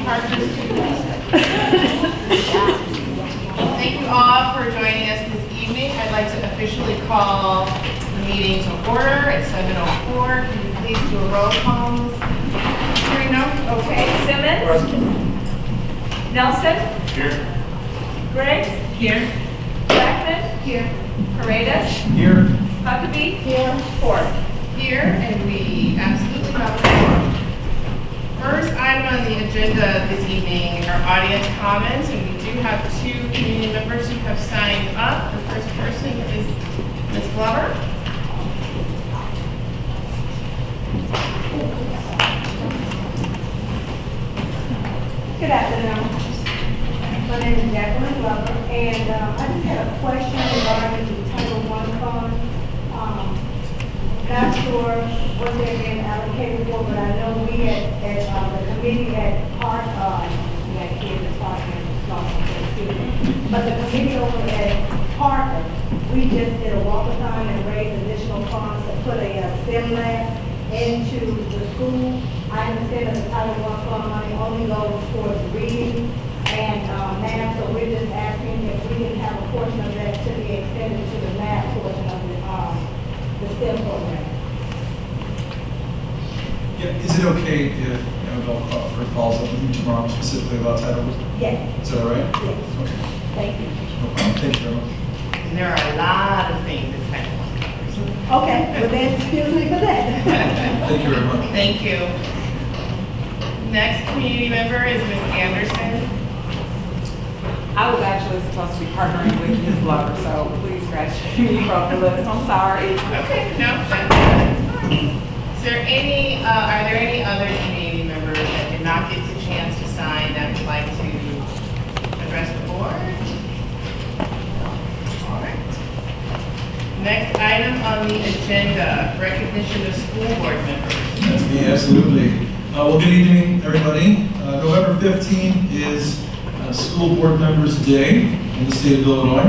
Parker students. Thank you all for joining us this evening. I'd like to officially call the meeting to order at 7:04. Can you please do a roll call? Hearing none? Okay, Simmons? Nelson? Here. Griggs? Here. Blackman? Here. Paredes? Here. Huckabee? Here. Ford? Here, and we absolutely have a quorum. First item on the agenda this evening are audience comments, and we do have two community members who have signed up. The first person is Ms. Glover. Good afternoon. My name is Jacqueline Glover, and I just had a question regarding the Title I fund. Not sure what they're being allocated for, but I know we at the committee at Park, we had kids at Park and but the committee over at Parker, we just did a walkathon and raised additional funds to put a STEM lab into the school. I understand that the Title I fund money only goes towards reading and math, so we're just asking if we can have a portion of that to be extended to the math portion of the STEM program. Yeah, is it okay if Annabelle Crawford follows up with you tomorrow specifically about Title I? Yes. Is that all right? Yes. Okay. Thank you. No problem. Thank you very much. And there are a lot of things that Title I covers. Okay, well then, excuse me for that. Thank you very much. Thank you. Next community member is Ms. Anderson. I was actually supposed to be partnering with Ms. Glover, so please scratch me from the list. I'm sorry. Okay, no, that's fine. Are there any other community members that did not get the chance to sign that would like to address the board? All right. Next item on the agenda, recognition of school board members. That's me, absolutely. Well, good evening, everybody. November 15th is School Board Members Day in the state of Illinois.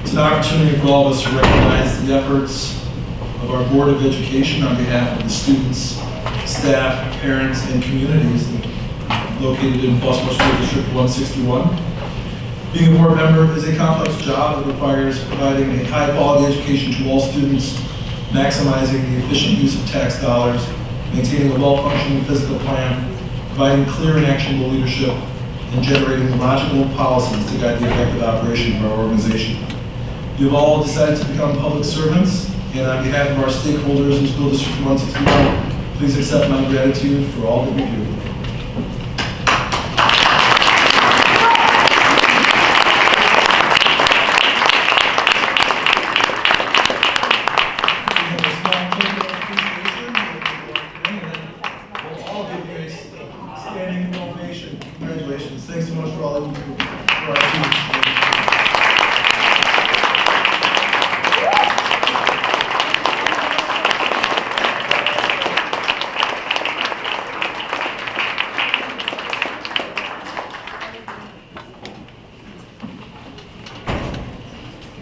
It's an opportunity for all of us to recognize the efforts of our Board of Education on behalf of the students, staff, parents, and communities located in Baltimore School District 161. Being a board member is a complex job that requires providing a high-quality education to all students, maximizing the efficient use of tax dollars, maintaining a well-functioning physical plan, providing clear and actionable leadership, and generating logical policies to guide the effective operation of our organization. You've all decided to become public servants, and on behalf of our stakeholders in School District 161, please accept my gratitude for all that you do. Congratulations. Thanks so much for all that you do for our students.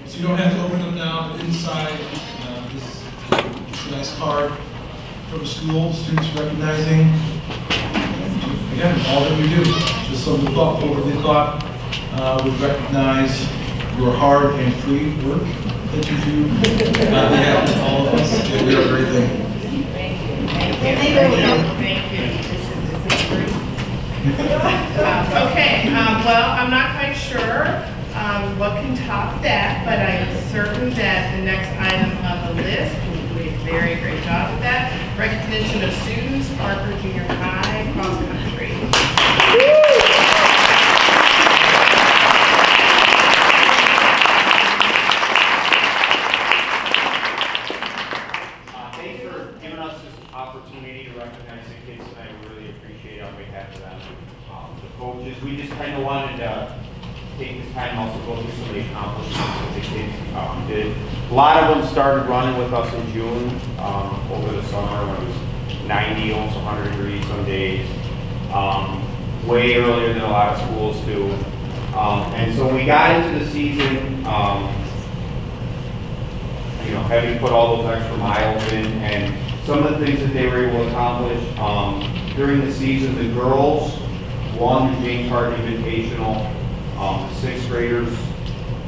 So you don't have to open them now, but inside, this is a nice card from the school, students recognizing again, all that we do, just some thoughtful thought would recognize your hard and free work that you do on behalf of all of us, and we are very thankful. Thank you. Okay, well, I'm not quite sure what can top that, but I'm certain that the next item on the list will do a very great job with that. Recognition of students, Parker Junior High, cross country. Thanks for giving us this opportunity to recognize the kids tonight. We really appreciate it on behalf of them. The coaches, we just kind of wanted to take this time also to go through some of the accomplishments that the kids did. A lot of them started running with us in June over the summer when it was 90, almost 100 degrees some days. Way earlier than a lot of schools do. And so we got into the season, having put all those extra miles in, and some of the things that they were able to accomplish during the season, the girls won the James Hart Invitational. The sixth graders,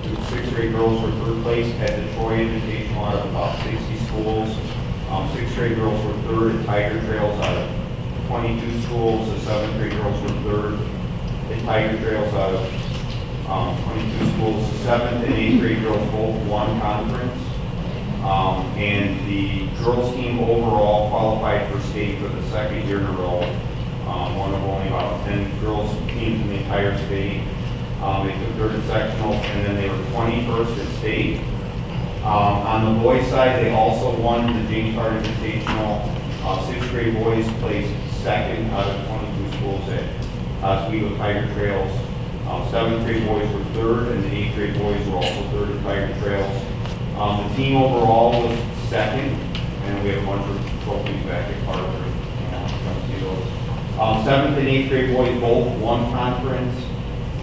the sixth grade girls were third place at the Troy Invitational out of about 60 schools. Sixth grade girls were third at Tiger Trails out of 22 schools. The seventh grade girls were third at Tiger Trails out of 22 schools. The seventh and eighth grade girls both won conference. And the girls team overall qualified for state for the second year in a row. One of only about 10 girls teams in the entire state. They took third in sectionals, and then they were 21st at state. On the boys' side, they also won the James Hart Invitational. Sixth grade boys placed second out of 22 schools at Oswego Tiger Trails. Seventh grade boys were third, and the eighth grade boys were also third at Tiger Trails. The team overall was second, and we have a bunch of trophies back at Carter. Come see those. Seventh and eighth grade boys both won conference.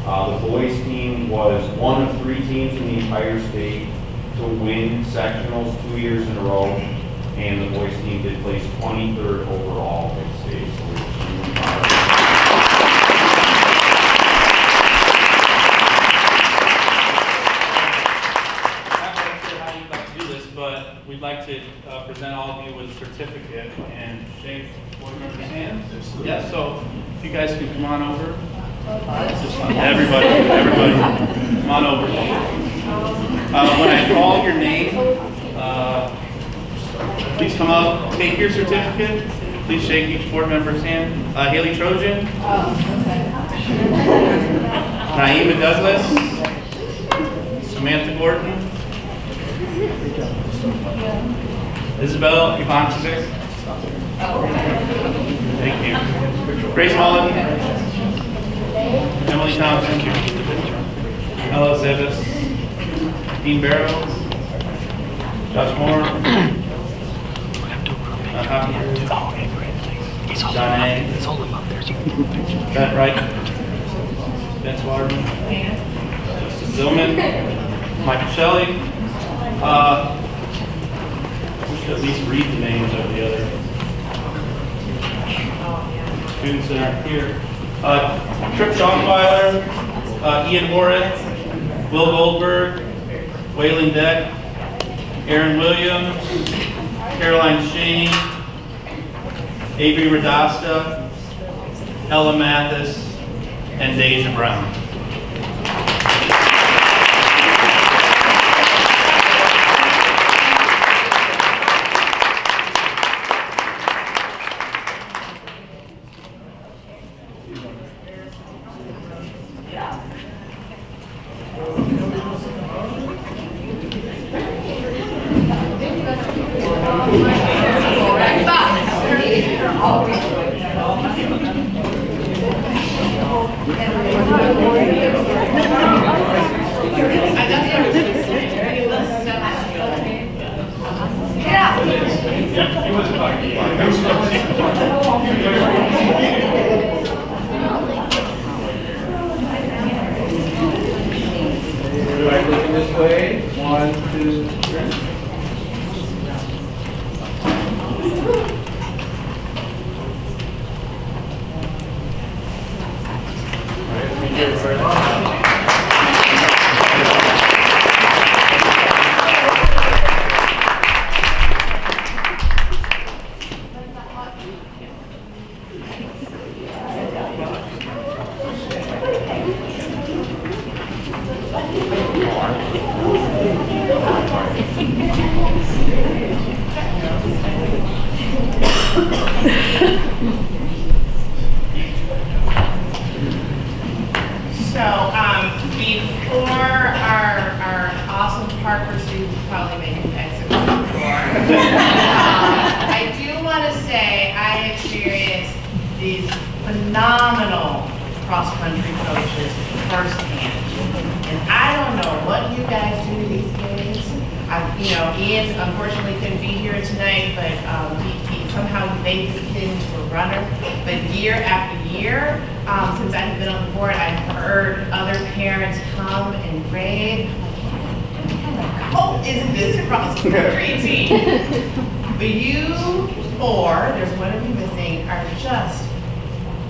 The boys team was one of 3 teams in the entire state to win sectionals 2 years in a row, and the boys team did place 23rd overall at state. So we're extremely proud of it. But we'd like to present all of you with a certificate and shake board members' hands. Yeah, so if you guys can come on over. Everybody, come on over. When I call your name, please come up, take your certificate. Please shake each board member's hand. Haley Trojan. Naima Douglas. Samantha Gordon. Isabel Ivancevic. Thank you. Grace Mullen. Emily Thompson. Ella Zevis. Dean Barrow. Josh Moore. John A. Matt Wright. Vince Waterman. Justice Zillman. Michael Shelley. We should at least read the names of the other students that aren't here. Trip Schonweiler, Ian Horace, Will Goldberg, Waylon Deck, Aaron Williams, Caroline Shaney, Avery Radasta, Ella Mathis, and Deja Brown.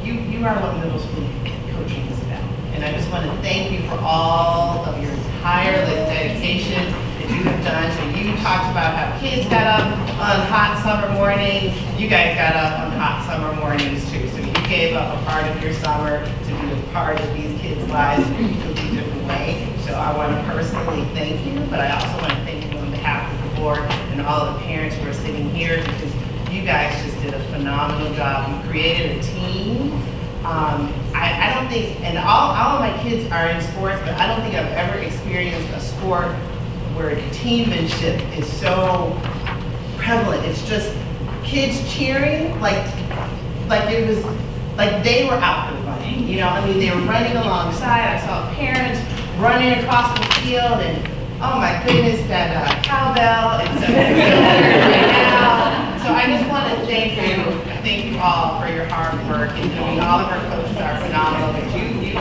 you are what middle school coaching is about. And I just want to thank you for all of your tireless dedication that you have done. So you talked about how kids got up on hot summer mornings. You guys got up on hot summer mornings too. So you gave up a part of your summer to be a part of these kids' lives in a completely different way. So I want to personally thank you, but I also want to thank you on behalf of the board and all the parents who are sitting here, because you guys just did a phenomenal job. You created a team. I don't think, and all of my kids are in sports, but I don't think I've ever experienced a sport where teammanship is so prevalent. It's just kids cheering like it was, like they were out there running. You know, I mean, they were running alongside. I saw parents running across the field, and oh my goodness, that cowbell. It's so right now. So I just want to thank you all for your hard work. And I mean, all of our coaches are phenomenal, but you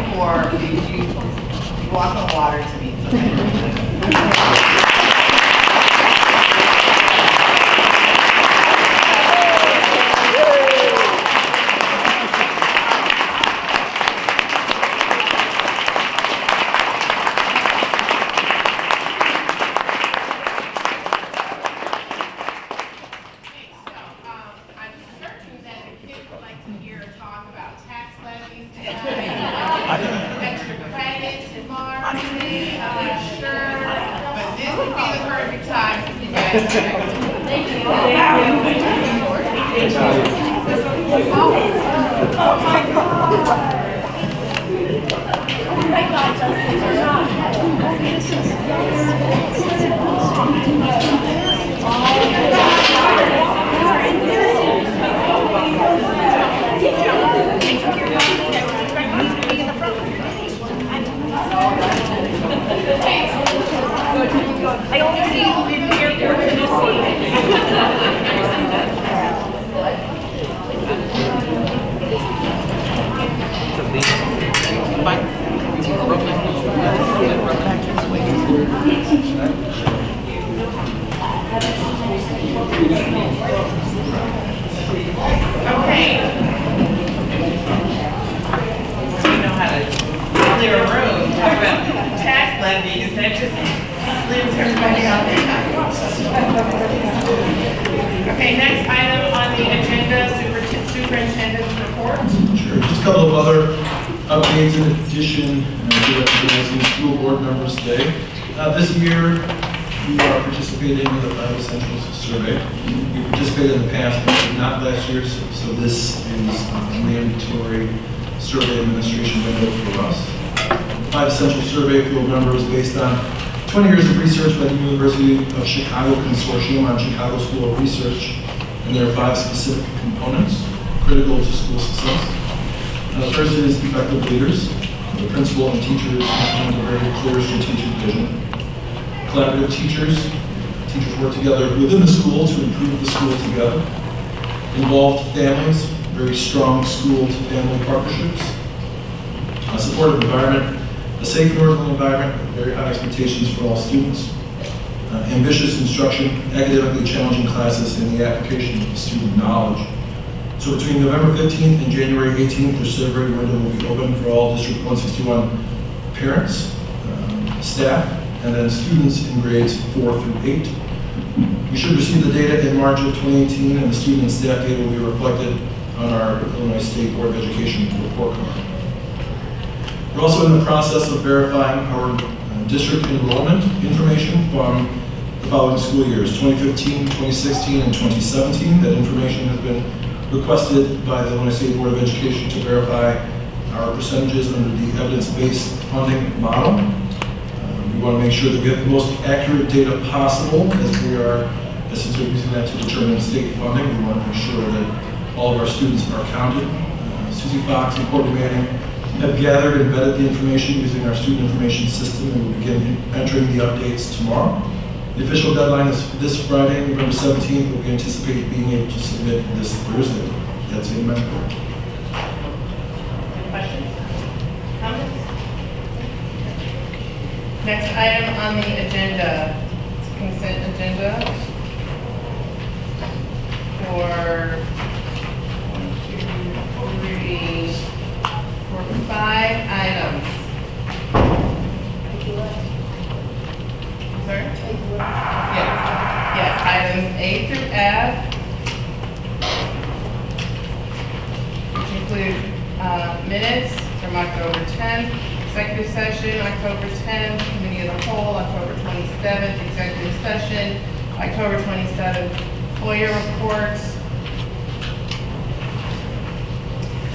walk on water to me. So thank you. Extra credits and marketing, sure, but this would be the perfect time for you guys. Thank you. I only see you here for Tennessee. Okay. You know how to clear a room, talk about tax levies, that just leaves everybody out there. Okay, next item on the agenda, superintendent's report. Sure, just a couple of other updates in addition to recognizing school board members today. This year, we are participating in the 5 Essentials survey. We participated in the past, but not last year, so this is a mandatory survey administration window for us. The 5 Essentials survey field number is based on 20 years of research by the University of Chicago Consortium on Chicago School of Research, and there are 5 specific components critical to school success. The first is effective leaders. The principal and teachers have a very clear strategic vision. Collaborative teachers. Teachers work together within the school to improve the school together. Involved families, very strong school-to-family partnerships. A supportive environment, a safe and orderly environment with very high expectations for all students. Ambitious instruction, academically challenging classes, and the application of student knowledge. So between November 15th and January 18th, the survey window will be open for all District 161 parents, staff, and then students in grades 4 through 8. We should receive the data in March of 2018, and the student and staff data will be reflected on our Illinois State Board of Education report card. We're also in the process of verifying our district enrollment information from the following school years, 2015, 2016, and 2017. That information has been requested by the Illinois State Board of Education to verify our percentages under the evidence-based funding model. We want to make sure that we have the most accurate data possible, since we're using that to determine state funding. We want to make sure that all of our students are counted. Susie Fox and Courtney Manning have gathered and vetted the information using our student information system, and we'll begin entering the updates tomorrow. The official deadline is this Friday, November 17th, but we anticipate being able to submit this Thursday. That's in my report. Questions? Comments? Next item on the agenda, consent agenda for 1, 2, 3, include minutes from October 10th, executive session, October 10th, committee of the whole, October 27th, executive session, October 27th, FOIA reports,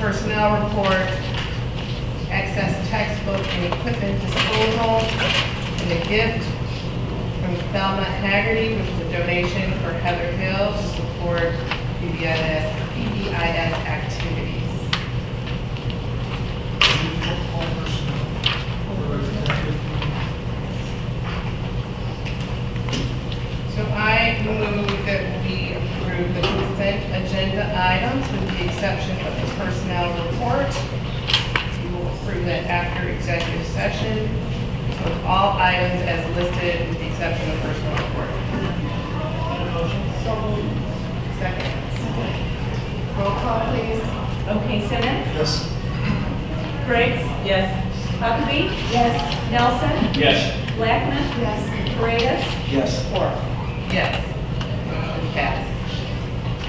personnel report, excess textbook and equipment disposal, and a gift from Thelma Haggerty, which is a donation for Heather Hill to support PBIS activities. So I move that we approve the consent agenda items with the exception of the personnel report. We will approve that after executive session. So all items as listed with the exception of personnel report. So moved. Second. Roll call, please. Okay, Simmons? Yes. Briggs? Yes. Huckabee? Yes. Nelson? Yes. Blackman? Yes. Paredes? Yes. Ford? Yes. Motion passed.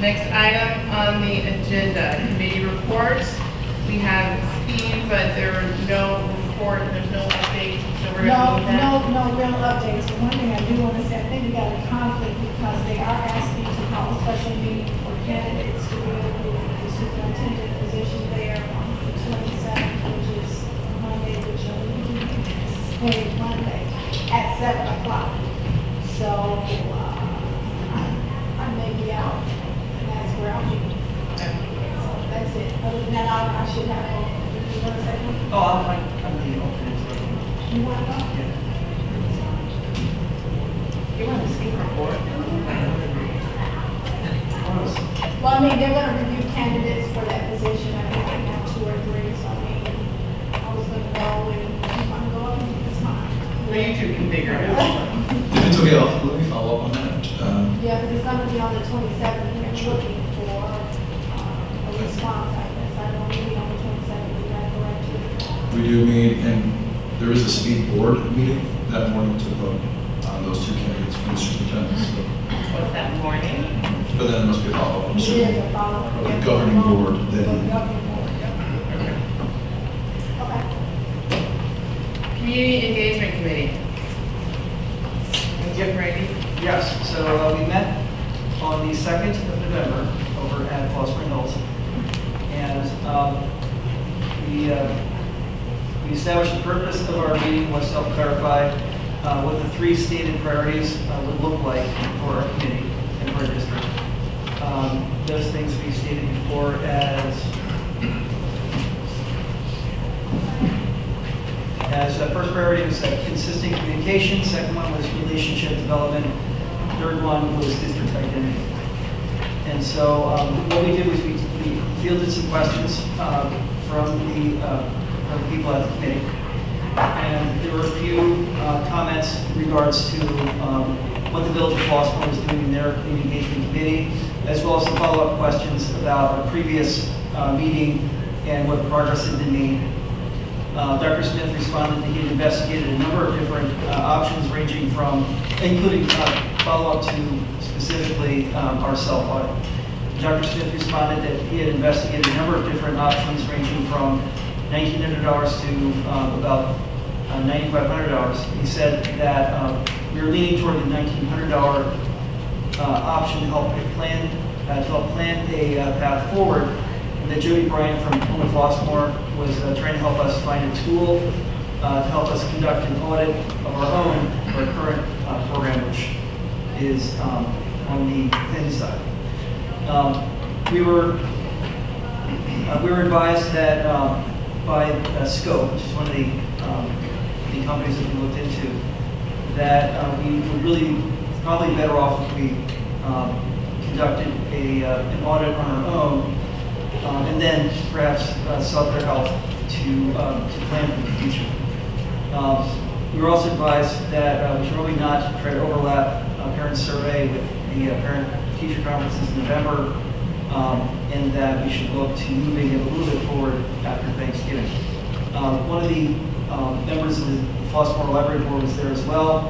Next item on the agenda, committee reports. We have Steve, but there are no report, there's no update, so we're going to move that. No real updates. But one thing I do want to say, I think we got a conflict because they are asking to call a special meeting for candidates to be able to the superintendent position there on the 27th, which is Monday, which is Monday at 7 o'clock. So I may be out, and that's where I'll be. So that's it. Other than that, I should have a, you want to say something? Oh, I'm the alternate. You want to go? You want to speak report? Well, I mean, they're gonna review candidates for that position. I think they have 2 or 3, so I mean, I was gonna go and if I'm going, it's fine. Well, you two can figure it out. If it's okay, let me follow up on that. Yeah, but it's gonna be on the 27th, and we're looking for a response, I guess. I don't meet on the 27th, is that correct? We do meet, and there is a speed board meeting that morning to vote on those 2 candidates for the superintendent. So, What's that morning? but then there must be a follow-up. I'm It assuming. is a follow-up. Of the governing board that The evening. governing board, yeah. Okay. Community Engagement Committee. Jim Brady. Yes, so we met on the 2nd of November over at Foster Hills. And we established the purpose of our meeting was to help clarify what the 3 stated priorities would look like for our community and for our district. Those things we stated before as first priority was consistent communication, second one was relationship development, third one was district identity. And so what we did was we fielded some questions from the people at the committee. And there were a few comments in regards to what the Village of Flossmoor was doing in their community engagement committee, as well as some follow-up questions about our previous meeting and what progress had been made. Dr. Smith responded that he had investigated a number of different options ranging from, including follow-up to specifically our self-audit. Dr. Smith responded that he had investigated a number of different options ranging from $1,900 to about $9,500. He said that we were leaning toward the $1,900 option to help plan a path forward, and that Jody Bryant from Home of Flossmoor was trying to help us find a tool to help us conduct an audit of our own for our current program, which is on the thin side. We were advised that by Scope, which is one of the companies that we looked into, that we would really probably better off if we conducted an audit on our own, and then perhaps sought their help to plan for the future. We were also advised that we should probably not try to overlap parent survey with the parent-teacher conferences in November, and that we should look to moving it a little bit forward after Thanksgiving. One of the members of the Flossmoor Library Board was there as well,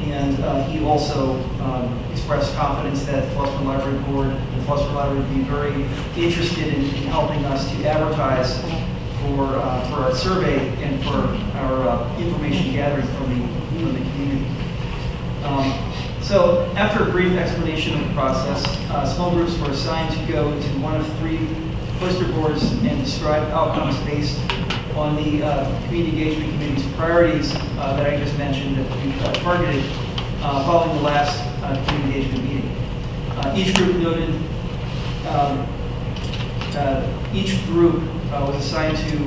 and he also expressed confidence that the Flossmoor Library Board, the Foster Library would be very interested in helping us to advertise for our survey and for our information gathering from the community. So after a brief explanation of the process, small groups were assigned to go to one of 3 poster boards and describe outcomes based on the Community Engagement Committee's priorities that I just mentioned that we targeted following the last Community Engagement meeting. Each group noted, each group was assigned to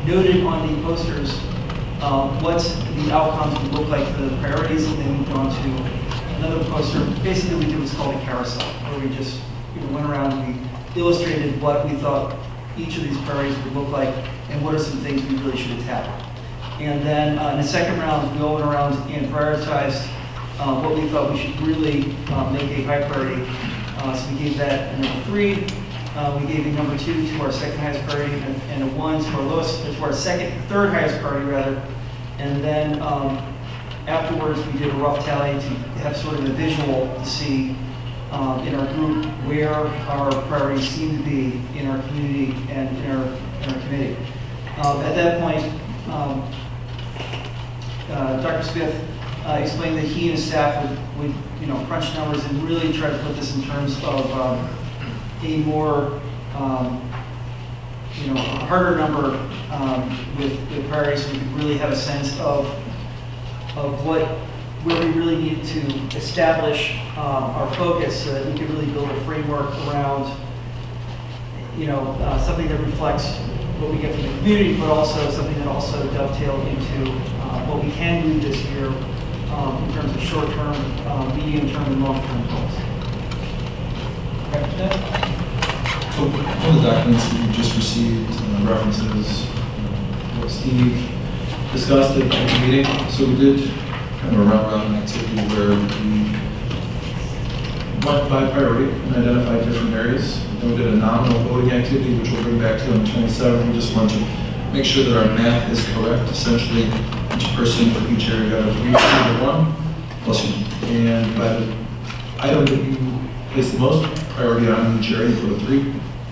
noted on the posters what the outcomes would look like for the priorities, and then moved on to another poster. Basically, we did what's called a carousel, where we just went around and we illustrated what we thought each of these priorities would look like and what are some things we really should attack. And then in the second round, we all went around and prioritized what we thought we should really make a high priority. So we gave that a number 3. We gave a number 2 to our second highest priority, and a 1 to our lowest, to our third highest priority rather. And then afterwards, we did a rough tally to have sort of a visual to see in our group where our priorities seem to be in our community and in our committee. At that point, Dr. Smith explained that he and his staff would crunch numbers and really try to put this in terms of a more a harder number with priorities, so we could really have a sense of where we really needed to establish our focus so that we could really build a framework around something that reflects what we get from the community, but also something that also dovetailed into what we can do this year in terms of short-term, medium-term, and long-term goals. So one of the documents that you just received references what Steve discussed at the meeting. So we did kind of a round-robin activity where we went by priority and identified different areas. Then we did a nominal voting activity, which we'll bring back to on the 27th. We just want to make sure that our math is correct. Essentially, each person for each area got a 3 to 1 plus you. And by the item that you place the most priority on each area, you put a 3,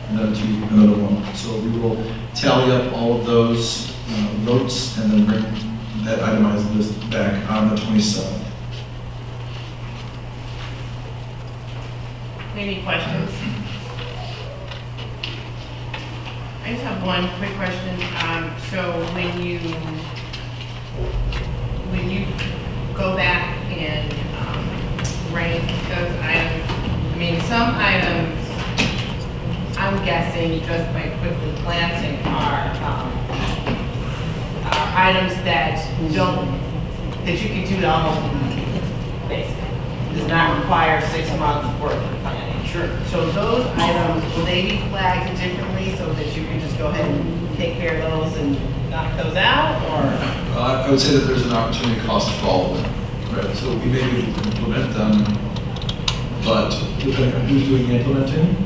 and then to another 1. So we will tally up all of those votes and then bring that itemized list back on the 27th. Any questions? I just have one quick question. So when you go back and rank those items, I mean, some items, I'm guessing just by quickly glancing are items that you can do almost immediately, basically. Does not require 6 months worth of planning. Sure. So those items, will they be flagged differently so that you can just go ahead and take care of those and knock those out, or? I would say that there's an opportunity cost for all of them, right? So we may be able to implement them, but depending on who's doing the implementing,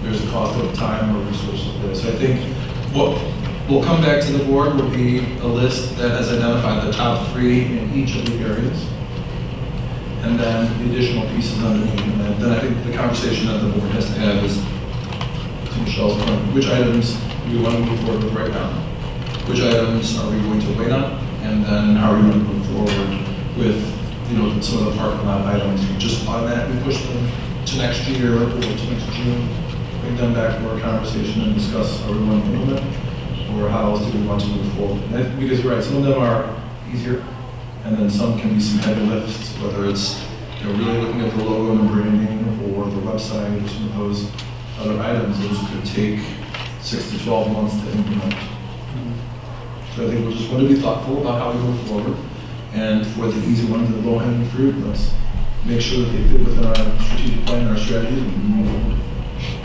there's a cost of time or resources there. So I think what will come back to the board will be a list that has identified the top 3 in each of the areas, and then the additional pieces underneath. And then I think the conversation that the board has to have is, to Michelle's point, which items do we want to move forward with right now? Which items are we going to wait on? And then how are we going to move forward with some of the parking lot items? Just automatically push them to next year or to next June, bring them back to our conversation and discuss how we want to implement, or how else do we want to move forward? And because you're right, some of them are easier, and then some can be some heavy lifts, whether it's really looking at the logo and the branding or the website or some of those other items. Those could take 6 to 12 months to implement. So I think we just want to be thoughtful about how we move forward, and for the easy ones, the low-hanging fruit, let's make sure that they fit within our strategic plan and our strategies and move forward.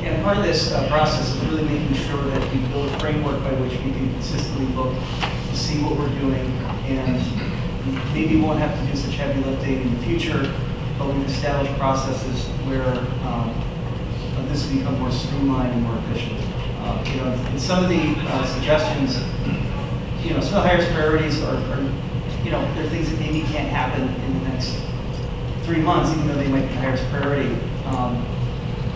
Yeah, part of this process is really making sure that we build a framework by which we can consistently look to see what we're doing, and maybe we won't have to do such heavy lifting in the future, but we've established processes where this will become more streamlined and more efficient. And some of the suggestions, some of the highest priorities are they're things that maybe can't happen in the next 3 months, even though they might be highest priority.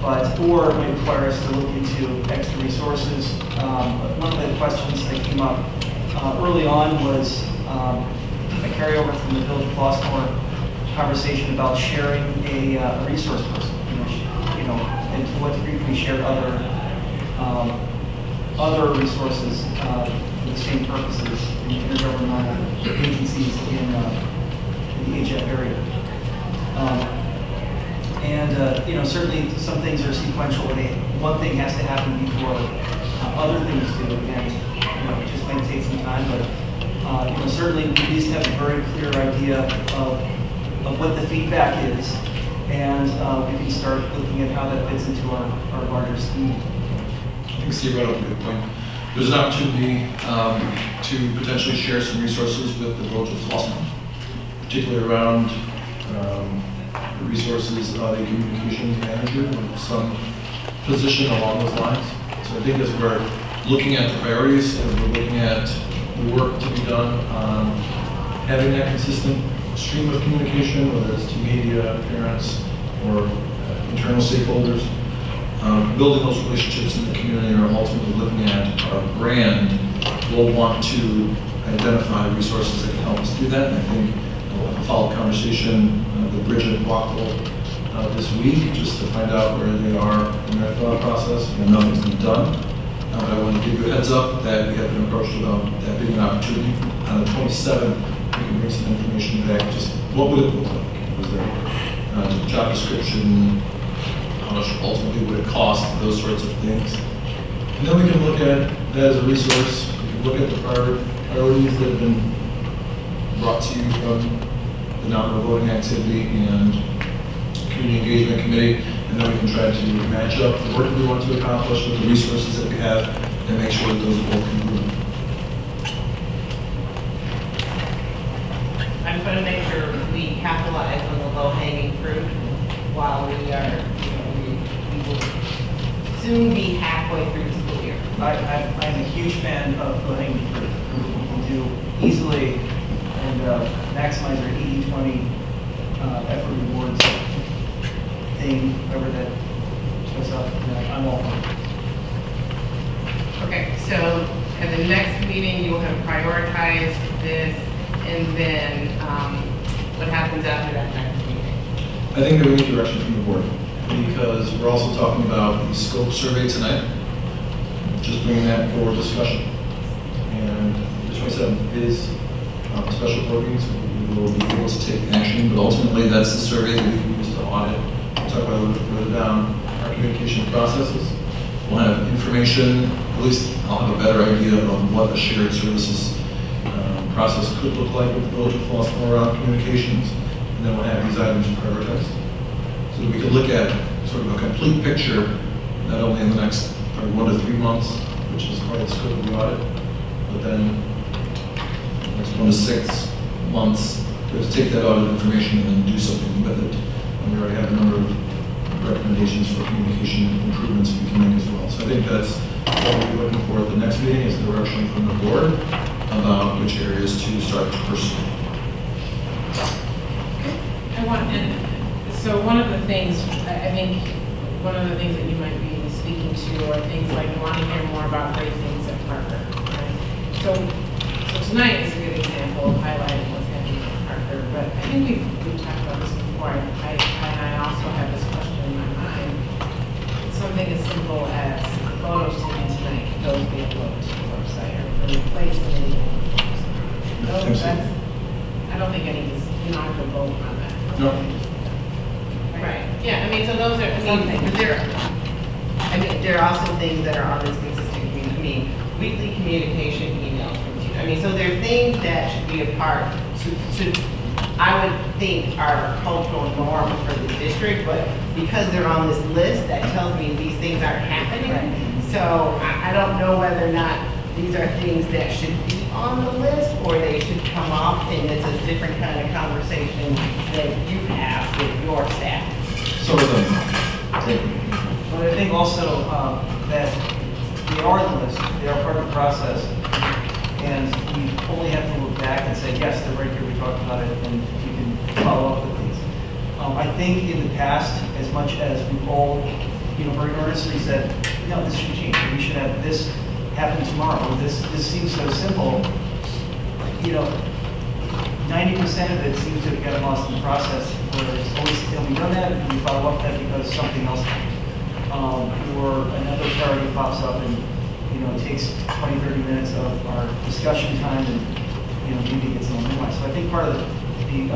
or it might require us to look into extra resources. One of the questions that came up early on was a carryover from the Village of Flossmoor conversation about sharing a resource person. And to what degree we share other resources for the same purposes in intergovernmental agencies in the HF area. Certainly some things are sequential. One thing has to happen before other things do, and it just might take some time. But certainly we at least have a very clear idea of what the feedback is, and we can start looking at how that fits into our larger scheme. I think Steve brought up a good point. There's an opportunity to potentially share some resources with the Village of Flossmoor, particularly around the resources of a communications manager or some position along those lines. So I think as we're looking at the priorities, as we're looking at the work to be done on having that consistent stream of communication, whether it's to media, parents, or internal stakeholders, building those relationships in the community, or ultimately looking at our brand, we'll want to identify resources that can help us do that. And I think we'll have a follow-up conversation with Bridget Wachtel this week, just to find out where they are in their thought process. Nothing's been done, but I want to give you a heads up that we have been approached about that being an opportunity. On the 27th, we can bring some information back. Just what would it look like? Was there a job description? How much ultimately would it cost? Those sorts of things. And then we can look at that as a resource. We can look at the priorities that have been brought to you from the non-voting activity and community engagement committee, and then we can try to match up the work we want to accomplish with the resources that we have and make sure that those are both congruent. I just want to make sure we capitalize on the low-hanging fruit while we are, we will soon be halfway through the school year. I'm a huge fan of low-hanging fruit. We can do easily and maximize our 80-20 effort rewards thing, whatever that shows up. I'm all for it. Okay, so at the next meeting, you will have prioritized this, and then what happens after that next meeting? I think that we need direction from the board, because we're also talking about the scope survey tonight, just bringing that forward discussion. And the 27th is special board meetings, we will be able to take action, but ultimately that's the survey that we can use to audit. We'll talk about a little bit further down our communication processes. We'll have information, at least I'll have a better idea of what a shared services process could look like with the Village of Flossmoor around communications, and then we'll have these items prioritized. So that we can look at sort of a complete picture, not only in the next probably 1 to 3 months, which is part of the scope of the audit, but then the next 1 to 6 months, we have to take that audit information and then do something with it. And we already have a number of recommendations for communication improvements we can make as well. So I think that's what we'll be looking for at the next meeting, is direction from the board about which areas to start to pursue. So one of the things, I think, one of the things that you might be speaking to are things like wanting to hear more about great things at Parker, right? So tonight is a good example of highlighting what's happening at Parker, but I think we've talked about this before, and I also have this question in my mind. Something as simple as photos taken tonight, those be uploaded to the website or replaced in any I don't think any is not going to vote on that. No. Right, yeah, I mean, so those are, there are also things that are on this consistent community, weekly communication emails from you. I mean, so there are things that should be a part, I would think are cultural norms for the district, but because they're on this list, that tells me these things aren't happening. Right. So I don't know whether or not these are things that should be on the list, or they should come off, and it's a different kind of conversation that you have with your staff. Some of them. But I think also that they are on the list, they are part of the process, and we only have to look back and say, yes, they're right here, we talked about it, and you can follow up with these. I think in the past, as much as we've all very earnestly said, no, this should change. We should have this happen tomorrow. This seems so simple. 90% of it seems to have gotten lost in the process, where it's always, we done that, and we follow up that because something else happened. Or another priority pops up, and it takes 20, 30 minutes of our discussion time, and maybe gets a little minimized. So I think part of the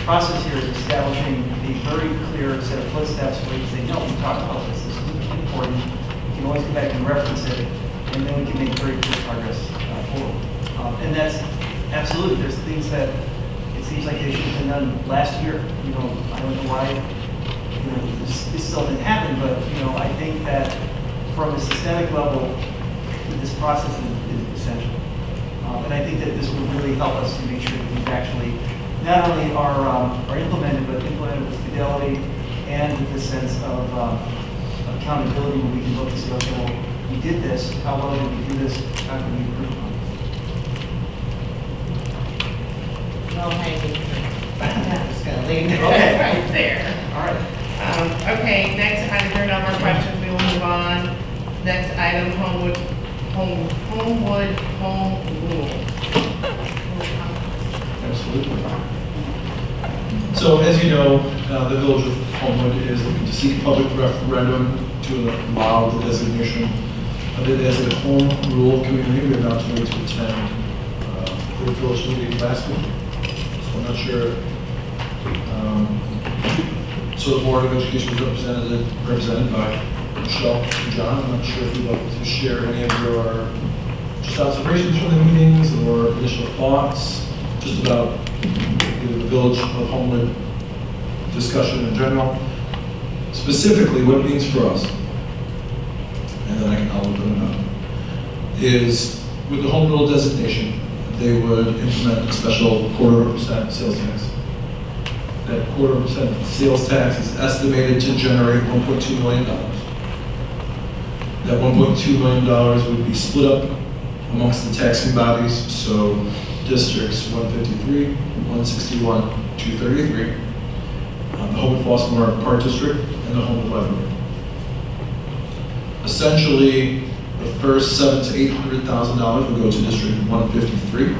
process here is establishing a very clear set of footsteps where you say, no, we talked about this. This is important. You can always go back and reference it, and then we can make very clear progress forward. And that's absolutely, there's things that it seems like they should have been done last year. I don't know why this still didn't happen, but I think that from a systemic level, this process is essential. And I think that this will really help us to make sure that we've actually not only are implemented, but implemented with fidelity and with this sense of accountability, where we can look and say, okay, well, we did this. How well did we do this? How can we improve on it? I'm just gonna leave it Okay. right there. All right. Okay, next item, there are no more questions, we will move on. Next item, Homewood Home Rule. Absolutely. So as you know, the Village of Homewood is looking to seek public referendum to allow the designation of it as a home rule community. We are now going to attend the village meeting last week. So I'm not sure. So the Board of Education was represented by Michelle and John. I'm not sure if you'd like to share any of your just observations from the meetings or initial thoughts just about the Village of Homewood discussion in general. Specifically, what it means for us, and then I'll open it up, is with the home rule designation, they would implement a special 0.25% sales tax. That 0.25% sales tax is estimated to generate $1.2 million. That $1.2 million would be split up amongst the taxing bodies, so districts 153, 161, 233, the Homewood Flossmoor Park District, and the Homewood Library. Essentially, the first $700,000 to $800,000 would go to District 153,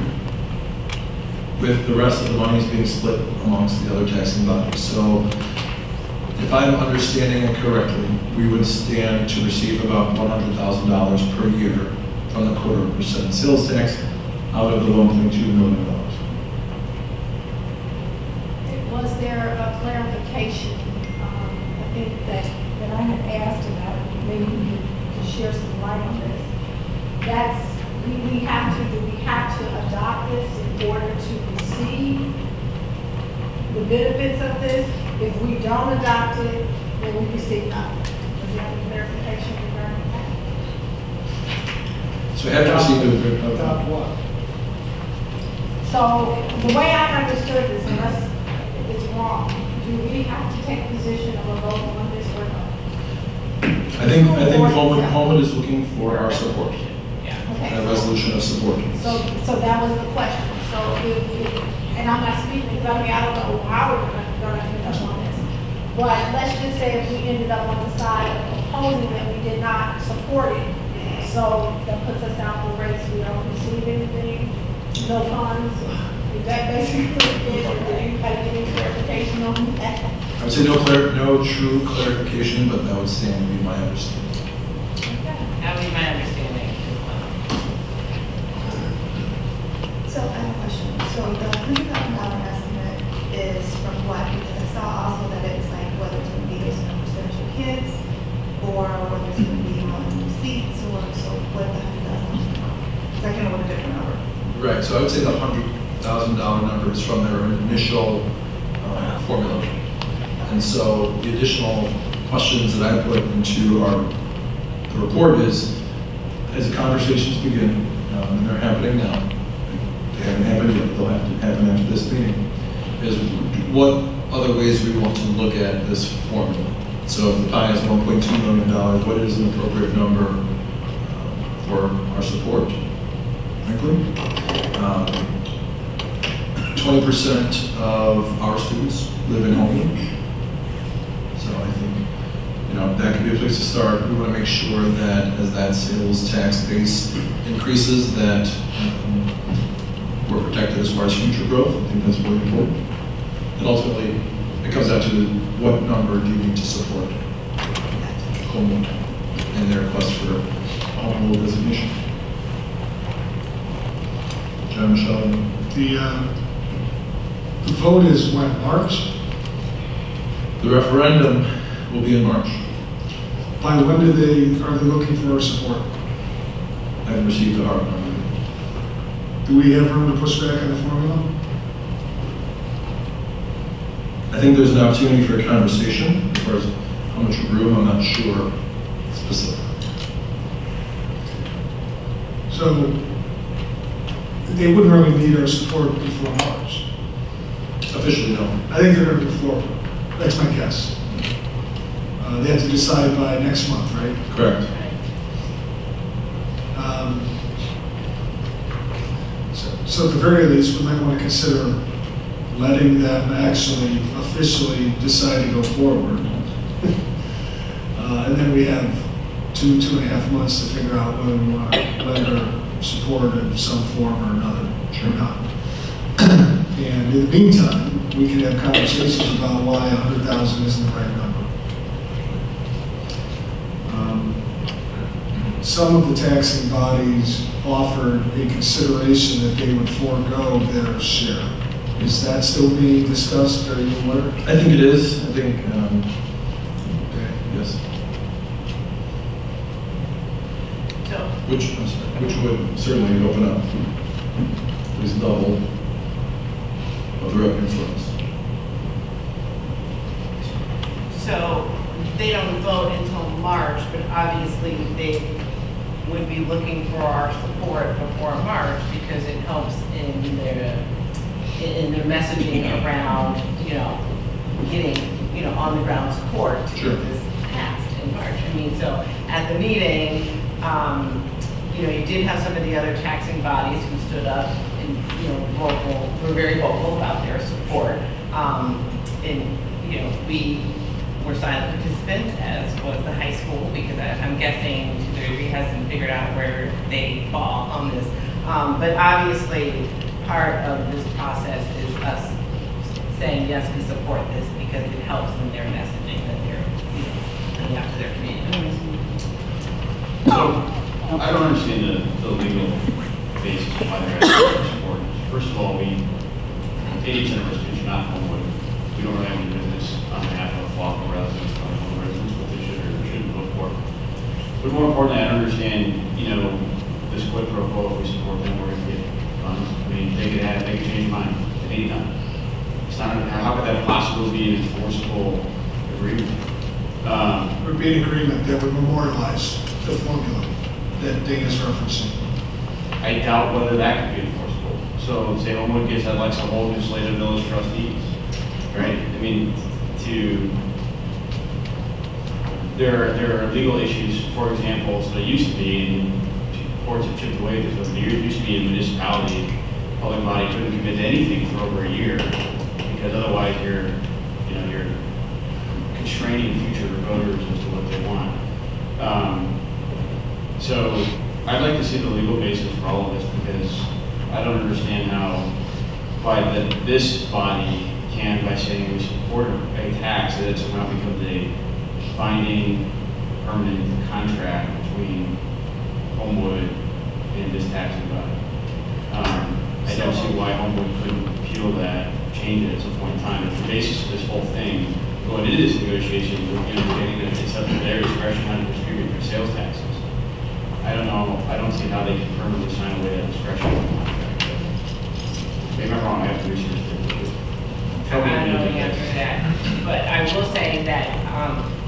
with the rest of the monies being split amongst the other taxing bodies. So, if I'm understanding it correctly, we would stand to receive about $100,000 per year from the 0.25% sales tax out of the $1.2 million. Was there a clarification, I think that I had asked about, maybe you could share some light on this. That's, do we have to adopt this in order to receive the benefits of this? If we don't adopt it, then we receive nothing. Is there any clarification regarding that? So I have received Adopt what? So the way I understood this, unless it's wrong, do we have to take position of a vote on this or not? I think Homewood is looking for our support, Okay. a resolution of support. So that was the question. So and I'm not speaking because I don't know how we're going to end up on this. But let's just say if we ended up on the side of opposing that we did not support it. So that puts us out for race. We don't receive anything, no funds. Is that basically it? Or did anybody get any clarification on that? I would say no true clarification, but that would stand to be my understanding. That would be my understanding. So I have a question. So the $100,000 estimate is from what? Because I saw also that it's like whether it's going to be based on percentage of kids or whether it's going to be on seats or so what the $100,000 because I came up with a different number. Right, so I would say the $100,000 number is from their initial formula. And so the additional questions that I put into the report is, as the conversations begin, and they're happening now, they haven't happened yet, they'll have to happen after this meeting, is what other ways we want to look at this formula. So if the pie is $1.2 million, what is an appropriate number for our support? Frankly, 20% of our students live in Homewood. So I think, that could be a place to start. We want to make sure that as that sales tax base increases, that we're protected as far as future growth. I think that's really important. And ultimately, it comes down to what number do you need to support Homewood and their request for home rule designation. John, Michelle? The vote is when, March? The referendum will be in March. By when are they looking for our support? I haven't received a hard number. Do we have room to push back on the formula? I think there's an opportunity for a conversation. As far as how much room, I'm not sure specifically. So they wouldn't really need our support before March. Officially, no. I think they're going to move forward. That's my guess. They have to decide by next month, right? Correct. So at the very least, we might want to consider letting them actually officially decide to go forward. And then we have 2.5 months to figure out whether we want to letter support in some form or another, or not. And in the meantime, we can have conversations about why 100,000 isn't the right number. Some of the taxing bodies offered a consideration that they would forego their share. Is that still being discussed? Are you aware? I think it is. I think, Okay. yes. So, Which would certainly open up at least double of the revenue flows. so they don't vote until March, but obviously they would be looking for our support before March because it helps in their messaging around, getting, on the ground support to Sure. get this passed in March. I mean, so at the meeting, you did have some of the other taxing bodies who stood up and, were very vocal about their support. And, we were silent participants, as was the high school, because I'm guessing to the degree hasn't figured out where they fall on this. But obviously, part of this process is us saying, yes, we support this because it helps in their messaging that they're, going after their community. So, I don't understand the legal basis of why they're asking for support. First of all, 80% of our students are not Homewood. We don't really have any business on behalf of Flock or residents, Homewood residents, what they should or shouldn't vote for. But more importantly, I understand, this quid pro quo, if we support them, we're going to get funds. I mean, they could change their mind at any time. It's not, how could that possibly be an enforceable agreement? Would be an agreement that would memorialize the formula that Dana's referencing. I doubt whether that could be enforceable. So say Homewood gets Alexa Holt as Slater Village trustees, right? I mean, there are legal issues, for example, so there used to be, and courts have chipped away this over the years, used to be a municipality, public body couldn't commit to anything for over a year, because otherwise you're constraining future voters as to what they want. So I'd like to see the legal basis for all of this, because I don't understand why this body can, by saying we support a tax, that it somehow becomes a binding, permanent contract between Homewood and this taxing body. I don't see why Homewood couldn't appeal that, change it at some point in time. If the basis of this whole thing, going into this negotiation, getting that it's up to their discretion how to distribute their sales taxes. I don't know. I don't see how they can permanently sign away that discretion on the contract. Maybe I'm wrong. I have to research it. I don't know the answer to that, but I will say that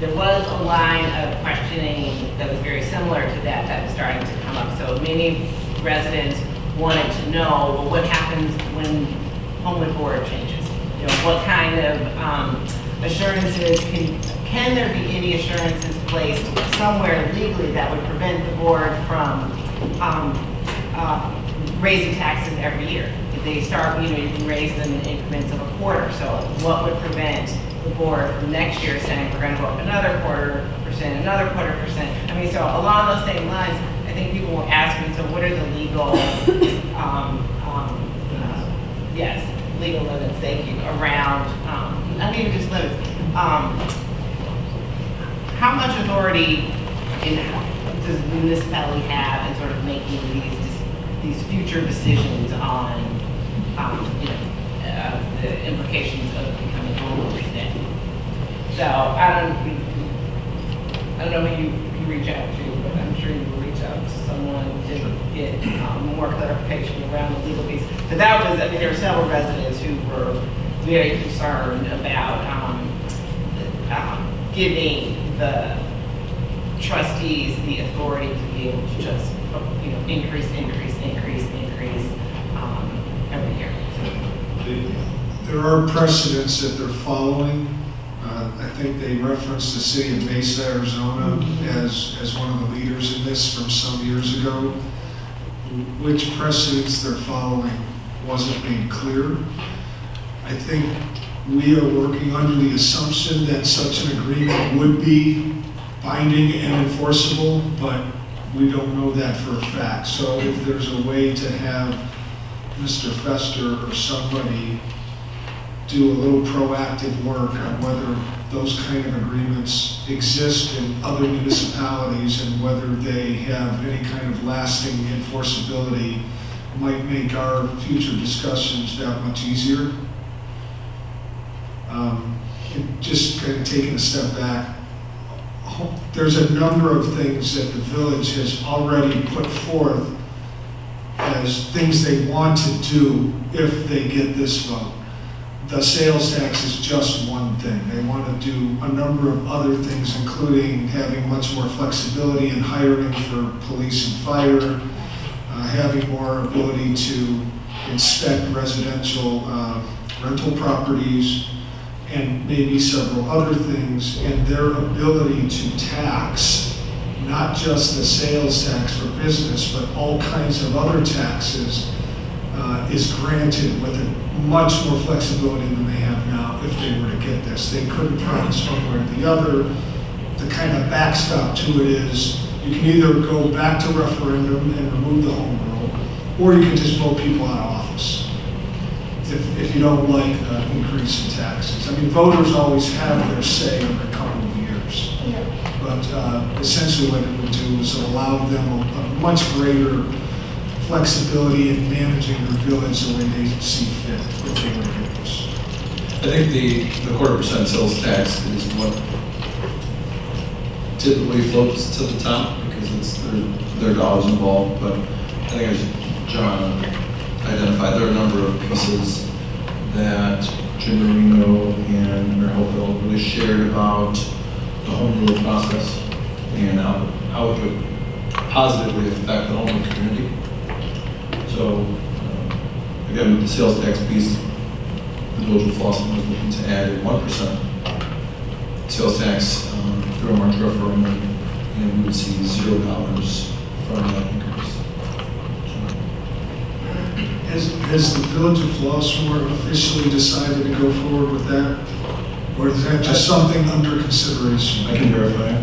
there was a line of questioning that was very similar to that was starting to come up. So many residents wanted to know, well, what happens when Homewood Board changes? What kind of assurances can there be any assurances placed somewhere legally that would prevent the board from raising taxes every year? If they start, you can raise them in increments of a quarter. So what would prevent the board from next year saying we're going to go up another 0.25%, 1%, another 1/4%. I mean, so along those same lines, I think people will ask me, so what are the legal, yes, legal limits, thank you, around, not even just limits. How much authority does the municipality have in sort of making these future decisions on, the implications of becoming homeowners then? So I don't know who you reach out to, but I'm sure you will reach out to someone to get more clarification around the legal piece. But that was, I mean, there were several residents who were very concerned about giving the trustees the authority to be able to just, increase every year. There are precedents that they're following. I think they referenced the city of Mesa, Arizona as one of the leaders in this from some years ago. Which precedents they're following wasn't made clear. I think we are working under the assumption that such an agreement would be binding and enforceable, but we don't know that for a fact. So if there's a way to have Mr. Fester or somebody do a little proactive work on whether those kind of agreements exist in other municipalities and whether they have any kind of lasting enforceability, might make our future discussions that much easier. Just kind of taking a step back, there's a number of things that the village has already put forth as things they want to do if they get this vote. The sales tax is just one thing. They want to do a number of other things, including having much more flexibility in hiring for police and fire, having more ability to inspect residential rental properties, and maybe several other things, and their ability to tax not just the sales tax for business, but all kinds of other taxes is granted with much more flexibility than they have now if they were to get this. They couldn't promise one way or the other. The kind of backstop to it is you can either go back to referendum and remove the home rule, or you can just vote people out of office if you don't like the increase in taxes. I mean, voters always have their say every couple of years. But essentially what it would do is allow them a much greater flexibility in managing their village the way they see fit if they were to get this. I think the 1/4% sales tax is what typically floats to the top because it's their dollars involved. But I think as John identified, there are a number of pieces that Jim Marino and Mayor Hopefield really shared about the home rule process and how it would positively affect the home rule community. So again, with the sales tax piece, the village of Flossmoor was looking to add a 1% sales tax through a March referendum, and we would see $0 from that increase. Has the village of Flossmoor officially decided to go forward with that? Or is that just something under consideration? I can verify.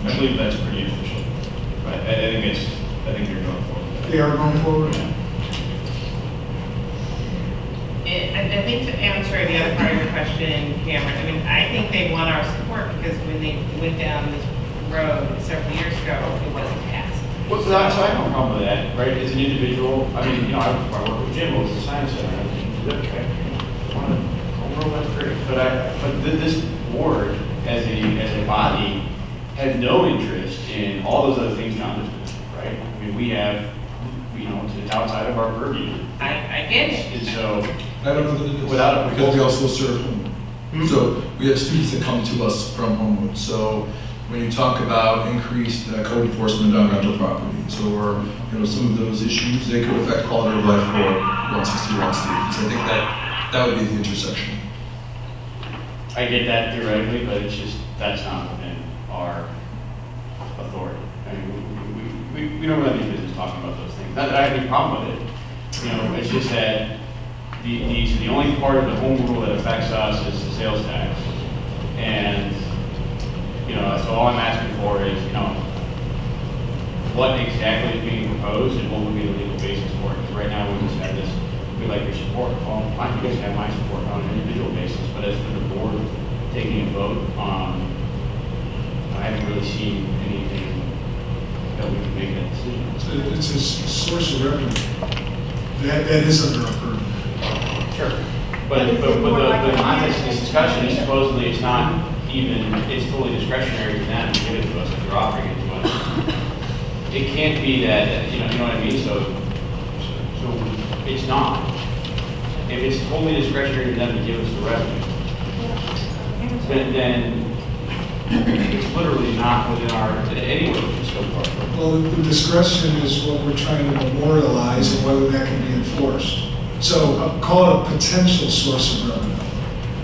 I believe that's pretty official. Right? I think you're going forward. They are going forward? I think to answer the other part of your question, Cameron, I mean, I think they want our support because when they went down this road several years ago, it wasn't passed. Well, so I have no problem with that, right? As an individual, I mean, I work with Jim, who's the science center. I mean, okay, that's great. But this board, as a body, has no interest in all those other things John just mentioned, right? I mean, we have, it's outside of our purview. I get it. And so, I don't know that it is. Without a because we also serve Homewood. So we have students that come to us from Homewood. So when you talk about increased code enforcement on rental properties or some of those issues, they could affect quality of life for 161 students. I think that would be the intersection. I get that theoretically, but it's just, that's not within our authority. I mean, we don't really have any business talking about those things. Not that I have any problem with it. It's just that the only part of the home rule that affects us is the sales tax. And You know, so all I'm asking for is, you know, what exactly is being proposed and what would be the legal basis for it? Because right now we just have this, we like your support. Well, fine, you guys have my support on an individual basis, but as for the board taking a vote, I haven't really seen anything that we can make that decision. It's a source of revenue. That is under our purview. Sure. But the context of this discussion is supposedly it's not even, it's totally discretionary to them to give it to us if they're offering it to us. It can't be that, you know what I mean? So it's not. If it's totally discretionary to them to give us the revenue, then it's literally not within our, anywhere within scope of our purview. Well, the discretion is what we're trying to memorialize and whether that can be enforced. So call it a potential source of revenue,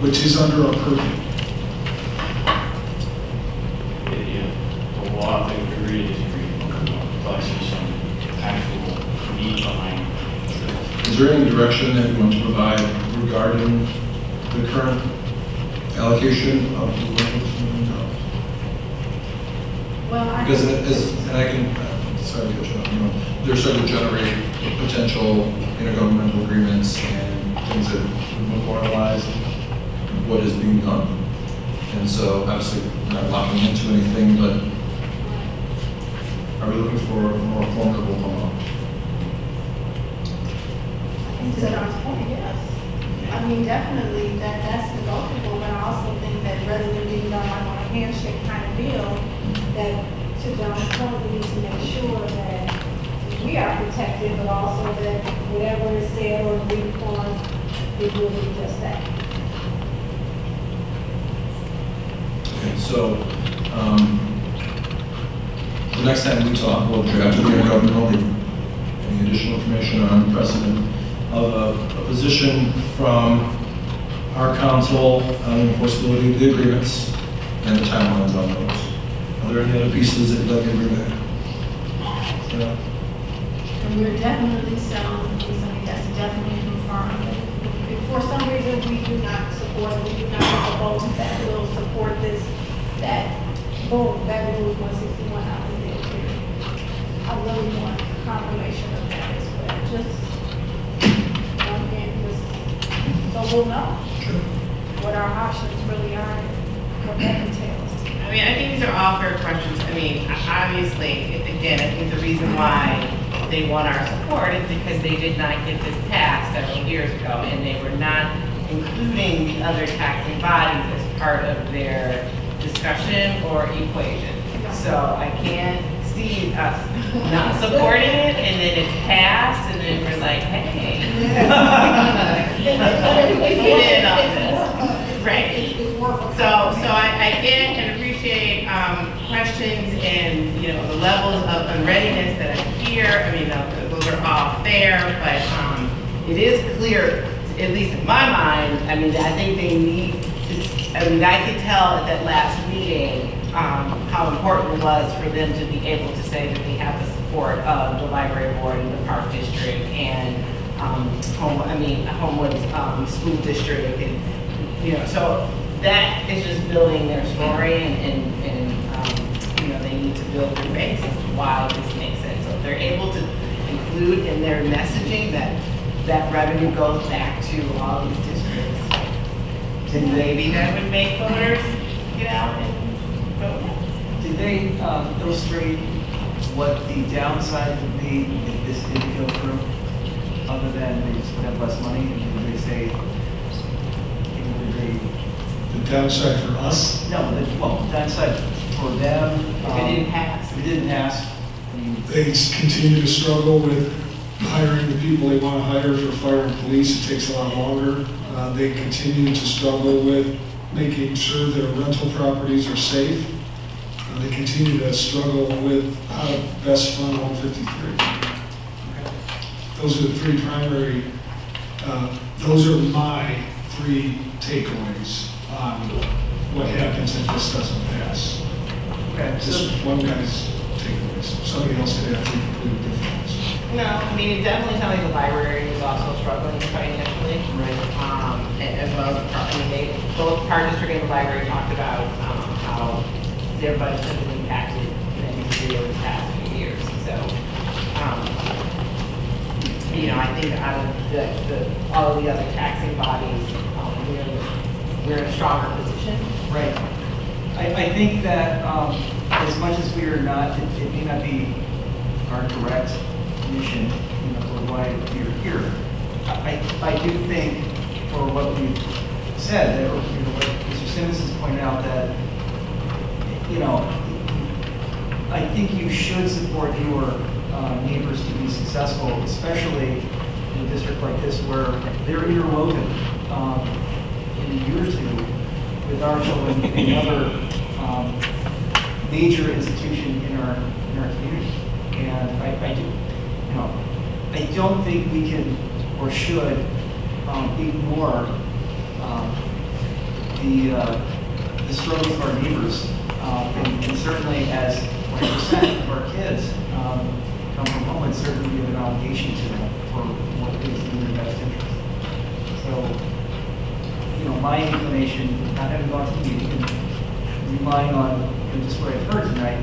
which is under our purview. Yeah, a lot of things we agree to disagree. Until I see some actual need behind it. Is there any direction that you want to provide regarding the current allocation of the $1.2 million? Well, Because and I can, sorry to cut you off, you know, they're starting to generate potential intergovernmental agreements and things that would memorialize what is being done. And so obviously we're not locking into anything, but are we looking for a more formidable model? To Don's point, yes. I mean, definitely, that's negotiable, but I also think that rather than being done like on a handshake kind of deal, that to Don's point, we need to make sure that we are protected, but also that whatever is said or agreed upon, it will be just that. Okay, so the next time we talk, we'll draft the intergovernmental agreement. Any additional information on precedent of a position from our council on the enforceability of the agreements and the timelines on those. Are there any other pieces that you'd like to bring back? Yeah. And we're definitely selling, that's definitely confirmed. If for some reason we do not support, we do not suppose that will support this, that, boom, that will move 161 out of there. I really want confirmation of that as well, just, again, just, so we'll know what our options really are, and what that entails. I mean, I think these are all fair questions. I mean, obviously, again, I think the reason why they want our support is because they did not get this passed several years ago, and they were not including the other taxing bodies as part of their discussion or equation. So I can't see us not supporting it, and then it's passed, and then we're like, hey. We did all this, right? So I get and appreciate questions and, you know, the levels of unreadiness that I hear. I mean, those are all fair, but it is clear, at least in my mind, I mean, I think they need to, I mean, I could tell at that last meeting how important it was for them to be able to say that they have the support of the library board and the park district and Homewood school district, and, you know, so that is just building their story, and you know, they need to build their base as to why this makes sense. So if they're able to include in their messaging that revenue goes back to all these districts, then maybe that would make voters get out and vote. Did they illustrate what the downside would be if this didn't go through, other than they just have less money? Did they say, would they? The downside for us? No, well, downside for them. If it didn't pass. If it didn't pass, I mean, They continue to struggle with hiring the people they want to hire for fire and police. It takes a lot longer. They continue to struggle with making sure their rental properties are safe. They continue to struggle with how to best fund 153. Those are the three primary, those are my three takeaways on what happens if this doesn't pass. okay, Just one guy's takeaways. Somebody else could have three completely different ones. No, I mean, it definitely sounds like the library is also struggling financially. As well as the park. I mean, both Park District and the library talked about how their budget has been impacted in any degree over the past few years. So, you know, I think out of all of the other taxing bodies, we're in a stronger position. Right. I think that as much as we are not, it may not be our direct mission, you know, for why we're here. I do think, for what we've said, that, you know, what Mr. Simmons has pointed out, that, you know, I think you should support your neighbors to be successful, especially in a district like this where they're interwoven in a year or two with our children in another major institution in our community. And I do, you know, I don't think we can or should ignore the struggles of our neighbors, and certainly as 20% of our kids come from home, and certainly we have an obligation to them for what is in their best interest. So, you know, my inclination, not having gone to the meeting, and relying on, you know, just what I've heard tonight,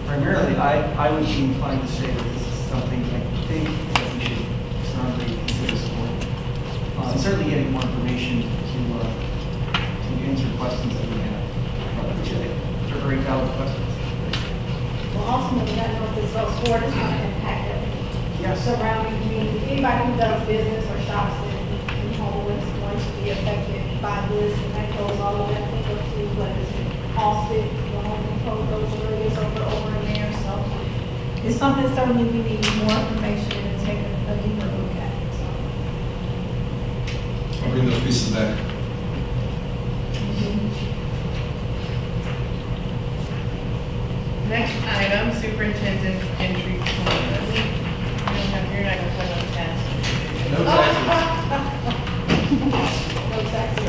primarily, I would be inclined to say that this is something I think that we should strongly consider supporting. And certainly getting more information to answer questions that we have, which are very valid questions. Well, ultimately, I know this sport is going to impact everything. Surrounding community, anybody who does business or shops in Homewood is going to be affected by this, and that goes all the way, I think, up to what is it, Halsted, the home code, those areas over in there. So it's something certainly we need more information and take a deeper look at. So. I'll bring those pieces back. Next item, superintendent entry plan. You're not going to put on the task. No taxes. No taxes.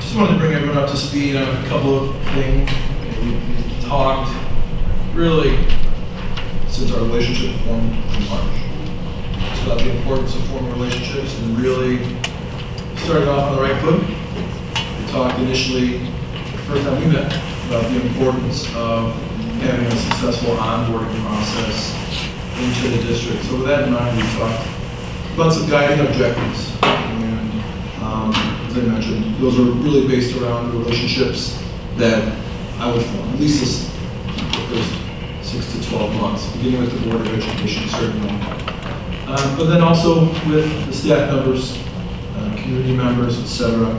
Just wanted to bring everyone up to speed on a couple of things. We've talked really since our relationship formed in March. It's about the importance of forming relationships and really started off on the right foot. We talked initially, the first time we met, about the importance of having a successful onboarding process into the district. So with that in mind, we talked about some guiding objectives. As I mentioned, those are really based around the relationships that I would form, at least the first 6 to 12 months, beginning with the Board of Education, certainly. But then also with the staff members, community members, etc.,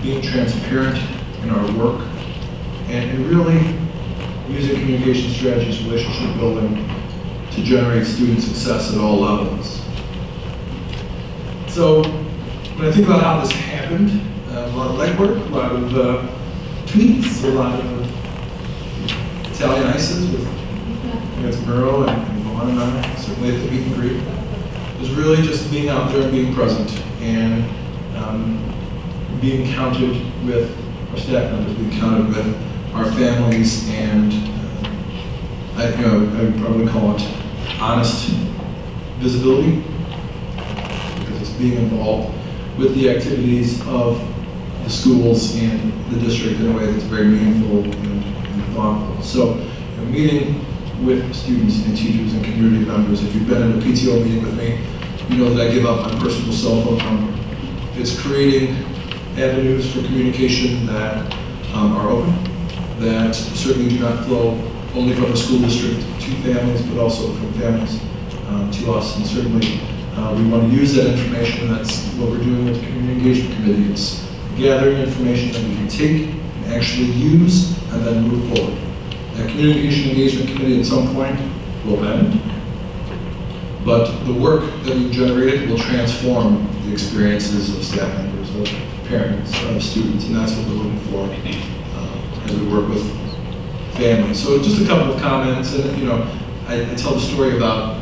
being transparent in our work, and really using communication strategies, relationship building, to generate student success at all levels. So, when I think about how this happened, a lot of legwork, a lot of tweets, a lot of Italian ices with Murrow and Vaughn and I, certainly at the meet and greet. It was really just being out there and being present and being counted with our staff members, being counted with our families, and I would probably call it honest visibility, because it's being involved with the activities of the schools and the district in a way that's very meaningful and thoughtful. So, meeting with students and teachers and community members. If you've been in a PTO meeting with me, you know that I give up my personal cell phone number. It's creating avenues for communication that are open, that certainly do not flow only from the school district to families, but also from families to us. And certainly we want to use that information. That's what we're doing with the Community Engagement Committee. It's gathering information that we can take and actually use and then move forward. That Community Engagement Committee at some point will end, but the work that we've generated will transform the experiences of staff members, of parents, of students, and that's what we're looking for as we work with families. So just a couple of comments, and I tell the story about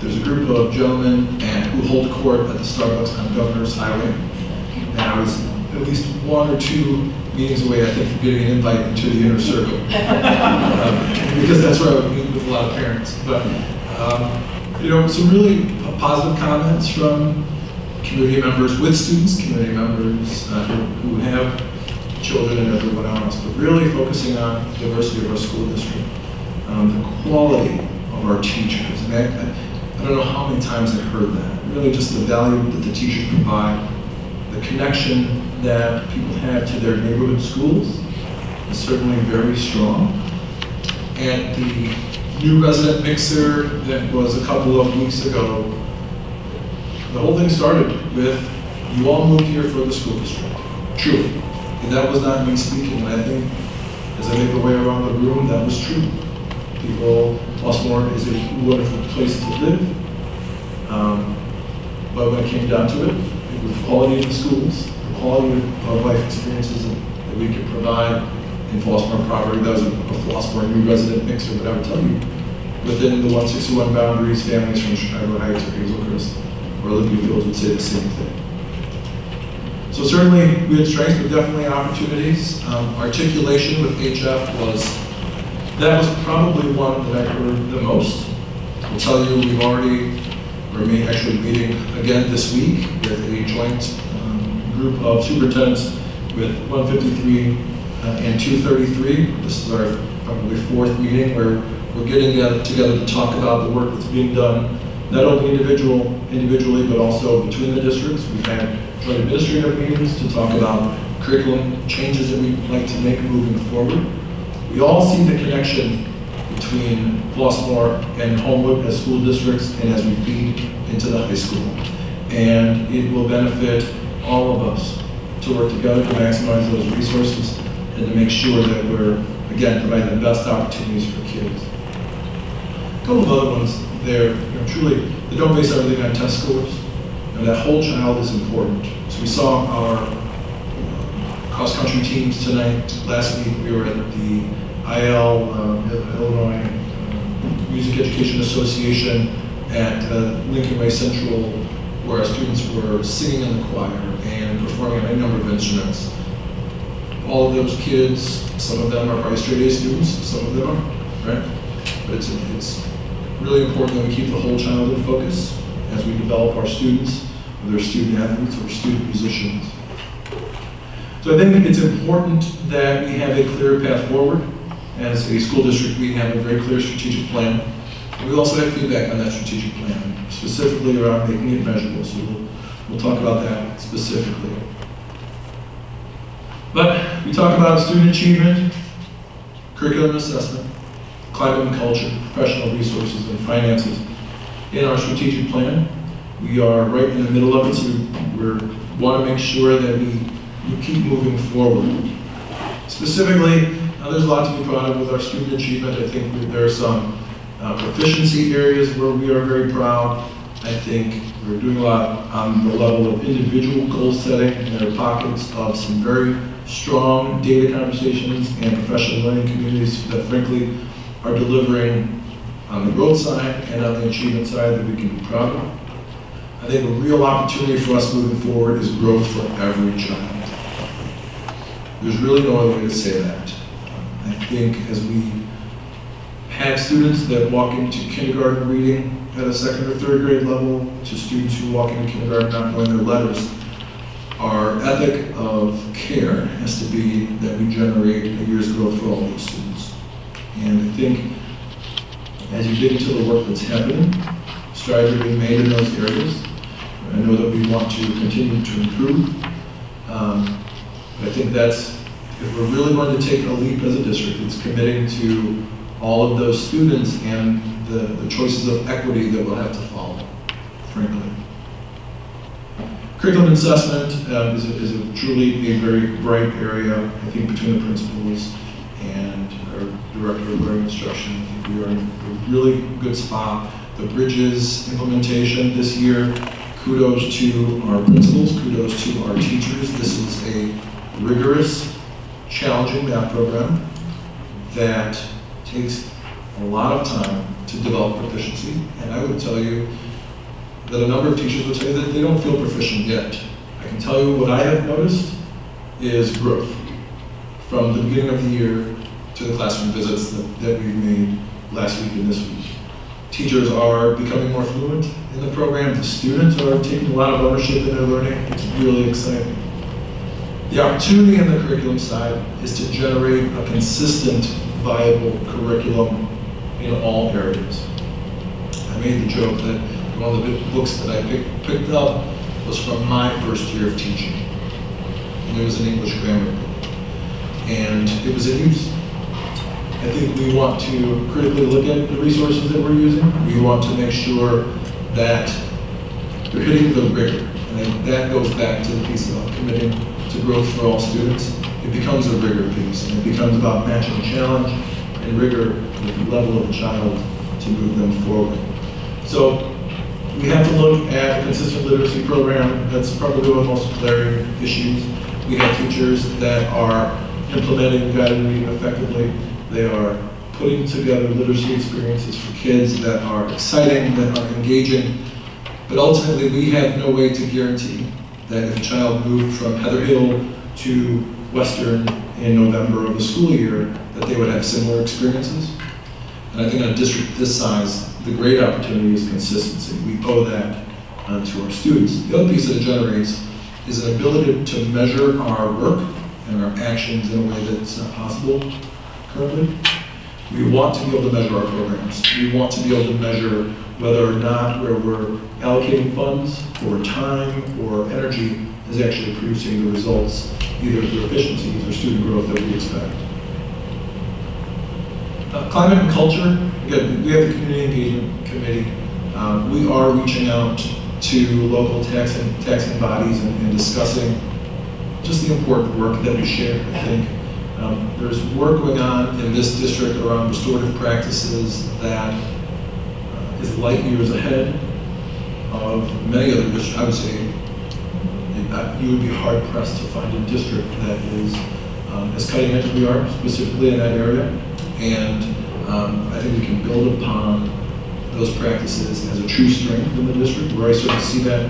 there's a group of gentlemen who hold court at the Starbucks on Governor's Highway, and I was at least 1 or 2 meetings away, I think, from getting an invite into the inner circle. Because that's where I would meet with a lot of parents. But, you know, some really positive comments from community members with students, community members who have children and everyone else, but really focusing on the diversity of our school district, the quality of our teachers. And I don't know how many times I've heard that. Really just the value that the teachers provide, the connection that people have to their neighborhood schools is certainly very strong. And the new resident mixer that was a couple of weeks ago, the whole thing started with, you all moved here for the school district, truly. And that was not me speaking, and I think, as I make my way around the room, that was true. People, Flossmoor is a wonderful place to live, but when it came down to it, it was the quality of the schools, the quality of life experiences that we could provide in Flossmoor property. That was a Flossmoor new resident mixer, but I would tell you, within the 161 boundaries, families from Chicago Heights or Hazelhurst or Olympia Fields would say the same thing. So certainly we had strengths, but definitely opportunities. Articulation with HF that was probably one that I heard the most. I'll tell you, we're actually meeting again this week with a joint group of superintendents with 153 and 233. This is our probably 4th meeting where we're getting together to talk about the work that's being done, not only individually, but also between the districts. We've had joint administrative meetings to talk about curriculum changes that we'd like to make moving forward. We all see the connection between Flossmoor and Homewood as school districts and as we feed into the high school. And it will benefit all of us to work together to maximize those resources and to make sure that we're, again, providing the best opportunities for kids. A couple of other ones there, truly, they don't base everything on test scores. And that whole child is important. So we saw our cross-country teams tonight. Last week we were at the Illinois Music Education Association at Lincoln Way Central, where our students were singing in the choir and performing on a number of instruments. All of those kids, some of them are probably straight A students, some of them are, right? But it's really important that we keep the whole child in focus as we develop our students, whether they're student athletes or student musicians. So I think it's important that we have a clear path forward. As a school district, we have a very clear strategic plan. We also have feedback on that strategic plan, specifically around making it measurable. So we'll talk about that specifically. But we talk about student achievement, curriculum assessment, climate and culture, professional resources, and finances in our strategic plan. We are right in the middle of it, so we want to make sure that we keep moving forward. Specifically, there's a lot to be proud of with our student achievement. I think that there are some proficiency areas where we are very proud. I think we're doing a lot on the level of individual goal setting, and there are pockets of some very strong data conversations and professional learning communities that frankly are delivering on the growth side and on the achievement side that we can be proud of. I think a real opportunity for us moving forward is growth for every child. There's really no other way to say that. I think as we have students that walk into kindergarten reading at a 2nd or 3rd grade level to students who walk into kindergarten not knowing their letters, our ethic of care has to be that we generate a year's growth for all those students. And I think as you dig into the work that's happening, strides are being made in those areas. I know that we want to continue to improve. I think that's, if we're really going to take a leap as a district, it's committing to all of those students and the choices of equity that we'll have to follow, frankly. Curriculum assessment is truly a very bright area, I think, between the principals and our director of learning instruction. I think we are in a really good spot. The Bridges implementation this year, kudos to our principals, kudos to our teachers. This is a rigorous, challenging math program that takes a lot of time to develop proficiency. And I would tell you that a number of teachers would say that they don't feel proficient yet. I can tell you what I have noticed is growth. From the beginning of the year to the classroom visits that we've made last week and this week. Teachers are becoming more fluent in the program. The students are taking a lot of ownership in their learning. It's really exciting. The opportunity in the curriculum side is to generate a consistent, viable curriculum in all areas. I made the joke that one of the books that I picked up was from my first year of teaching. And it was an English grammar book. And it was in use. I think we want to critically look at the resources that we're using. We want to make sure that they're hitting the rigor. And that goes back to the piece about committing to growth for all students. It becomes a rigor piece, and it becomes about matching challenge and rigor with the level of the child to move them forward. So we have to look at a consistent literacy program. That's probably one of the most glaring issues. We have teachers that are implementing guided reading effectively. They are putting together literacy experiences for kids that are exciting, that are engaging. But ultimately, we have no way to guarantee that if a child moved from Heather Hill to Western in November of the school year, that they would have similar experiences. And I think in a district this size, the great opportunity is consistency. We owe that to our students. The other piece that it generates is an ability to measure our work and our actions in a way that's not possible currently. We want to be able to measure our programs. We want to be able to measure whether or not where we're allocating funds or time or energy is actually producing the results, either through efficiencies or student growth that we expect. Climate and culture, again, we have the Community Engagement Committee. We are reaching out to local taxing bodies and discussing just the important work that we share. I think there's work going on in this district around restorative practices that is light years ahead of many other districts. I would say you would be hard pressed to find a district that is as cutting edge as we are, specifically in that area. And I think we can build upon those practices as a true strength in the district. Where I sort of see that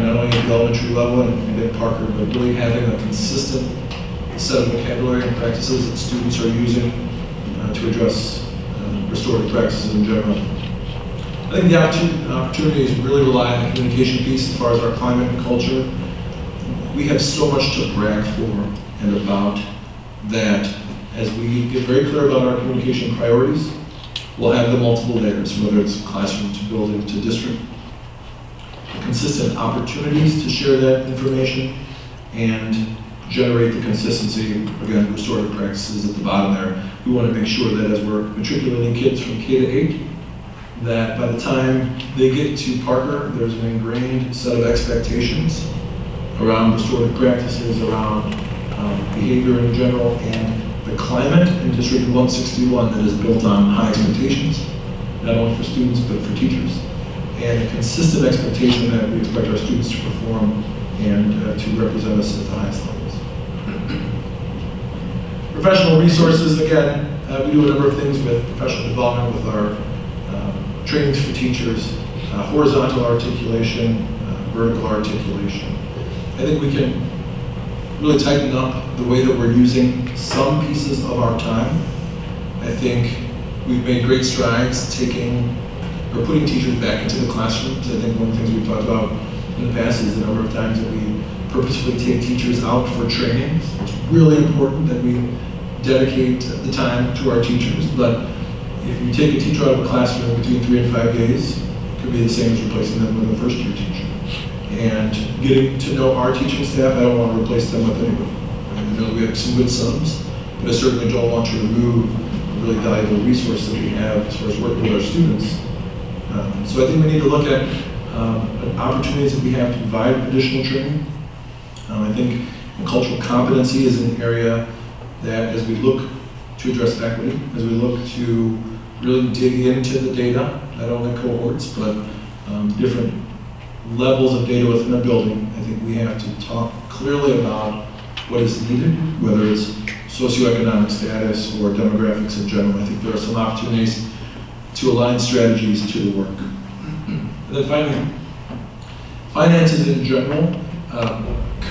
not only at the elementary level and at Parker, but really having a consistent set of vocabulary and practices that students are using to address restorative practices in general. I think the opportunities really rely on the communication piece as far as our climate and culture. We have so much to brag for and about that as we get very clear about our communication priorities, we'll have the multiple layers, whether it's classroom to building to district, consistent opportunities to share that information, and generate the consistency, again, restorative practices at the bottom there. We want to make sure that as we're matriculating kids from K to 8, that by the time they get to Parker, there's an ingrained set of expectations around restorative practices, around behavior in general, and the climate in District 161 that is built on high expectations, not only for students, but for teachers. And a consistent expectation that we expect our students to perform and to represent us at the highest levels. Professional resources, again, we do a number of things with professional development, with our trainings for teachers, horizontal articulation, vertical articulation. I think we can really tighten up the way that we're using some pieces of our time. I think we've made great strides putting teachers back into the classrooms. I think one of the things we've talked about in the past is the number of times that we purposefully take teachers out for trainings. It's really important that we dedicate the time to our teachers, but if you take a teacher out of a classroom between 3 and 5 days, it could be the same as replacing them with a first-year teacher. And getting to know our teaching staff, I don't want to replace them with anybody. I know we have some good subs, but I certainly don't want to remove a really valuable resource that we have as far as working with our students. So I think we need to look at opportunities that we have to provide additional training. I think cultural competency is an area that as we look to address equity, as we look to really dig into the data, not only cohorts, but different levels of data within a building, I think we have to talk clearly about what is needed, whether it's socioeconomic status or demographics in general. I think there are some opportunities to align strategies to the work. And then finally, finances in general.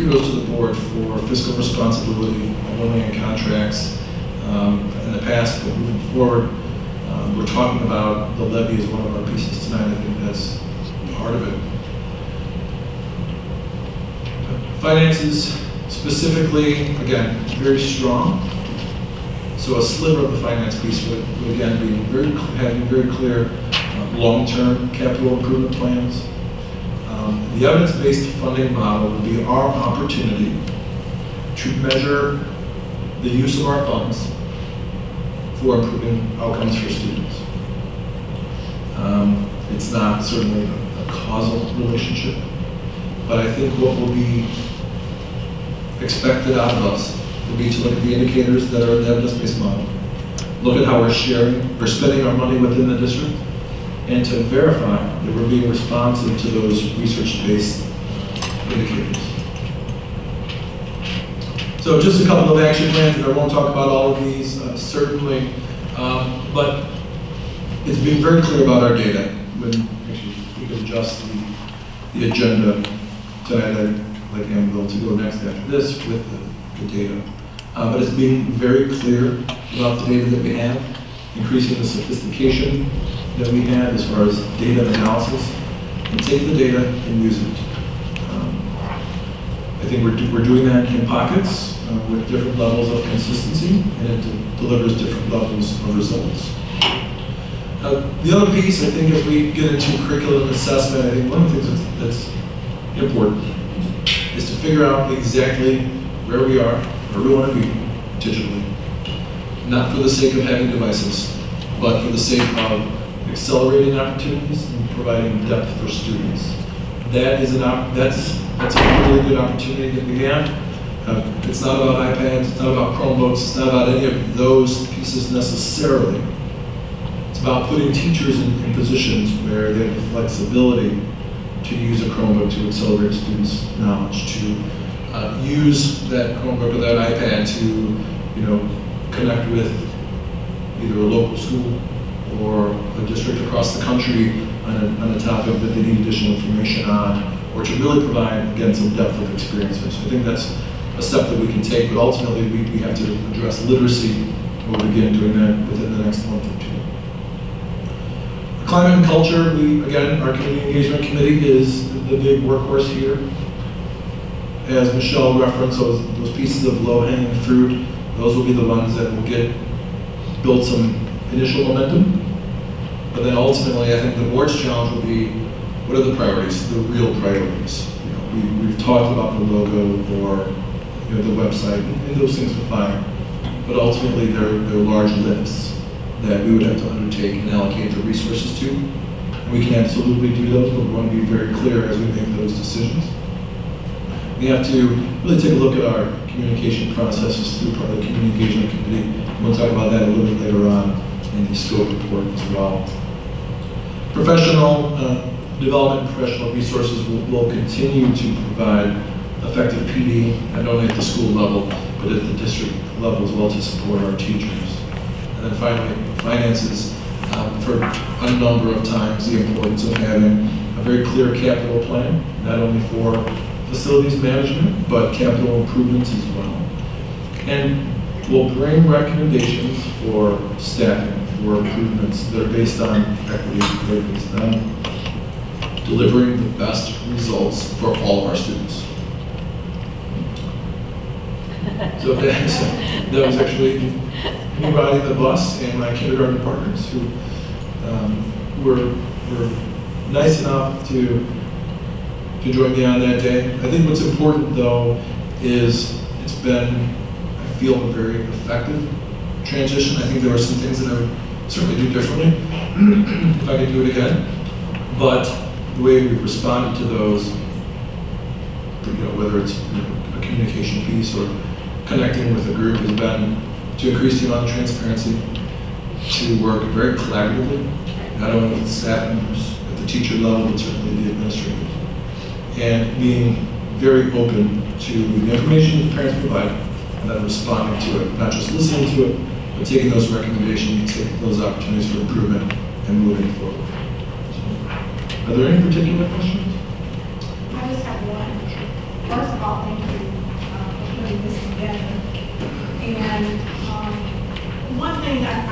kudos to the board for fiscal responsibility, loaning and contracts in the past, but moving forward, we're talking about the levy as one of our pieces tonight. I think that's part of it. Finances specifically, again, very strong. So a sliver of the finance piece would again be having very clear long-term capital improvement plans. The evidence-based funding model will be our opportunity to measure the use of our funds for improving outcomes for students. It's not certainly a causal relationship, but I think what will be expected out of us will be to look at the indicators that are in the evidence-based model, look at how we're spending our money within the district, and to verify that we're being responsive to those research-based indicators. So just a couple of action plans, and I won't talk about all of these, certainly, but it's being very clear about our data. When actually we can adjust the agenda tonight, I'd like Annabelle to go next after this with the data. But it's being very clear about the data that we have, increasing the sophistication that we have as far as data analysis, and take the data and use it. I think we're doing that in pockets with different levels of consistency, and it delivers different levels of results. The other piece, I think, as we get into curriculum assessment, I think one of the things that's important is to figure out exactly where we are, where we want to be digitally. Not for the sake of having devices, but for the sake of accelerating opportunities and providing depth for students. That's a really good opportunity that we have. It's not about iPads, it's not about Chromebooks, it's not about any of those pieces necessarily. It's about putting teachers in positions where they have the flexibility to use a Chromebook to accelerate students' knowledge, to use that Chromebook or that iPad to, connect with either a local school or a district across the country on a topic that they need additional information on, or to really provide, again, some depth of experiences. So I think that's a step that we can take, but ultimately we have to address literacy, and we'll begin doing that within the next month or two. Climate and culture, again, our community engagement committee is the big workhorse here. As Michelle referenced, those pieces of low-hanging fruit, those will be the ones that will build some initial momentum. But then ultimately, I think the board's challenge will be, what are the priorities, the real priorities? We've talked about the logo or the website, and those things are fine. But ultimately, they're large lifts that we would have to undertake and allocate the resources to. And we can absolutely do those, but we want to be very clear as we make those decisions. We have to really take a look at our communication processes through part of the Community Engagement Committee. And we'll talk about that a little bit later on in the scope report as well. Professional development, professional resources will continue to provide effective PD, not only at the school level, but at the district level as well, to support our teachers. And then finally, finances, for a number of times, the importance of having a very clear capital plan, not only for facilities management, but capital improvements as well. And we'll bring recommendations for staffing, for improvements that are based on equity, that are based on delivering the best results for all of our students. So that was actually me riding the bus and my kindergarten partners who were nice enough to join me on that day. I think what's important though is it's been, I feel, a very effective transition. I think there were some things that I would certainly do differently if I could do it again. But the way we've responded to those, whether it's a communication piece or connecting with a group, has been to increase the amount of transparency, to work very collaboratively, not only with staff members at the teacher level, but certainly the administrators, and being very open to the information that the parents provide, and then responding to it, not just listening to it, but taking those recommendations, taking those opportunities for improvement, and moving forward. So, are there any particular questions? I just have one. first of all, thank you for putting this together. And one thing that I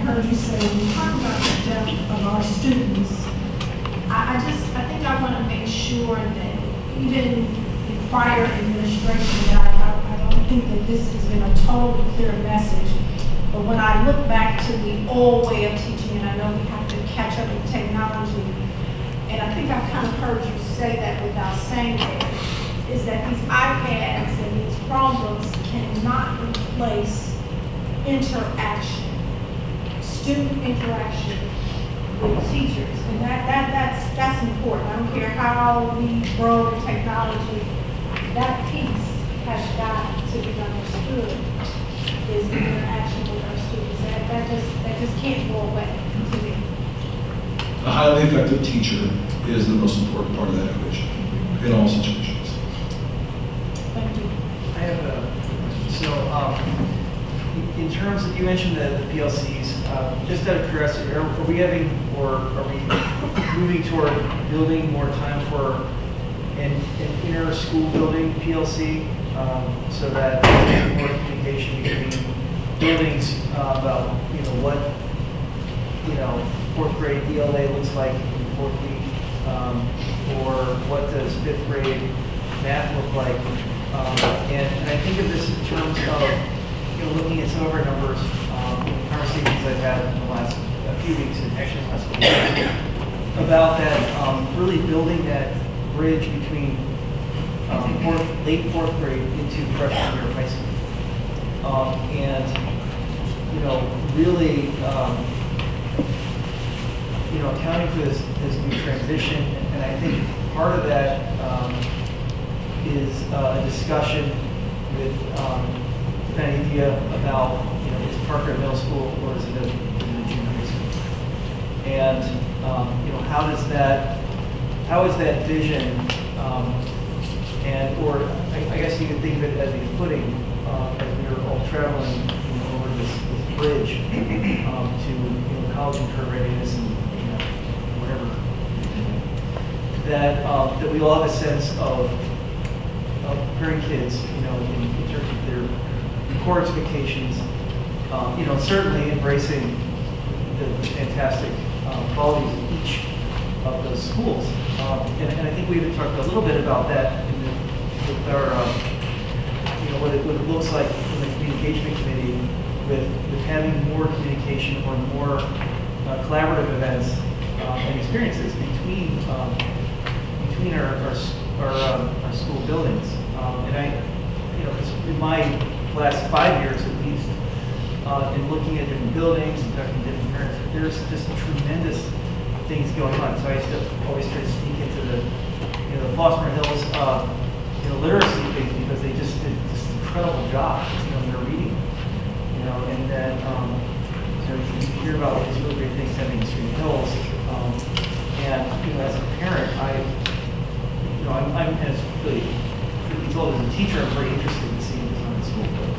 heard you say, when you talk about the depth of our students, I think I want to make sure that even in prior administration, I don't think that this has been a totally clear message. But when I look back to the old way of teaching, and I know we have to catch up with technology, and I think I've kind of heard you say that without saying it, is that these iPads and these Chromebooks cannot replace interaction, student interaction with teachers. And that's important. I don't care how we grow in technology, that piece has got to be understood, is the interaction with our students. That just can't go away to me. A highly effective teacher is the most important part of that equation in all situations. Thank you. I have a question. So, in terms of, you mentioned the PLCs, just out of curiosity, are we having, or are we moving toward building more time for an inter-school building PLC, so that there's more communication between buildings about, what, fourth grade ELA looks like in the fourth week, or what does fifth grade math look like? And I think of this in terms of, looking at some of our numbers, conversations I've had in the last few weeks, and actually the last couple of years, about that, really building that bridge between late fourth grade into freshman year of high school. And, really, accounting for this new transition, and I think part of that is a discussion with an idea about, is Parker a middle school or is it a junior high school? And, how is that vision, or I guess you could think of it as a footing, as we were all traveling over this bridge to college and career readiness and whatever, that we all have a sense of preparing kids, in terms of their core expectations, certainly embracing the fantastic qualities of each of those schools. And I think we even talked a little bit about that with our, what it looks like in the communication committee with having more communication or more collaborative events and experiences between our school buildings. And I, in my last 5 years at least, in looking at different buildings and talking to different parents, there's just tremendous things going on. So I used to always try to sneak into the Flossmoor Hills literacy things, because they just did this incredible job in their reading. And then you hear about these really great things happening in Stream Hills. And as a parent, I'm as really, truth be told, as a teacher, I'm very interested in seeing this on the school board.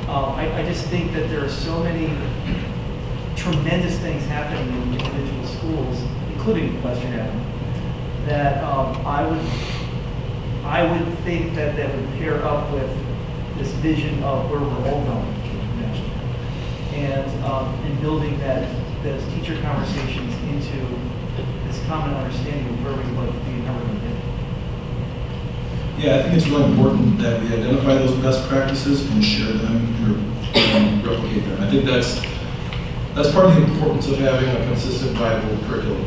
I just think that there are so many tremendous things happening in individual schools, including Western Adam, that I would think that would pair up with this vision of where we're all going, and building those teacher conversations into this common understanding of where we'd like to be and how we're going to get it. Yeah, I think it's really important that we identify those best practices and share them and replicate them. I think that's part of the importance of having a consistent, viable curriculum,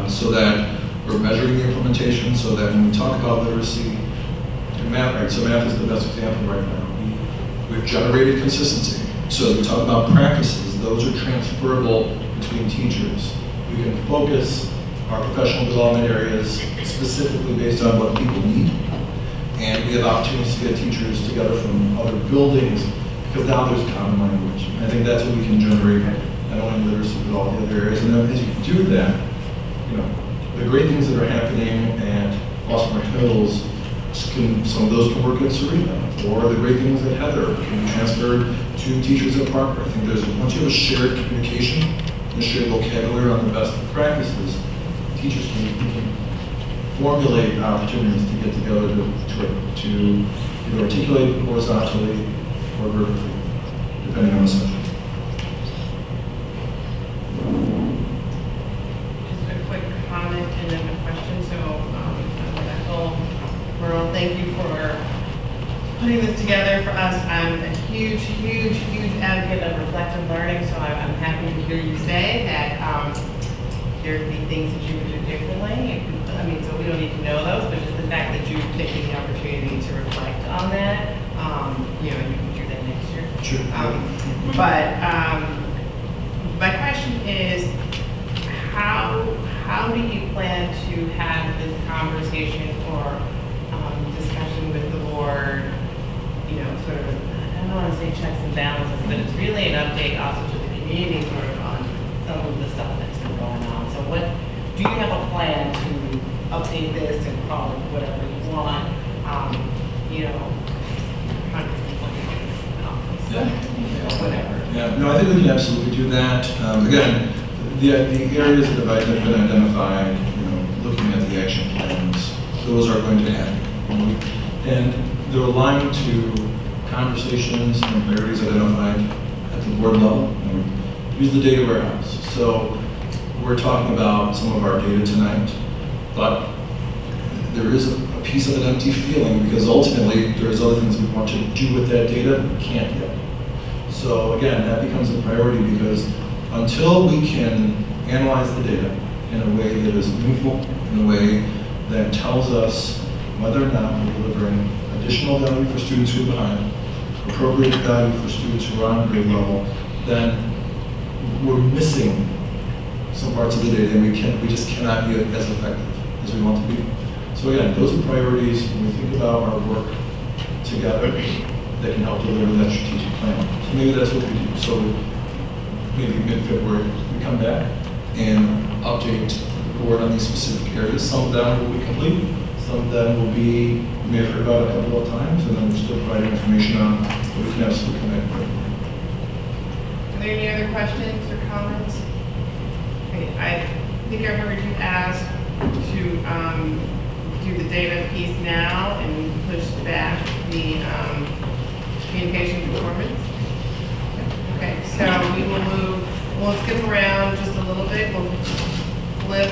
so that we're measuring the implementation, so that when we talk about literacy and math, right? So math is the best example right now. We've generated consistency. So as we talk about practices, those are transferable between teachers. We can focus our professional development areas specifically based on what people need. And we have opportunities to get teachers together from other buildings, because now there's common language. I think that's what we can generate, not only literacy, but all the other areas. And then as you do that, the great things that are happening at Flossmoor Hills, some of those can work at Serena, or the great things at Heather can be transferred to teachers at Parker. I think once you have a shared communication, and a shared vocabulary on the best practices, teachers can formulate opportunities to get together to either articulate horizontally or vertically, depending on the subject. Just a quick comment and then a question. So, Ethel, Merle, thank you for putting this together for us. I'm a huge advocate of reflective learning, so I'm happy to hear you say that there could be things that you would do differently. I mean, so we don't need to know those, but just the fact that you've taken the opportunity to reflect on that, you know, you can do that next year. Sure. My question is, how do you plan to have this conversation or discussion with the board, you know, sort of, I don't want to say checks and balances, but it's really an update also to the community sort of on some of the stuff that's been going on. So what, do you have a plan to update this and call it whatever you want, you know, 120 days in office, you know, whatever. Yeah, no, I think we can absolutely do that. Again, the areas that have been identified, you know, looking at the action plans, those are going to happen. And they're aligned to conversations and priorities identified at the board level. And use the data warehouse. So we're talking about some of our data tonight, but there is a piece of an empty feeling because ultimately there's other things we want to do with that data, we can't yet. So again, that becomes a priority because until we can analyze the data in a way that is meaningful, in a way that tells us whether or not we're delivering additional value for students who are behind, appropriate value for students who are on grade level, then we're missing some parts of the data and we just cannot be as effective as we want to be. So again, those are priorities when we think about our work together that can help deliver that strategic plan. So maybe that's what we do. So maybe mid-February, we come back and update the board on these specific areas. Some of them will be complete. Some of them will be, you may have heard about a couple of times, and then we're still providing information on what we can absolutely connect with. Are there any other questions or comments? Okay, I think I heard you ask to do the data piece now and push back the communication performance. Okay, so we will move, we'll skip around just a little bit. We'll flip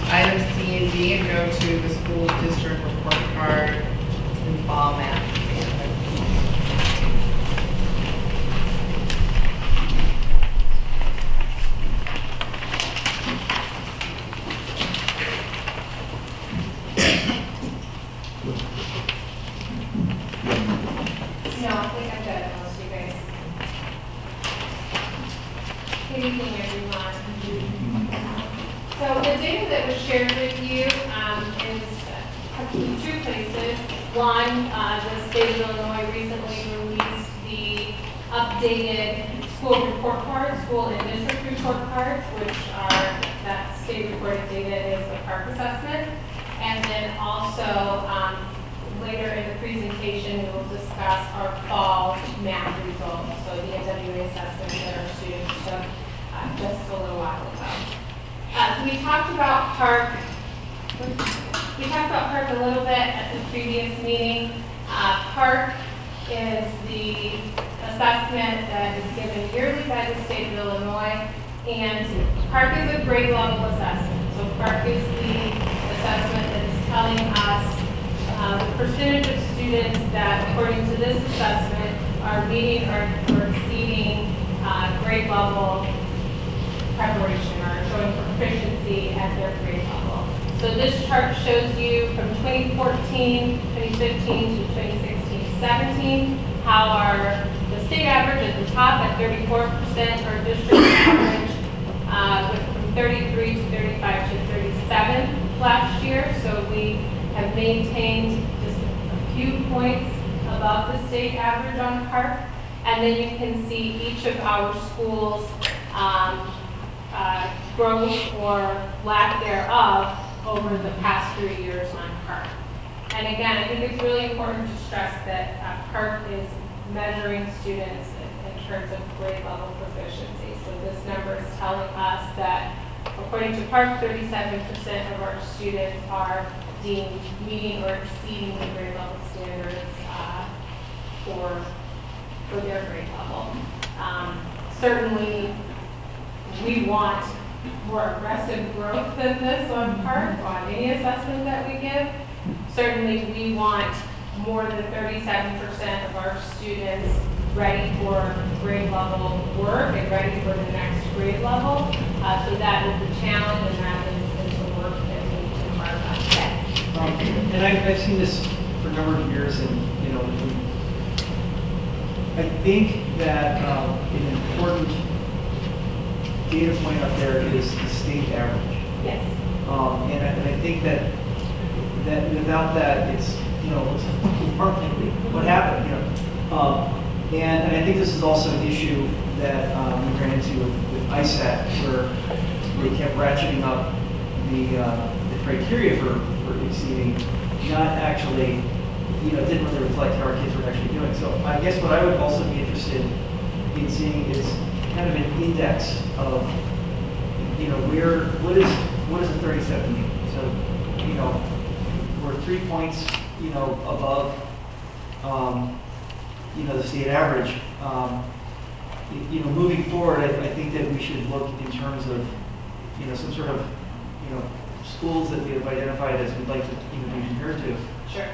items C and D and go to the school district report card and fall map. No, I think I'm good, unless you guys. Good evening, everyone. So the data that was shared with you is in two places. One, the state of Illinois recently released the updated school report cards, school and district report cards, which are, that state reported data is the PARCC assessment. And then also, later in the presentation, we will discuss our fall math results, so the NWA assessment that our students took just a little while ago. So we talked about PARCC. We talked about PARCC a little bit at the previous meeting. PARCC is the assessment that is given yearly by the state of Illinois, and PARCC is a grade level assessment. So PARCC is the assessment that is telling us the percentage of students that, according to this assessment, are meeting or exceeding grade level preparation or showing proficiency at their grade level. So this chart shows you from 2014, 2015 to 2016-17 how the state average at the top at 34%, our district average went from 33 to 35 to 37 last year. So we have maintained just a few points above the state average on PARCC. And then you can see each of our schools' growth or lack thereof over the past 3 years on PARCC. And again, I think it's really important to stress that PARCC is measuring students in terms of grade level proficiency. So this number is telling us that according to PARCC, 37% of our students are deemed meeting or exceeding the grade level standards for their grade level. Certainly, we want more aggressive growth than this on PARCC on any assessment that we give. Certainly, we want more than 37% of our students ready for grade level work and ready for the next grade level. So that is the challenge, and that is the work that we need to embark on. And I've seen this for a number of years, and you know, I think that an important data point up there is the state average. Yes. And I think that without that, it's, you know, what happened, you know. And I think this is also an issue that we ran into with ISAT, where they kept ratcheting up the criteria for exceeding, not actually, you know, didn't really reflect how our kids were actually doing. So I guess what I would also be interested in seeing is kind of an index of, you know, what does a 37 mean? So, you know, we're 3 points, you know, above, you know, the state average. You know, moving forward, I think that we should look in terms of, you know, some sort of, you know, schools that we have identified as we'd like to, you know, be compared to. Sure.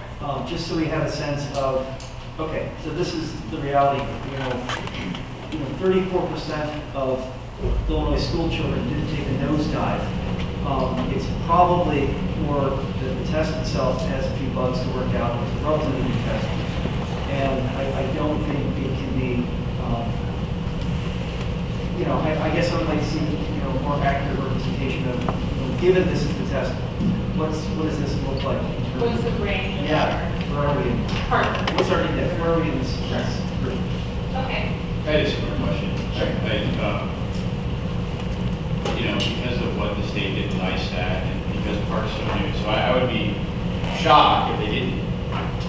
Just so we have a sense of, okay, so this is the reality. You know, 34% of Illinois school children didn't take a nosedive. It's probably more the test itself has a few bugs to work out. It's a relatively new test, and I don't think it can be. You know, I guess I would like to see, you know, more accurate representation of, you know, given this is the test, what does this look like? What's the range? Yeah, where are we in? PARCC. What's our index? Where are we in this group? Okay. I had a similar question. You know, because of what the state did with ISAT and because PARCC's so new, so I would be shocked if they didn't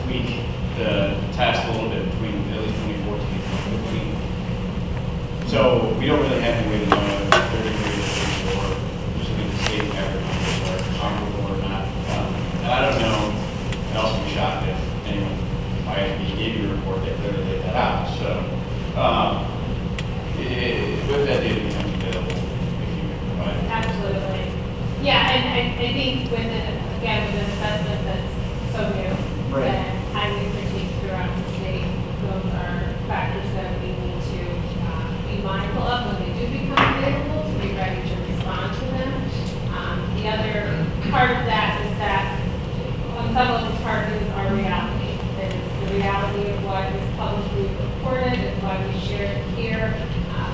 tweak the test a little bit between at least 2014 and 2015. So we don't really have any way to know if 33 or usually the state average numbers are comparable or not. And I don't know, I'd also be shocked if anyone, if ISB gave you a report that clearly laid that out. So with that data becomes available, if you can provide it. Absolutely. Yeah, and I think with an assessment that's so new, Right. and highly critiqued throughout the state, those are factors that we need to be mindful of when they do become available, to be ready to respond to them. The other part of that is that on some level, part is our reality. It is the reality of what is publicly reported and why we share it here.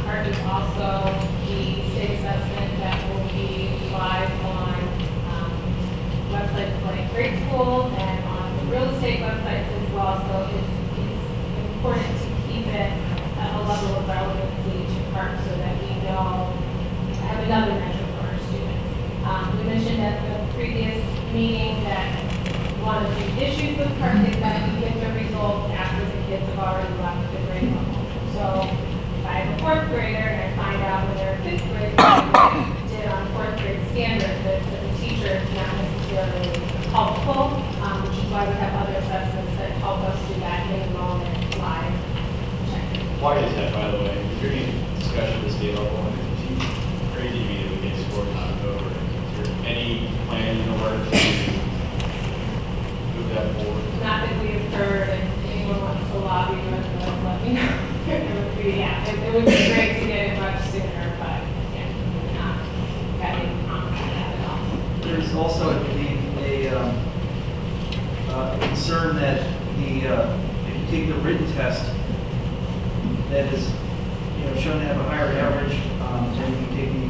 Part is also the state assessment that will be live on websites like Great Schools and on the real estate websites as well. So it's important to keep it at a level of relevancy to PARCC so that we know, have another measure for our students. We mentioned at the previous meeting that one of the issues with PARCC is that we get the results after the kids have already left the grade level. So if I have a fourth grader and I find out when they're fifth grade what they did on fourth grade standards, that the teacher is not necessarily helpful, which is why we have other assessments that help us do that in the moment live checking. Why is that, by the way? During discussion at the state level, and it seems crazy to me that we get scored knocked over. Is there any plan in the works to move that forward? Not that we have heard, and anyone wants to lobby with us, let me know. It would be great to get it much sooner, but yeah, we're not got any promise of that at all. There's also, I believe, a concern that if you take the written test that is, you know, shown to have a higher average, then you take the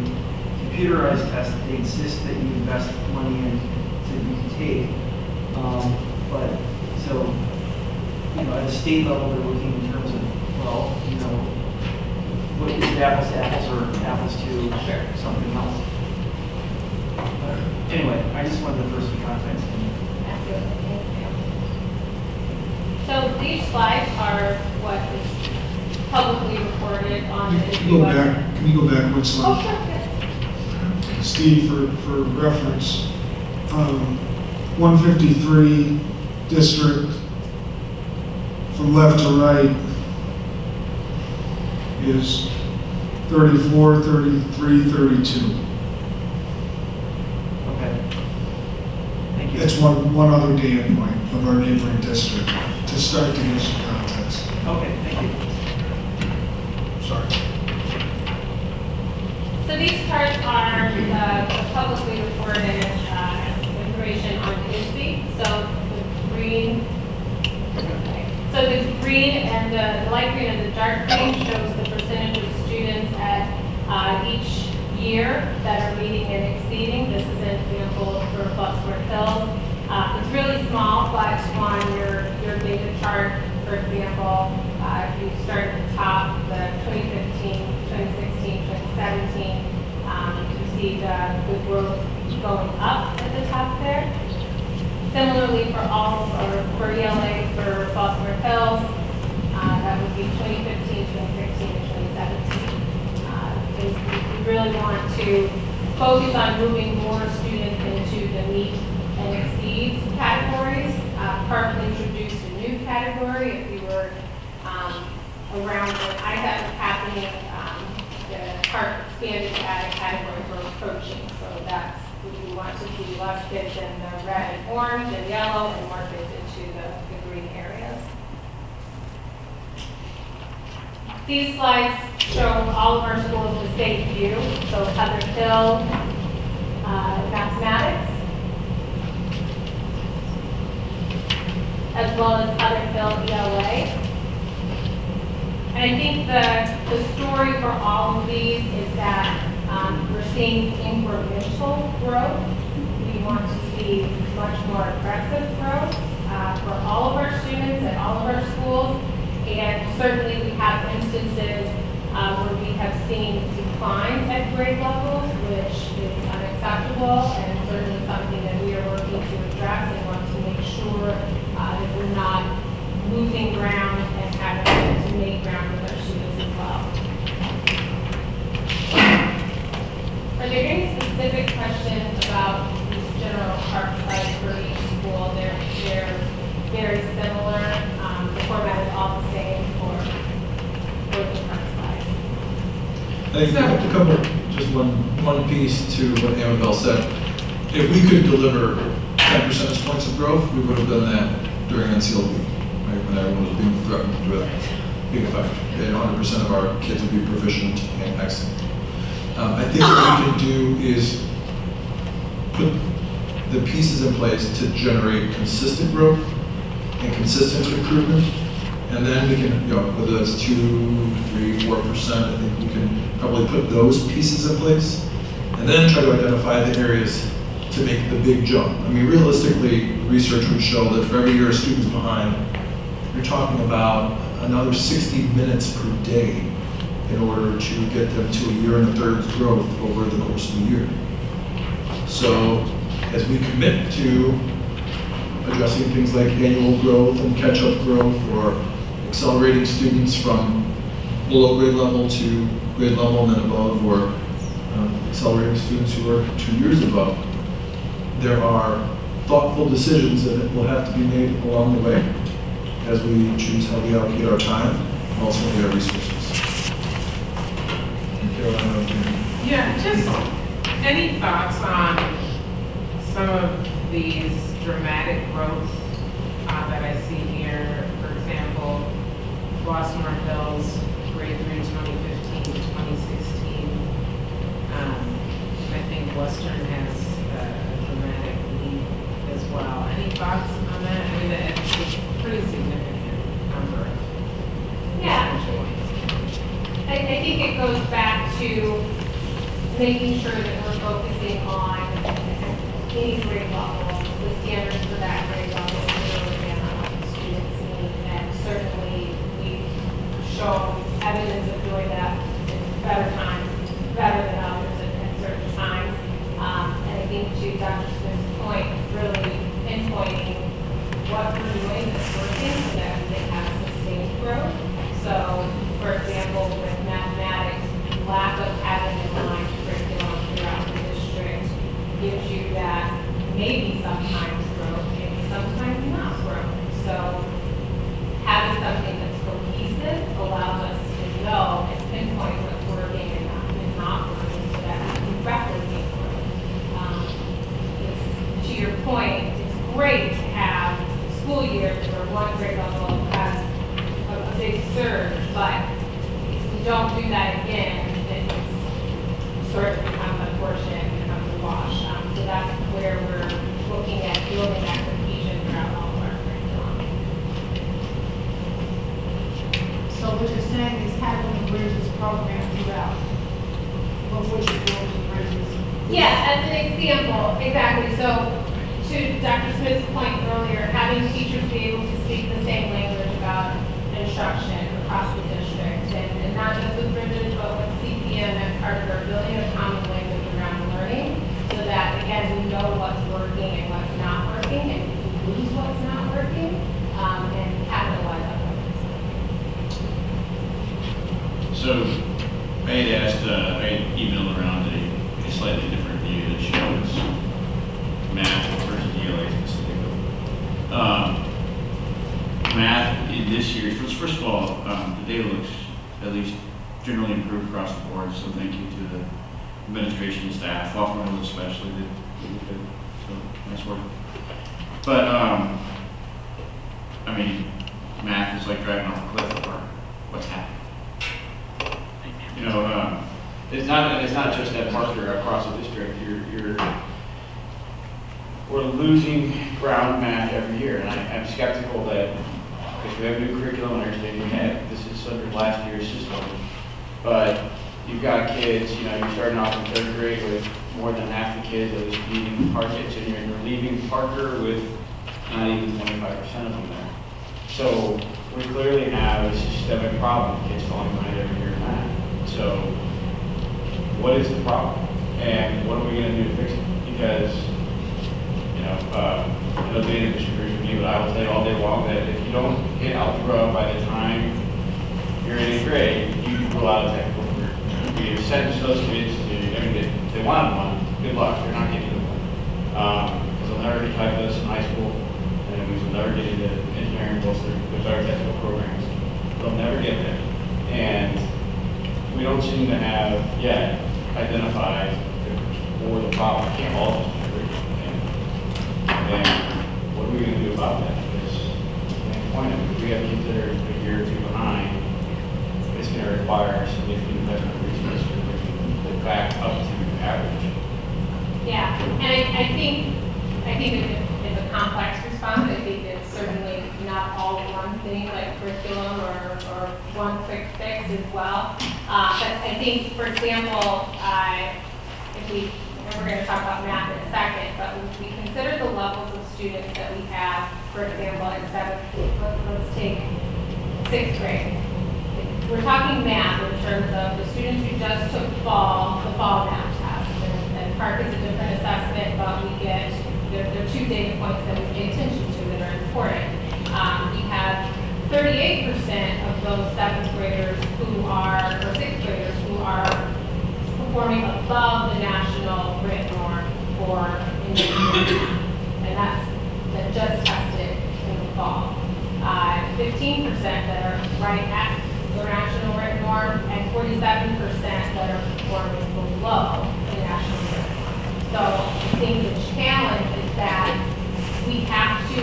computerized test that they insist that you invest money in to take. But so, you know, at the state level, they're looking in terms of, well, you know, what is it, apples to apples or apples to something else? Anyway, I just wanted to first some context. Absolutely. So these slides are what is publicly reported on the Can you go back one Oh, slide? sure, yes. Steve, for reference, 153 district, from left to right, is 34, 33, 32. Okay. Thank you. That's one other data point of our neighboring district, to start to give some context. Okay, thank you. Sorry. So these charts are the publicly reported information on ISB. So the green, so the green and the light green and the dark green shows the percentage of students at each year that are meeting and exceeding. This is an example for Bosworth Hills. It's really small, but on your data chart, for example, if you start at the top, the 2015, 2016, 2017, you can see the growth going up at the top there. Similarly, for ELA, for Bosworth Hills, that would be 2015, 2016, and 2017. We really want to focus on moving more students into the meet and exceeds categories. Park introduced a new category. If you were around when ISAT was happening, the Park expanded to add a category for approaching. So that's what we want to see, less kids in the red and orange and yellow, and more kids into the green areas. These slides show all of our schools in the same view. So Heather Hill, mathematics, as well as Heather Hill ELA. And I think the story for all of these is that we're seeing incremental growth. We want to see much more aggressive growth for all of our students at all of our schools. And certainly we have instances where we have seen declines at grade levels, which is unacceptable and certainly something that we are working to address and want to make sure that we're not losing ground and having to make ground with our students as well. Are there any specific questions about these general park sites for each school? They're very similar. The format is all the same for the park sites. I think a couple, just one piece to what Annabelle said. If we could deliver 10 percentage points of growth, we would have done that during NCLB, right, when everyone was being threatened with big effect. 100% of our kids would be proficient and excellent. I think what we can do is put the pieces in place to generate consistent growth and consistent improvement, and then we can, whether that's 2, 3, 4%, I think we can probably put those pieces in place, and then try to identify the areas to make the big jump. I mean, realistically, research would show that for every year a student's behind, you're talking about another 60 minutes per day in order to get them to a year and a third's growth over the course of the year. So as we commit to addressing things like annual growth and catch-up growth, or accelerating students from below grade level to grade level and then above, or accelerating students who are 2 years above, there are thoughtful decisions that will have to be made along the way as we choose how we allocate our time and ultimately our resources. Yeah, just any thoughts on some of these dramatic growth that I see here? For example, Bosworth Hills, grade 3, 2015 to 2016. I think Western has a dramatic lead as well. Any thoughts on that? I mean, it's a pretty significant number. Yeah. I think it goes back to making sure that we're focusing on any grade level, the standards for that grade level, and what the students need. And certainly we've shown evidence of doing that in better times, better than others at certain times. And I think to Dr. Smith's point, really pinpointing what we're doing that's working so that we can have sustained growth. So, for example, with mathematics, lack of having a aligned curriculum throughout the district gives you that maybe sometimes growth of which roads and bridges. Yeah, as an example, exactly. So to Dr. Smith's point earlier, having teachers be able to speak the same language about instruction across the district, and not just with bridges, but with CPM and Parker, building a common language around learning, so that, again, we know what's working and what's not working, and we can lose what's not working, and capitalize on what is. So I had asked, I had emailed around a slightly different view that shows math versus ELA specifically. Math in this year, first of all, the data looks at least generally improved across the board, so thank you to the administration and staff, Hoffman especially, did good, so nice work. But, I mean, math is like driving off a cliff, or what's happening? You know, it's not just at Parker across the district. We're losing ground math every year, and I'm skeptical that because we have a new curriculum and everything, this is under last year's system, but you've got kids, you know, you're starting off in third grade with more than half the kids that are leaving Parker, and you're leaving Parker with not even 25% of them there. So we clearly have a systemic problem, kids falling behind every year in math. So what is the problem? And what are we going to do to fix it? Because, you know, I know data disagrees with me, but I will tell you all day long that if you don't hit algebra by the time you're in 8th grade, you rule out a technical career. We sentence those kids to, if they want one, good luck, they're not getting one. Because they'll never get calculus in high school, and we'll never get into engineering, plus there's our technical programs. They'll never get there. And we don't seem to have yet identified the problem. We can't all just and what are we going to do about that? Because at the point if we have kids that are a year or two behind, it's going to require significant investment resources to get back up to average. Yeah, and I think it's a complex response. I think it's certainly not all one thing like curriculum or one quick fix as well. But I think, for example, we're going to talk about math in a second, but if we consider the levels of students that we have, for example, in let's take 6th grade. We're talking math in terms of the students who just took the fall math test. And Park is a different assessment, but there are 2 data points that we pay attention to that are important. We have 38% of those 7th graders or 6th graders who are performing above the national grid norm for engineering, and that just tested in the fall. 15% that are right at the national grid norm, and 47% that are performing below the national grid norm. So I think the challenge is that we have to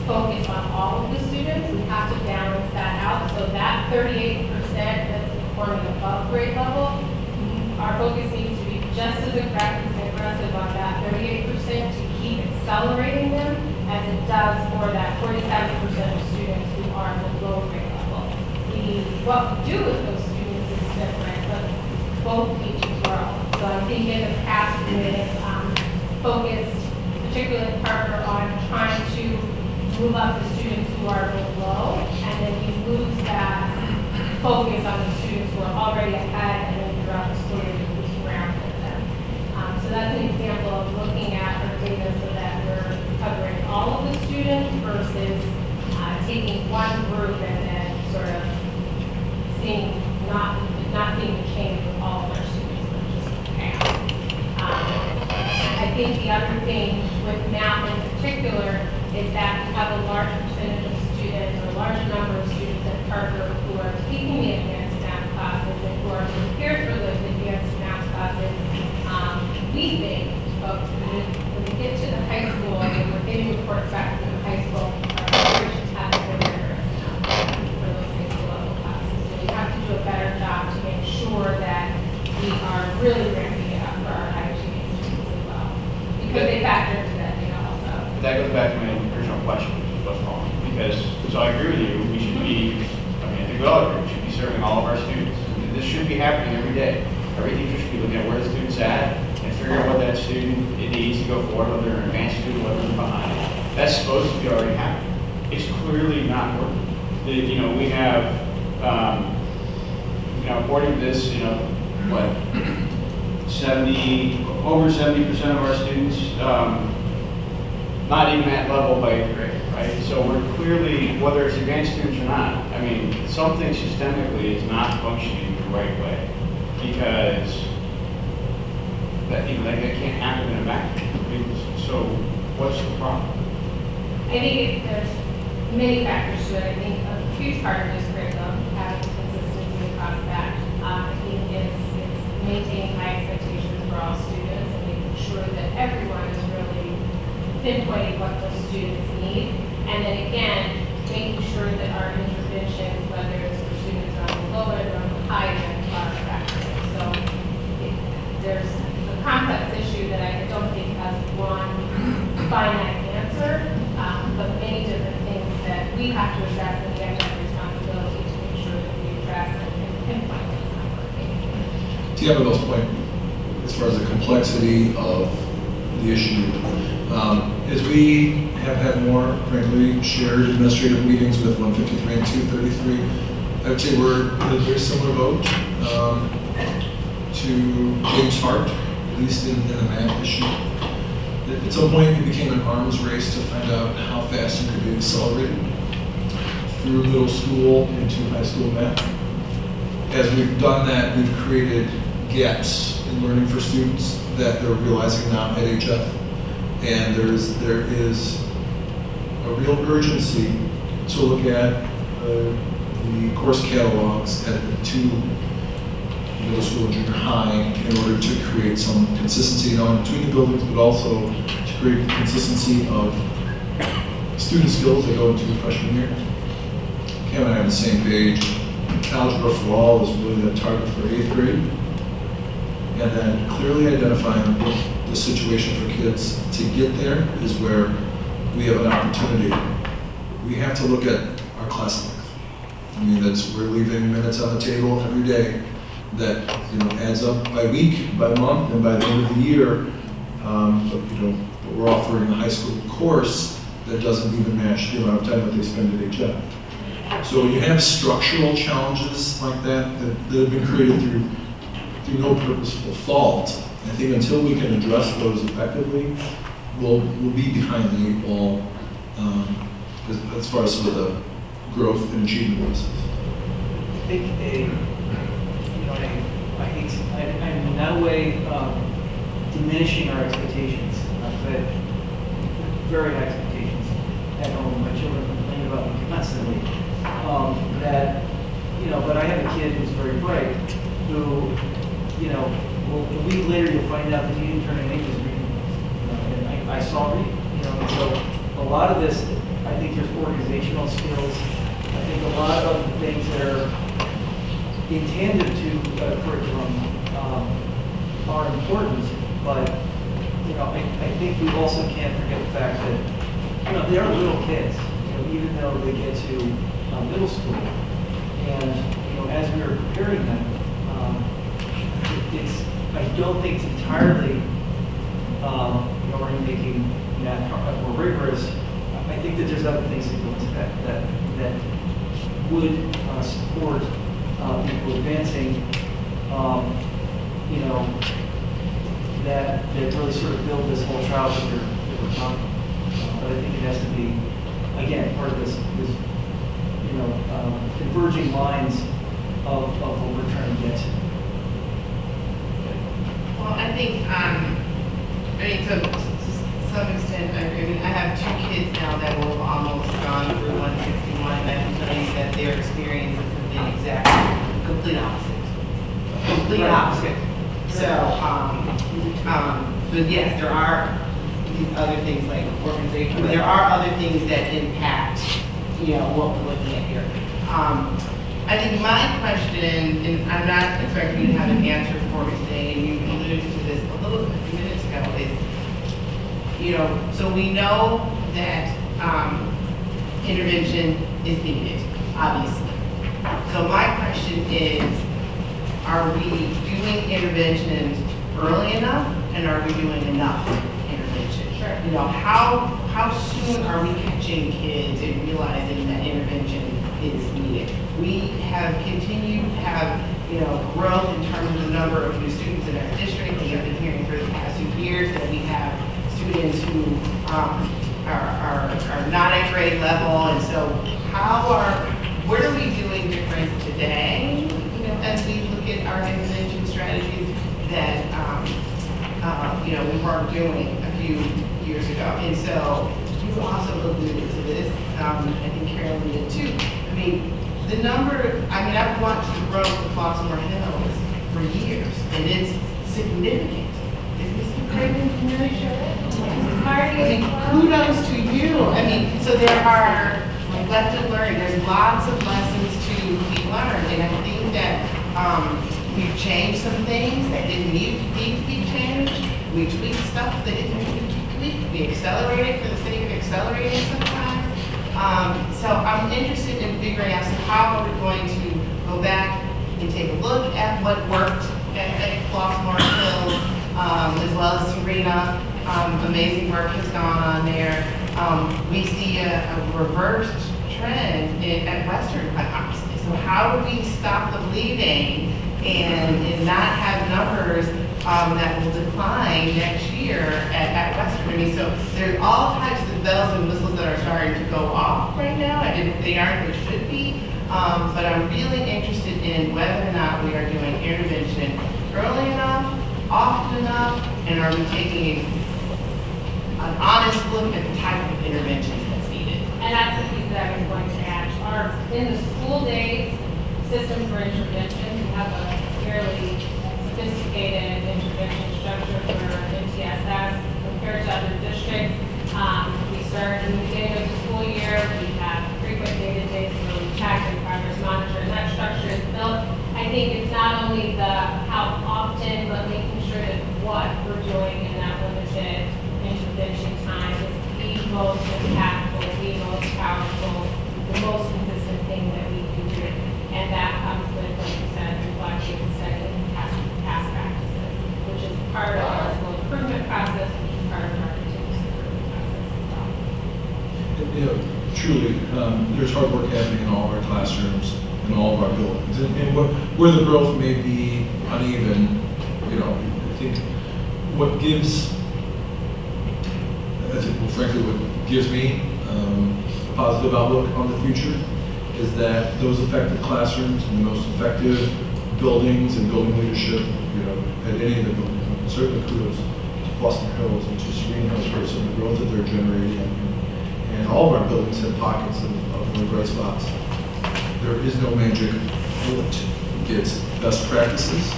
focus on all of the students. We have to balance that out. So that 38% that's performing above grade level, our focus needs to be just as aggressive on that 38% to keep accelerating them as it does for that 47% of students who are below grade level. What we do with those students is different, but both need to grow. So I think in the past we have focused, particularly Parker, on trying to move up the students who are below, and then we lose that focus on the students who are already ahead, and then throughout the school year we ground with them. So that's an example of looking at our data so that we're covering all of the students versus taking one group and then sort of not seeing the change with all of our students, but just half. I think the other thing with math in particular is that we have a large percentage of students, or a large number of students at Parker who are taking the advanced math classes and who are prepared for those advanced math classes. We think, when we get to the high school and we're getting reports back from the high school, our preparations haven't been rigorous enough for those high school level classes. So we have to do a better job to make sure that we are really ramping it up for our IGA students as well, because they factor into that data also. That goes back to my original question, which is what's wrong. Because, so I agree with you, we should be, I think we all agree, we should be serving all of our students. This should be happening every day. Every teacher should be looking at where the student's at and figure out what that student it needs to go forward, whether they're an advanced student, whether they're behind. That's supposed to be already happening. It's clearly not working. You know, we have, you know, according to this, you know, what, over 70% of our students, not even at level by 8th grade, right? So we're clearly, whether it's advanced students or not, I mean, something systemically is not functioning the right way because that, you know, that can't happen in a vacuum. I mean, so what's the problem? I think there's many factors to it. I think a huge part of this curriculum, having consistency across that. I think it's maintaining high expectations for all students and making sure that everyone is really pinpointing what those students need. And then again, making sure that our interventions, whether it's for students on the low end or on the high end, are effective. So there's a complex issue that I don't think has one finite answer, but many different things that we have to address and we have to have responsibility to make sure that we address and pinpoint what's not working. To Annabelle's point, as far as the complexity of the issue, as we have had more, frankly, shared administrative meetings with 153 and 233, I would say we're in a very similar boat to James Hart, at least in the math issue. At some point, it became an arms race to find out how fast you could be accelerated through middle school into high school math. As we've done that, we've created gaps in learning for students that they're realizing now at HF. And there is a real urgency to look at the course catalogs at the 2 middle school and junior high in order to create some consistency not only between the buildings, but also to create consistency of student skills that go into the freshman year. Cam and I are on the same page. Algebra for all is really the target for 8th grade. And then clearly identifying the situation for kids to get there is where we have an opportunity. We have to look at our class length. I mean, we're leaving minutes on the table every day that adds up by week, by month, and by the end of the year. But we're offering a high school course that doesn't even match the amount of time that they spend at HF. So when you have structural challenges like that have been created through no purposeful fault, I think until we can address those effectively, we'll be behind the 8 ball as far as some of the growth and achievement process. I think I'm in no way diminishing our expectations. I've had very high expectations at home. My children complain about them constantly. But I have a kid who's very bright, who, a week later you'll find out that he didn't turn in English reading. And I saw reading, and so a lot of this, I think there's organizational skills. I think a lot of the things that are in tandem to curriculum are important, but I think we also can't forget the fact that they are little kids, even though they get to middle school, and as we are preparing them, I don't think it's entirely already making that more rigorous. I think that there's other things that go into that would support people advancing, that really sort of build this whole childhood that we're talking about. But I think it has to be, again, part of this converging lines of what we're trying to get to. Well, I think, to some extent, I agree. I mean, I have 2 kids now that will have almost gone through 161, and I can tell you that their experiences have been exactly complete opposite. Complete opposite. So, but yes, there are these other things like organization, but there are other things that impact, what we're looking at here. I think my question, and I'm not expecting you to have an answer for me today, and you alluded to this a little bit minutes ago, is, so we know that intervention is needed, obviously. So my question is, are we doing interventions early enough, and are we doing enough intervention? Sure. You know, how soon are we catching kids and realizing that intervention is needed? We have continued to have, you know, growth in terms of the number of new students in our district. We have been hearing for the past 2 years that we have students who are not at grade level, and so what are we doing different today? You know, as we look at our intervention strategies that you know, we weren't doing a few years ago. And so you also alluded to this. I think Carolyn did too. I mean, the number. I mean, I've watched the growth of Flossmoor Hills for years, and it's significant. Is this the great information? I mean, kudos to you. I mean, so there are lessons learned. There's lots of lessons to be learned, and I think that we've changed some things that didn't need to be changed. We tweaked stuff that didn't need to be tweaked. We accelerated for the sake of accelerating sometimes. So I'm interested in figuring out how are we going to go back and take a look at what worked at Flossmoor Hills, as well as Serena. Amazing work has gone on there. We see a reversed trend at Western, quite honestly. So how do we stop the bleeding and not have numbers that will decline next year at Western? I mean, so there's all types of bells and whistles that are starting to go off right now. They aren't, but should be. But I'm really interested in whether or not we are doing intervention early enough, often enough, and are we taking an honest look at the type of interventions that's needed. And that's the piece that I was going to add. In the school day system for intervention, we have a fairly sophisticated intervention structure for MTSS compared to other districts. We start in the beginning of the school year. We have frequent data days where we check and progress monitor, and that structure is built. I think it's not only the how often, but making sure that what we're doing in that limited intervention time is the most impactful, the most powerful, the most consistent thing that we can do. And that comes with, like you said, reflecting and studying past practices, which is part of our school improvement process, which is part of our continuous improvement process as well. You know, truly, there's hard work happening in all of our classrooms, in all of our buildings. And where the growth may be uneven, you know, I think what gives, well, frankly, what gives me a positive outlook on the future is that those effective classrooms and the most effective buildings and building leadership, you know, at any of the buildings, certainly kudos to Flossmoor Hills and to Serena Hills for some of the growth that they're generating. And all of our buildings have pockets of really bright spots. There is no magic bullet. It's best practices.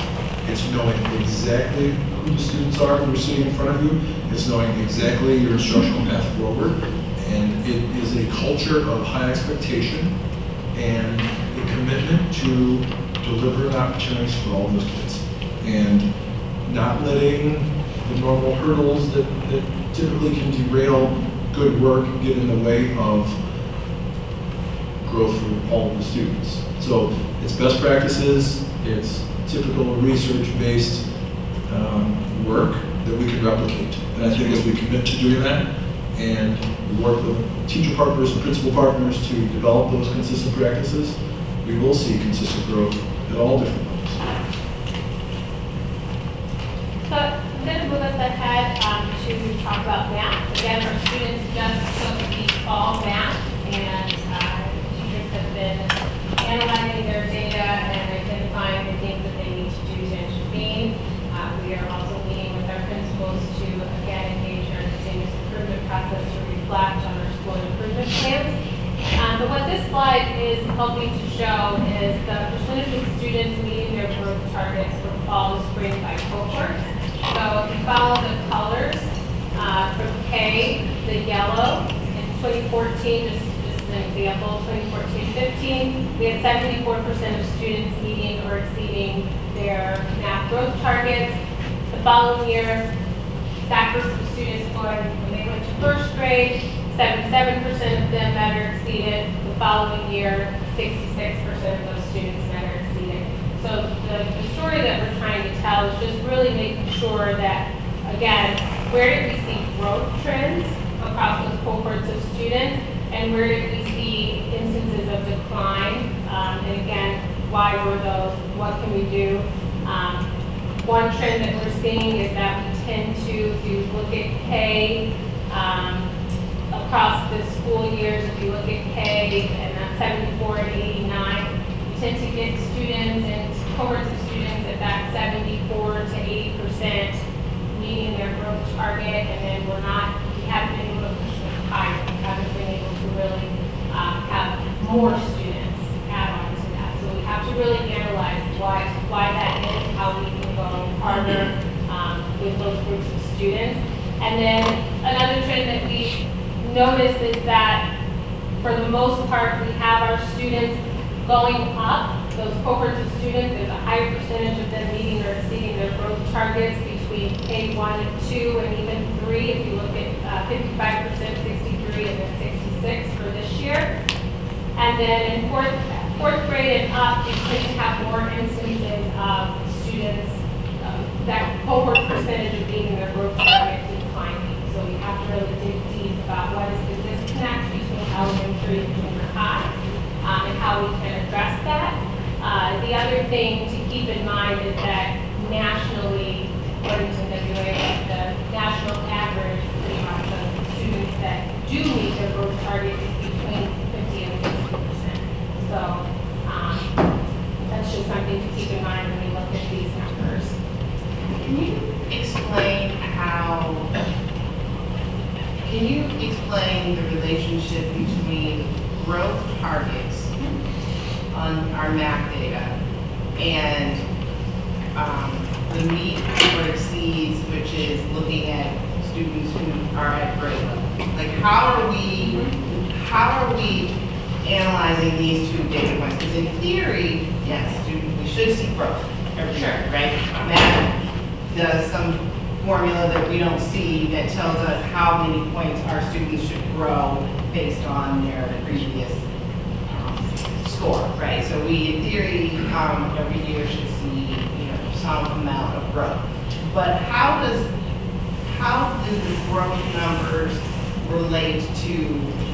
It's knowing exactly who the students are who are sitting in front of you. It's knowing exactly your instructional path forward. And it is a culture of high expectation and a commitment to delivering opportunities for all of those kids. And not letting the normal hurdles that typically can derail good work get in the way of growth for all of the students. So it's best practices, it's typical research-based work that we can replicate. And I think as we commit to doing that and we work with teacher partners and principal partners to develop those consistent practices, we will see consistent growth at all different levels. So I'm going to move us ahead to talk about math. Again, our students just took the fall math, and teachers have been analyzing their data and identifying the things that they need to do to intervene. We are also meeting with our principals to, again, engage our continuous improvement process to reflect on our school improvement plans. But what this slide is helping to show is the percentage of students meeting their growth targets from fall to spring by cohorts. So if you follow the colors, from K, the yellow, in 2014, just an example, 2014-15, we had 74% of students meeting or exceeding their math growth targets. The following year, that group of students scored, when they went to first grade, 77% of them met or exceeded. The following year, 66% of those students met or exceeded. So So the story that we're trying to tell is just really making sure that, again, where did we see growth trends across those cohorts of students, and where did we see instances of decline? And again, why were those? What can we do? One trend that we're seeing is that we tend to, if you look at K, across the school years, if you look at K, and that's 74 and 89, we tend to get students and cohorts of students at that 74 to 80% meeting their growth target, and then we haven't been able to push them higher. We haven't been able to really have more students add on to that. So we have to really analyze why that is, how we can go harder with those groups of students. And then another trend that we notice is that for the most part, we have our students going up. Those cohorts of students, there's a higher percentage of them meeting or exceeding their growth targets between K1 and 2 and even 3. If you look at 55%, 63, and then 66 for this year. And then in fourth grade and up, we tend to have more instances of students, that cohort percentage of meeting their growth target declining. So we have to really dig deep about what is the disconnect between elementary and junior high, and how we can address that. The other thing to keep in mind is that nationally, according to WA, the national average pretty much of students that do meet their growth target is between 50 and 60%. So that's just something to keep in mind when we look at these numbers. Can you explain the relationship between growth targets on our math data and the meet or exceeds, which is looking at students who are at grade level? Like, how are we analyzing these two data points? Because in theory, yes, we should see growth every year, right? Math does some formula that we don't see that tells us how many points our students should grow based on their previous score, right? So we, in theory, every year should see, some amount of growth. But how do the growth numbers relate to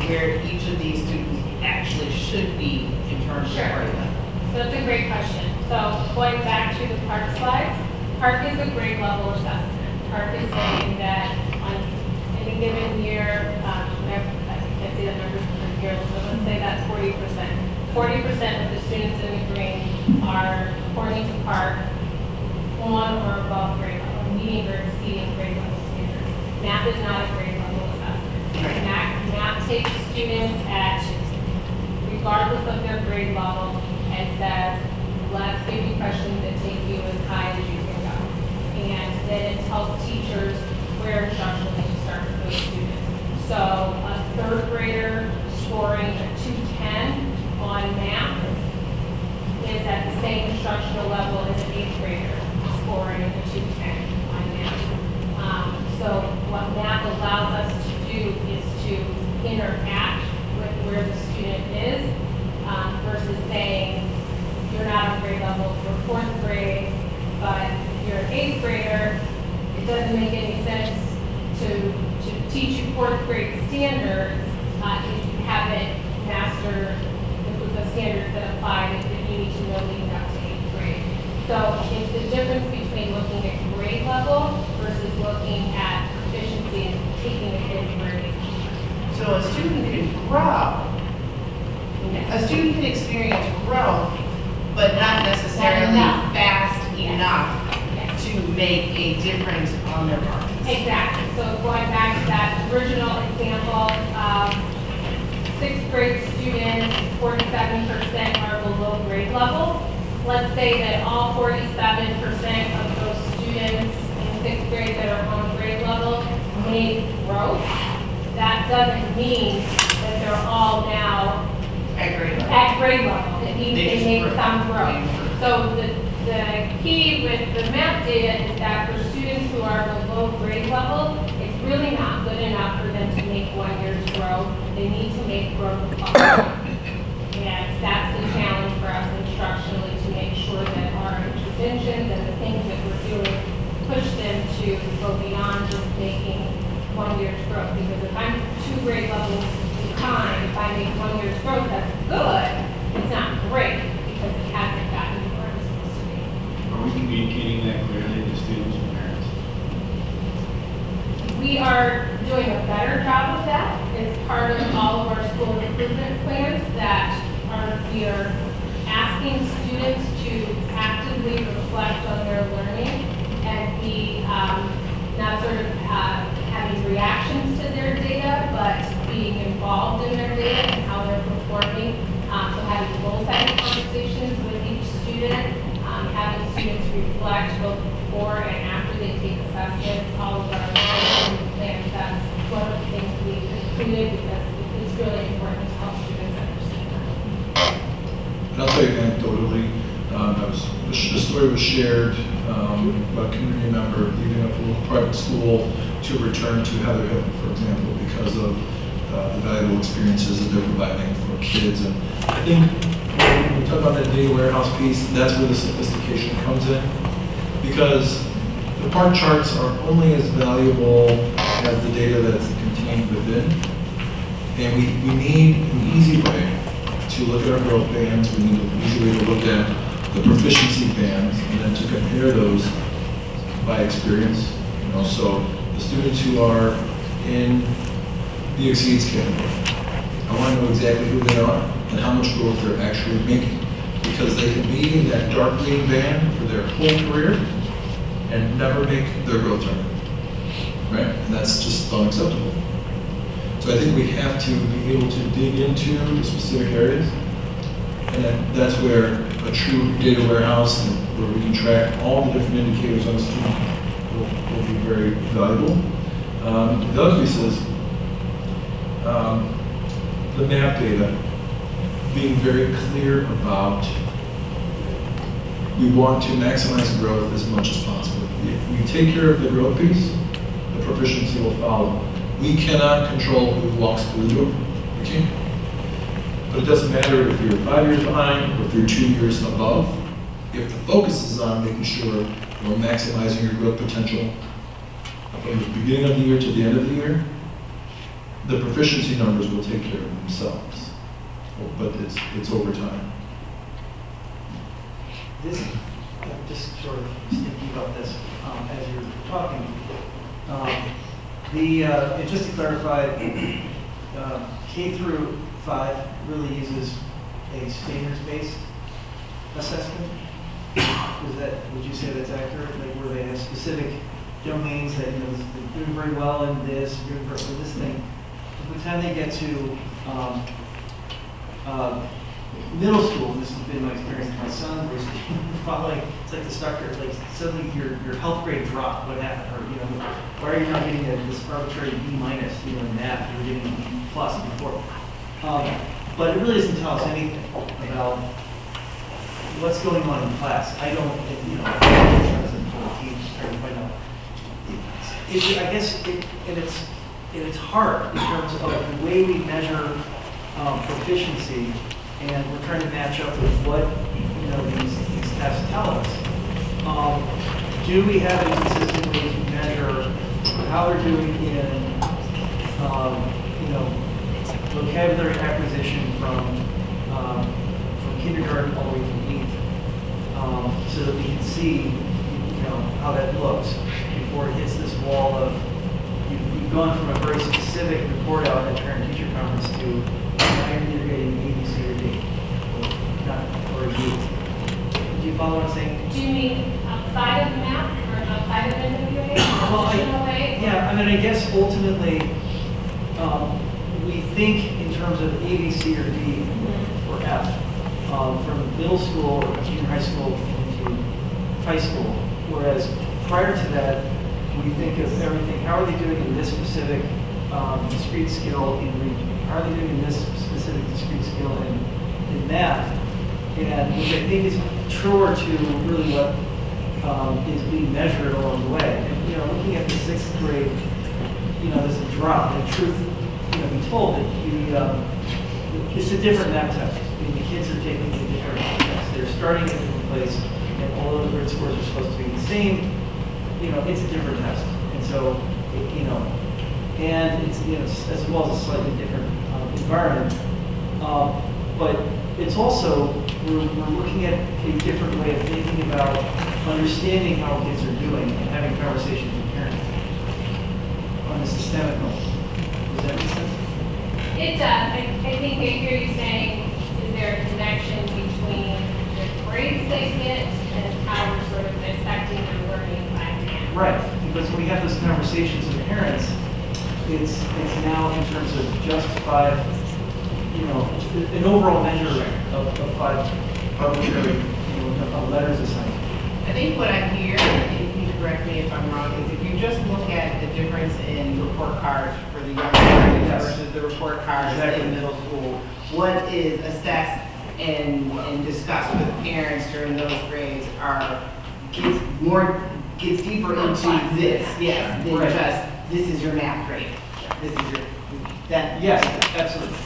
where each of these students actually should be in terms of grade level? So that's a great question. So going back to the PARCC slides, PARCC is a grade level assessment. PARCC is saying that on any given year, I can't see the numbers per year, so let's say that's 40%. 40% of the students in the grade are, according to PARCC, on or above grade level, meeting or exceeding grade level standards. Math is not a grade level assessment. Math takes students at, regardless of their grade level, and says, let's give you questions that take you as high as you can go. And then it tells teachers where instructionally to start with those students. So a third grader scoring a 210 on math is at the same instructional level as an 8th grader scoring a 210 on math. So what math allows us to do is to interact with where the student is, versus saying, you're not on grade level for 4th grade, but if you're an 8th grader, it doesn't make any sense to teach you 4th grade standards if you haven't mastered the standards that apply that you need to know leading up to 8th grade. So it's the difference between looking at grade level versus looking at proficiency and taking a kid's grade. So a student can grow. A student can experience growth, but not necessarily fast enough to make a difference on their marks. Exactly. So going back to that original example, 6th grade students, 47% are below grade level. Let's say that all 47% of those students in 6th grade that are on grade level made growth. That doesn't mean that they're all now at grade level. It means they made some growth. So the key with the math data is that for students who are below grade level, it's really not good enough for them to make 1 year's growth. They need to make growth up. And that's the challenge for us instructionally, to make sure that our to go beyond just making 1 year's growth. Because if I'm 2 grade levels behind, if I make 1 year's growth, that's good. It's not great because it hasn't gotten to where it's supposed to be. Are we communicating that clearly to students and parents? We are doing a better job of that. It's part of all of our school improvement plans that we are asking students to actively reflect on their learning and be not sort of having reactions to their data, but being involved in their data and how they're performing. So having goal-setting conversations with each student, having students reflect both before and after they take assessments, all of our plans. That's one of the things we've included because it's really important to help students understand that. And I'll tell you anecdotally, the story was shared by a community member leaving a local private school to return to Heather Hill, for example, because of the valuable experiences that they're providing for kids. And I think when we talk about that data warehouse piece, that's where the sophistication comes in, because the PARCC charts are only as valuable as the data that's contained within. And we need an easy way to look at our growth bands. We need an easy way to look at the proficiency bands and then to compare those by experience. So the students who are in the exceeds category, I want to know exactly who they are and how much growth they're actually making, because they can be in that dark green band for their whole career and never make their growth target, right? And that's just unacceptable. So I think we have to be able to dig into the specific areas, and that's where a true data warehouse and where we can track all the different indicators on the student will be very valuable. The other piece is the math data, being very clear about we want to maximize growth as much as possible. If we take care of the growth piece, the proficiency will follow. We cannot control who walks through the door. We can't. But it doesn't matter if you're 5 years behind or if you're 2 years above. If the focus is on making sure we're maximizing your growth potential from the beginning of the year to the end of the year, the proficiency numbers will take care of themselves. But it's over time. This, just sort of thinking about this as you're talking. And just to clarify, K through 5 really uses a standards-based assessment. Would you say that's accurate? Like where they have specific domains that they're doing very well in this, doing very well in this thing. By the time they get to middle school, and this has been my experience with my son, was following, it's like the starter, like suddenly your health grade dropped, what happened? Or, why are you not getting this arbitrary B minus, in math, you were getting B plus before. But it really doesn't tell us anything about what's going on in class. I don't, I guess, it's hard in terms of the way we measure proficiency, and we're trying to match up with what these tests tell us. Do we have a consistent way to measure how they're doing in vocabulary acquisition from kindergarten all the way to 8th, so that we can see how that looks before it hits this wall of you've gone from a very specific report out at parent-teacher conference to now you're either getting A, B, C, or D, or D. Do you follow what I'm saying? Do you mean outside of math or outside of NWA? I guess ultimately we think in terms of A, B, C, or D, or F, from middle school or junior high school into high school, whereas prior to that, we think of everything, how are they doing in this specific discrete skill in reading? How are they doing in this specific discrete skill in math? And which I think is truer to really what is being measured along the way. And looking at the 6th grade, there's a drop. And truth, be told that it's a different math test. The kids are taking a different math test. They're starting at a different place, and all of the grid scores are supposed to be the same. it's a different test. And so, and it's, as well as a slightly different environment. But it's also, we're looking at a different way of thinking about understanding how kids are doing and having conversations with parents on a systemic level. Does that make sense? It does. I think I hear you saying, is there a connection between the grades they get and how we're sort of dissecting their learning by hand? Right, because when we have those conversations with parents, it's now in terms of just 5, an overall measure of 5 arbitrary, letters assigned. I think what I hear, and you can correct me if I'm wrong, is if you just look at the difference in report cards for the young grades versus the report cards in middle school, what is assessed and discussed with parents during those grades gets deeper into this, yes, than just, this is your math grade. This is your, that. Yes, absolutely.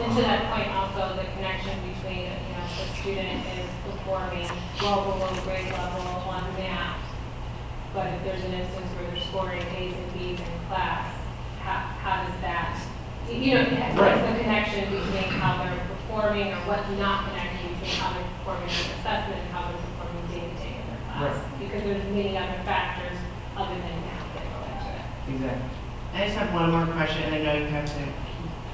And to that point also, the connection between, the student is performing well below grade level on math, but if there's an instance where they're scoring A's and B's in class, how does that, what's the connection between how they're performing, or what's not connected between how they're performing in assessment and how they're performing day to day in their class? Right. Because there's many other factors other than math that go into it. Exactly. I just have one more question, and I know you have to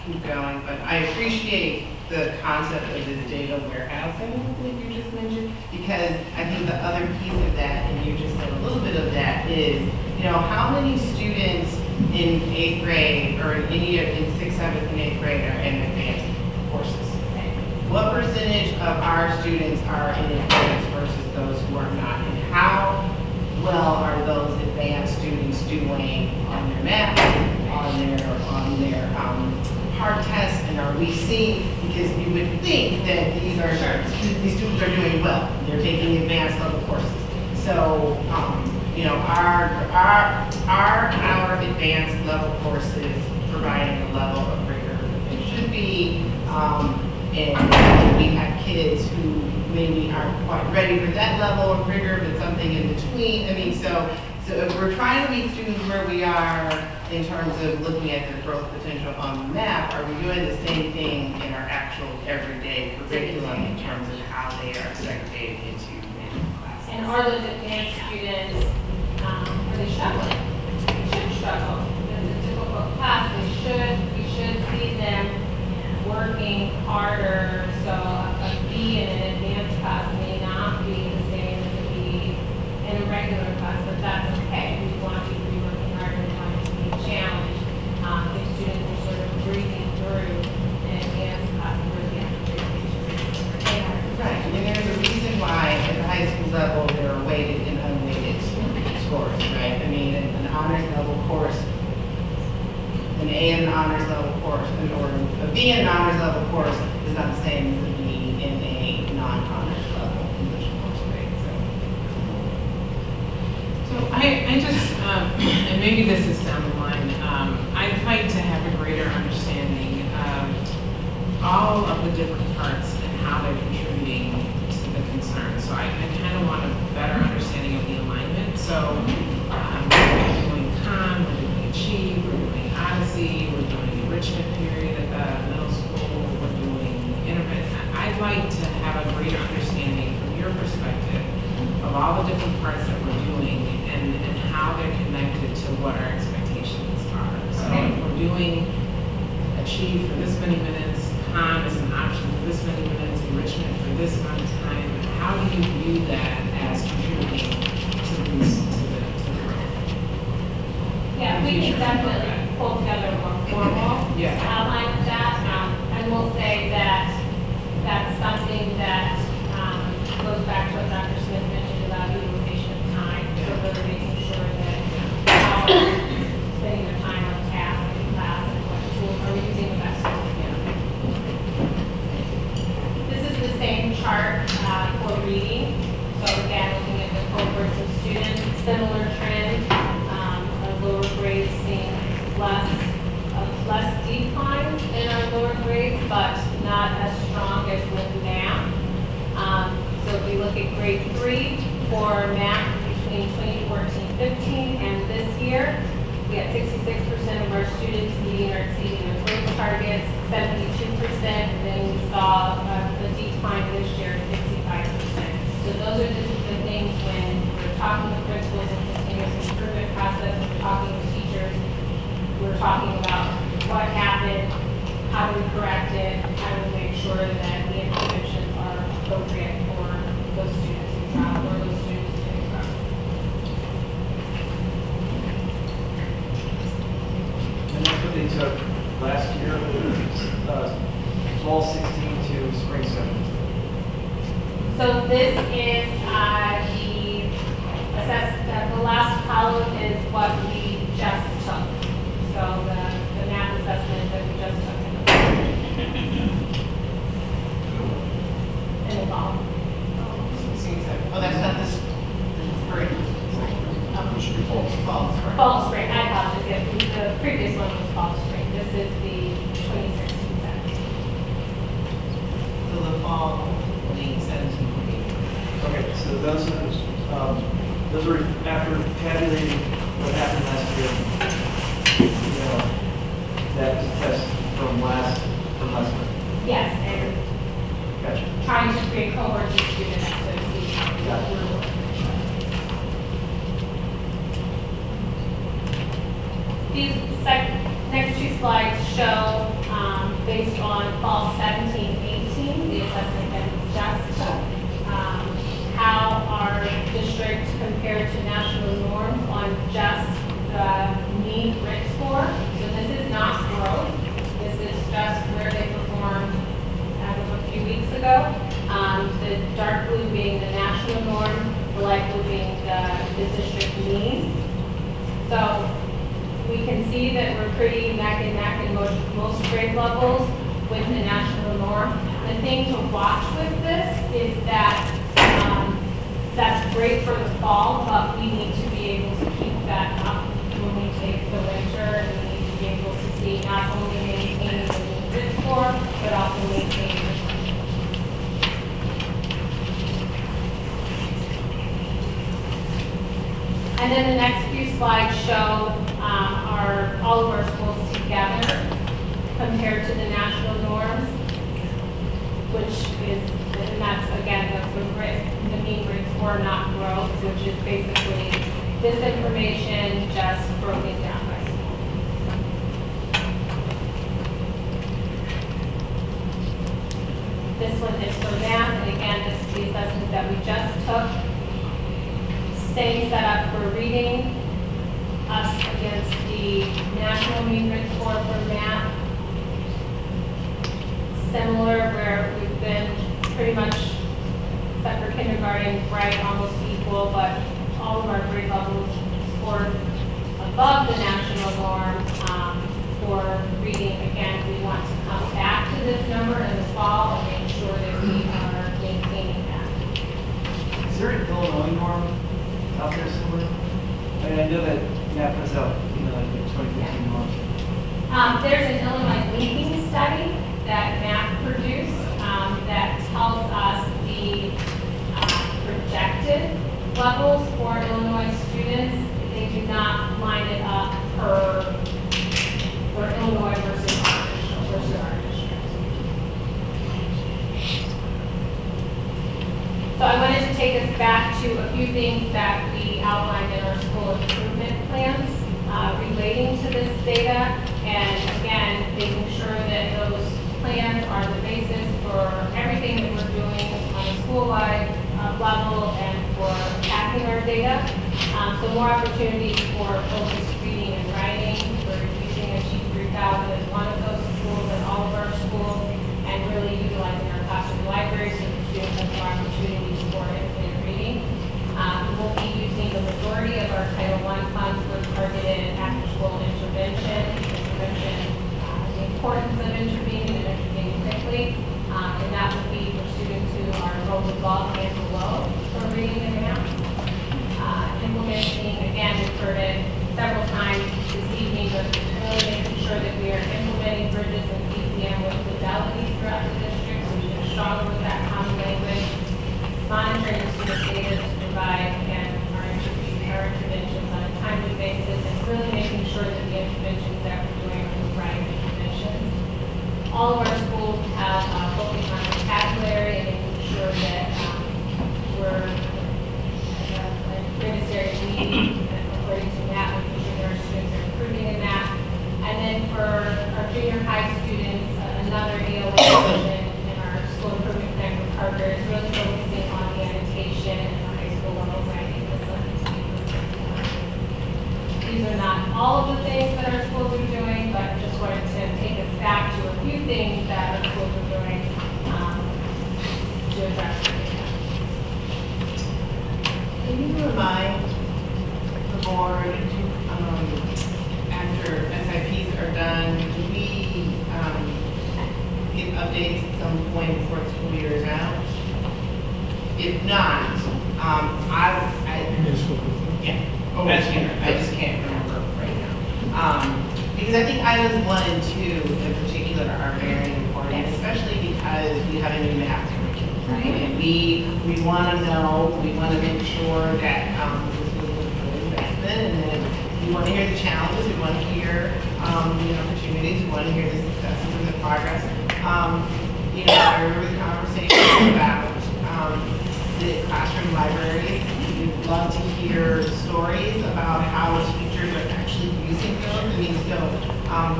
keep going, but I appreciate the concept of this data warehousing that you just mentioned, because I think the other piece of that, and you just said a little bit of that, is, how many students in 8th grade or in 6th, 7th, and 8th grade are in advanced courses? What percentage of our students are in advanced versus those who are not? And how well are those advanced students doing on their math, on their hard tests, and are we seeing, because you would think that these students are doing well, they're taking advanced level courses. So, are our advanced level courses providing a level of rigor that they should be? And we have kids who maybe aren't quite ready for that level of rigor, but something in between. I mean, so if we're trying to meet students where we are in terms of looking at their growth potential on the map, are we doing the same thing in our actual everyday curriculum in terms of how they are segregated into classes? And are those advanced students, are they struggling? They should struggle. It's a difficult class. We should see them working harder. So a B in an advanced class may not be the same as a B in a regular class, but that's okay. We want you to be working hard and want it to be a challenge. If students are sort of breathing through an advanced class where they have to breathe. Right, and there's a reason why at the high school level there are weighted and unweighted scores, right? I mean, an honors level course, an A in an honors level course, or a B in an honors level course is not the same as a B in a non-honors level English course, right? So I just, and maybe this is down the line, I'd like to have a greater understanding of all of the different parts and how they're contributing to the concern. So I kind of want a better understanding of the alignment. So we're doing CON, we're doing Achieve, we're doing Odyssey, we're doing enrichment period at the middle school, we're doing intervention. I'd like to have a greater understanding from your perspective of all the different parts that we're doing and how they're connected to what our expectations are. So if we're doing Achieve for this many minutes, CON is an option for this many minutes, enrichment for this amount of time, how do you view that as contributing to the growth? Yeah, we can definitely pull together a more formal outline of that. And we'll say that that's something that goes back to what Dr. Smith mentioned about utilization of time. So really making sure that how spending their time on task in class and what tools are we using the best tools. This is the same chart for reading. So again, looking at the cohorts of students, similar trend. Lower grades seeing less declines in our lower grades, but not as strong as with math. So if we look at grade 3 for math between 2014 2015, and this year, we had 66% of our students meeting or exceeding their grade targets, 72%, and then we saw a decline this year of 65%. So those are just the things when we're talking to principals and continuous improvement process, we're talking to teachers, we're talking about what happened, how do we correct it, how do we make sure that the interventions are appropriate for those students who travel or those students who didn't travel. And that's what they took last year, fall 16 to spring 17. So this is the last column is what we just took. So the math assessment that we just took in the fall. Oh, that's not this spring. Fall, spring, I apologize, yes, the previous one was fall, spring. This is the 2016 census. So the fall, 2017. Okay, so those are after tabulating what happened last year. You know, that was a test from last spring. Yes, and Gotcha. trying to create cohorts of students to see how we Got it. were working. These next two slides show, based on fall 17-18, the assessment that we just took, how our district compared to national norms on just the mean grit score. So this is not growth. This is just where they performed as of a few weeks ago. The dark blue being the national norm, the light blue being the district mean. So we can see that we're pretty neck and neck in most grade levels with the national norm. The thing to watch with this is that that's great for the fall, but we need to be able to keep that up when we take the winter, and we need to be able to see not only maintaining the mean grit score, but also maintaining the And then the next few slides show all of our schools together compared to the national norms, which is, and that's again the mean grit score, not growth, which is basically this information just broken down by school. This one is for math, and again, this is the assessment that we just took. Same setup for reading, us against the national mean grit score for math. Similar where we've been pretty much, except for kindergarten, right, almost equal, but all of our grade levels scored above the national norm. For reading, again, we want to come back to this number in the fall and make sure that we are maintaining that. Is there an Illinois norm out there somewhere? I mean, I know that NAP puts out, like the 2015 norms. There's an Illinois linking study that MAP produced that tells us the projected levels for Illinois students. They do not line it up for Illinois versus our district. So I wanted to take us back to a few things that we outlined in our school improvement plans relating to this data, and again, making sure that those plans are the basis for everything that we're doing on a school-wide level and for tracking our data. So more opportunities for focused reading and writing. We're using Achieve 3000 as one of those tools in all of our schools, and really utilizing our classroom libraries so the students have more opportunities for infinite reading. We'll be using the majority of our Title I funds for targeted after-school intervention, the importance of intervening and intervening quickly, and that would be for students who are enrolled above and below for reading and math. Implementing, again, we've heard it several times this evening, but really making sure that we are implementing bridges and CPM with fidelity throughout the district, so we are stronger with that common language. Monitoring the student data to provide, again, our interventions these are not all of the things that our schools are doing, but just wanted to take us back to a few things that our schools are doing to address the data. Can you remind the board, after SIPs are done, do we get updates at some point before the school year is out? If not, yeah, that's here, I just can't remember right now. Because I think items 1 and 2 in particular are very important, especially because we have a new math curriculum, right? And we want to know, we want to make sure that this is a good investment, and then we want to hear the challenges, we want to hear the opportunities, we want to hear the successes and the progress. I remember the conversation about the classroom libraries. We'd love to hear stories about how teachers are actually using those. I mean, so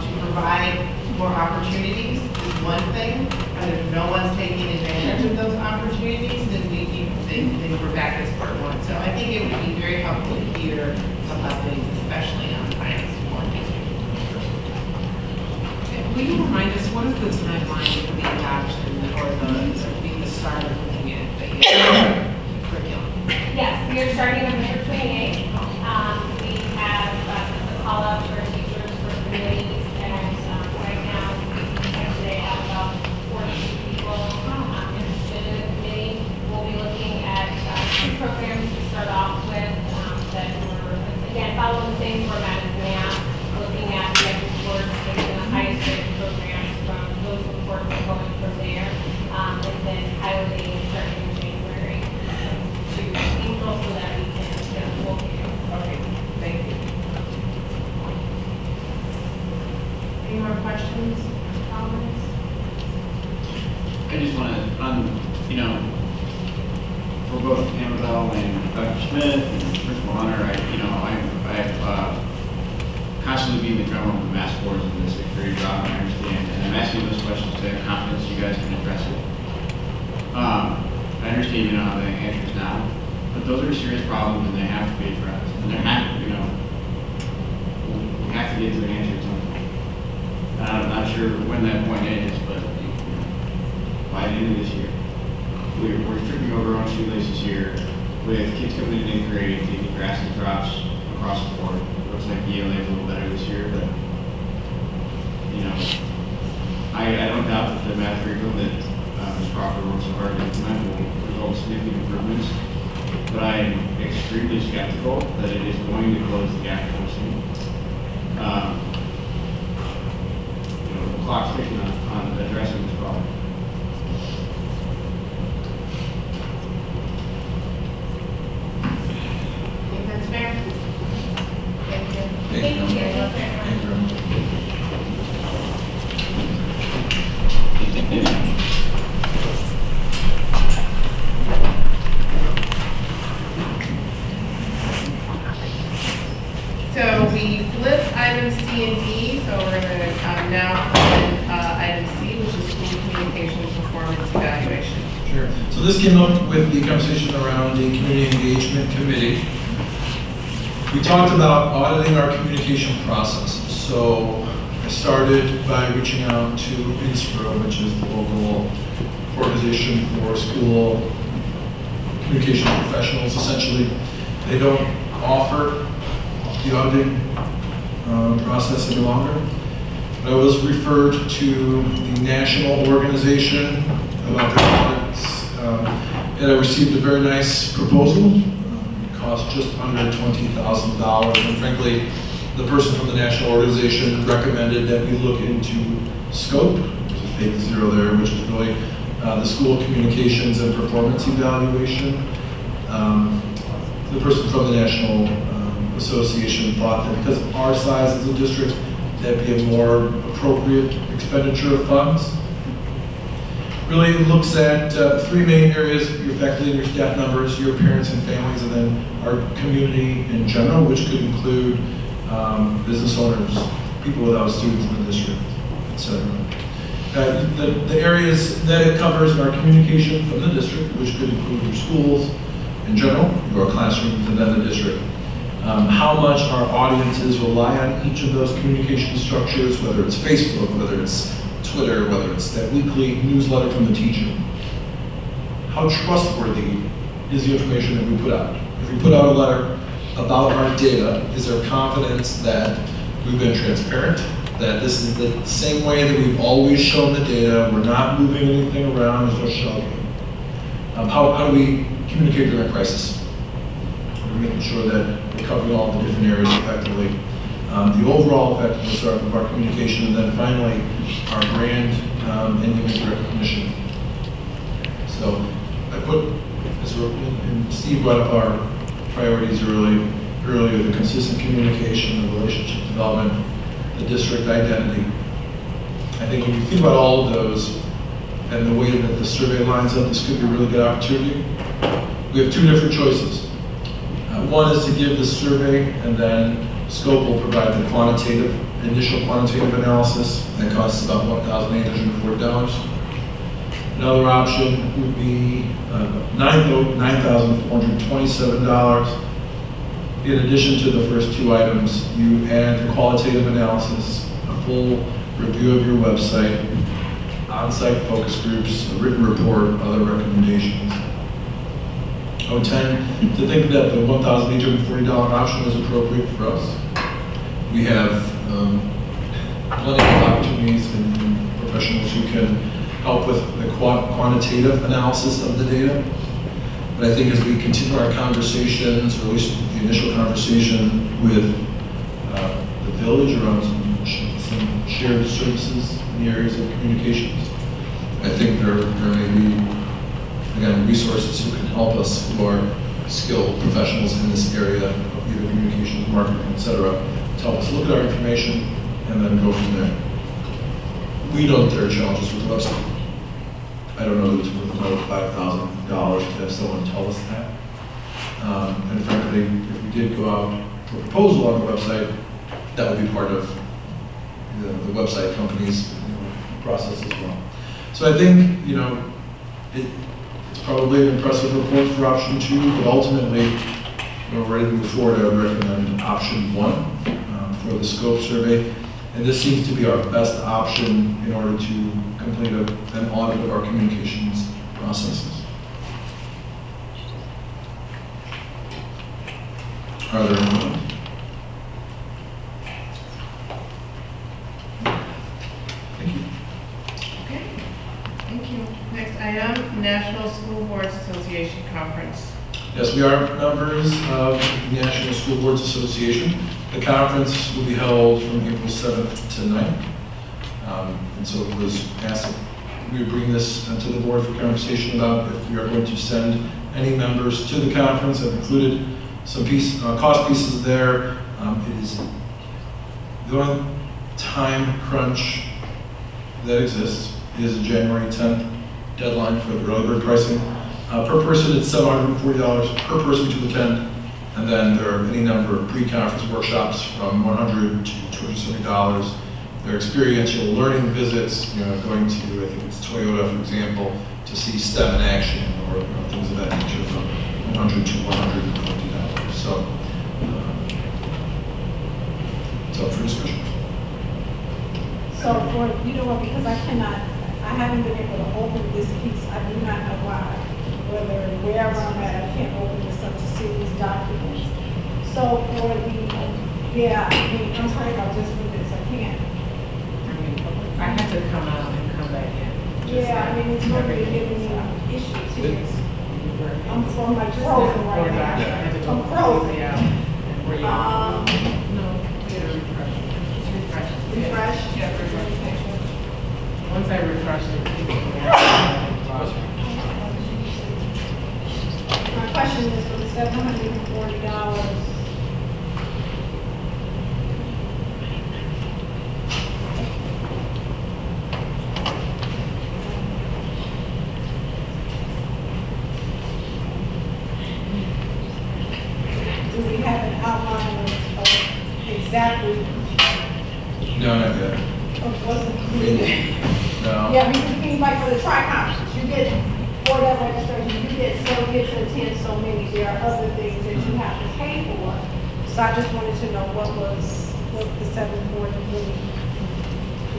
to provide more opportunities is one thing, but if no one's taking advantage of those opportunities, then we're back as part 1. So I think it would be very helpful to hear some updates, especially on finance 1. Will you remind us, what is the timeline for the adoption or the start of looking at the curriculum? Yes, we are starting on November 28th. We have a call out to our teachers for committees, and right now, yesterday, I have about 42 people interested in the committee. We'll be looking at 2 programs to start off with that were, again, following the same format as math, looking at the reports, taking the highest rated programs from those reports and going from there, and then piloting starting in January to April so that we can get a full view. Okay, thank you. Any more questions, comments? I just want to, for both Annabelle and Dr. Smith and Principal Hunter, I've constantly been the drummer of the math scores in this 6th grade job, I understand, and I'm asking those questions to have confidence you guys can address it. I understand you don't have the answers now, but those are serious problems and they have to be addressed. And there have to, we have to get to an answer to them. I'm not sure when that point is, but by the end of this year, we're tripping over our own shoelaces here with kids coming in 8th grade, taking drastic drops across the board. It looks like ELA is a little better this year, but I don't doubt that the math curriculum that Ms. Crawford worked so hard to implement will result in significant improvements. But I'm extremely skeptical that it is going to close the gap we're seeing. The clock's ticking on addressing this problem. I think that's fair. Thank you. Thank you. Thank you. So we flipped items C and D, so we're going to now on item C, which is school communication performance evaluation. Sure. So this came up with the conversation around the community engagement committee. We talked about auditing our communication processes. So I started by reaching out to INSPRO, which is the local organization for school communication professionals. Essentially, they don't offer the auditing process any longer. I was referred to the national organization about their audits, and I received a very nice proposal. It cost just under $20,000, and frankly, the person from the national organization recommended that we look into SCOPE, there's a fake 0 there, which is really the school communications and performance evaluation. The person from the national association thought that because of our size as a district, that'd be a more appropriate expenditure of funds. Really, it looks at 3 main areas: your faculty and your staff numbers, your parents and families, and then our community in general, which could include business owners, people without students in the district, etc. The areas that it covers are communication from the district, which could include your schools in general, your classrooms, and then the district. how much our audiences rely on each of those communication structures, whether it's Facebook, whether it's Twitter, whether it's that weekly newsletter from the teacher. How trustworthy is the information that we put out? If we put out a letter about our data, is there confidence that we've been transparent, that this is the same way that we've always shown the data, we're not moving anything around, there's no shelving? How do we communicate during a crisis? We're making sure that we're covering all the different areas effectively. The overall effectiveness of our communication, and then finally, our brand and image recognition. So I put, and Steve brought up our priorities earlier, the consistent communication, the relationship development, the district identity. I think when you think about all of those and the way that the survey lines up, this could be a really good opportunity. We have two different choices. One is to give the survey, and then Scope will provide the initial quantitative analysis that costs about $1,840. Another option would be $9,427. In addition to the first two items, you add the qualitative analysis, a full review of your website, on-site focus groups, a written report, other recommendations. I would tend to think that the $1,840 option is appropriate for us. We have plenty of opportunities and professionals who can help with the quantitative analysis of the data. But I think as we continue our conversations, or at least the initial conversation with the village around some shared services in the areas of communications, I think there may be, again, resources who can help us, who are skilled professionals in this area of either communications, marketing, et cetera, to help us look at our information and then go from there. We know that there are challenges with the website. I don't know that it's worth another $5,000 to have someone tell us that. And frankly, if we did go out for a proposal on the website, that would be part of the website company's process as well. So I think, it's probably an impressive report for option 2, but ultimately, we're ready to move forward. I would recommend option 1 for the Scope survey. And this seems to be our best option in order to complete an audit of our communications processes. Are there any questions? Thank you. Okay, thank you. Next item, National School Boards Association Conference. Yes, we are members of the National School Boards Association. The conference will be held from April 7th to 9th. And so it was asked if we would bring this to the board for conversation about if we are going to send any members to the conference. I've included some cost pieces there. It is the only time crunch that exists is a January 10th deadline for the early bird pricing. Per person, it's $740 per person to attend. And then there are any number of pre-conference workshops from $100 to $270. There are experiential learning visits, going to, I think it's Toyota, for example, to see STEM in action, or things of that nature, from $100 to $150. So, it's up for discussion. So because I haven't been able to open this piece, I do not know why. Whether wherever I'm at, I can't open this up to see these documents. So for I'm talking about just for this, I can't. I had to come out and come back in. It's really giving me issues here. I'm from like frozen right now. I'm frozen. Refresh. Yeah, refresh. Once I refresh it, my question is for the $740. Do we have an outline of exactly? No, not yet. Wasn't clear. No. Yeah, because like for the tri-conference, you get for that registration, you get to attend so many. There are other things that you have to pay for. So I just wanted to know what the 7th board really.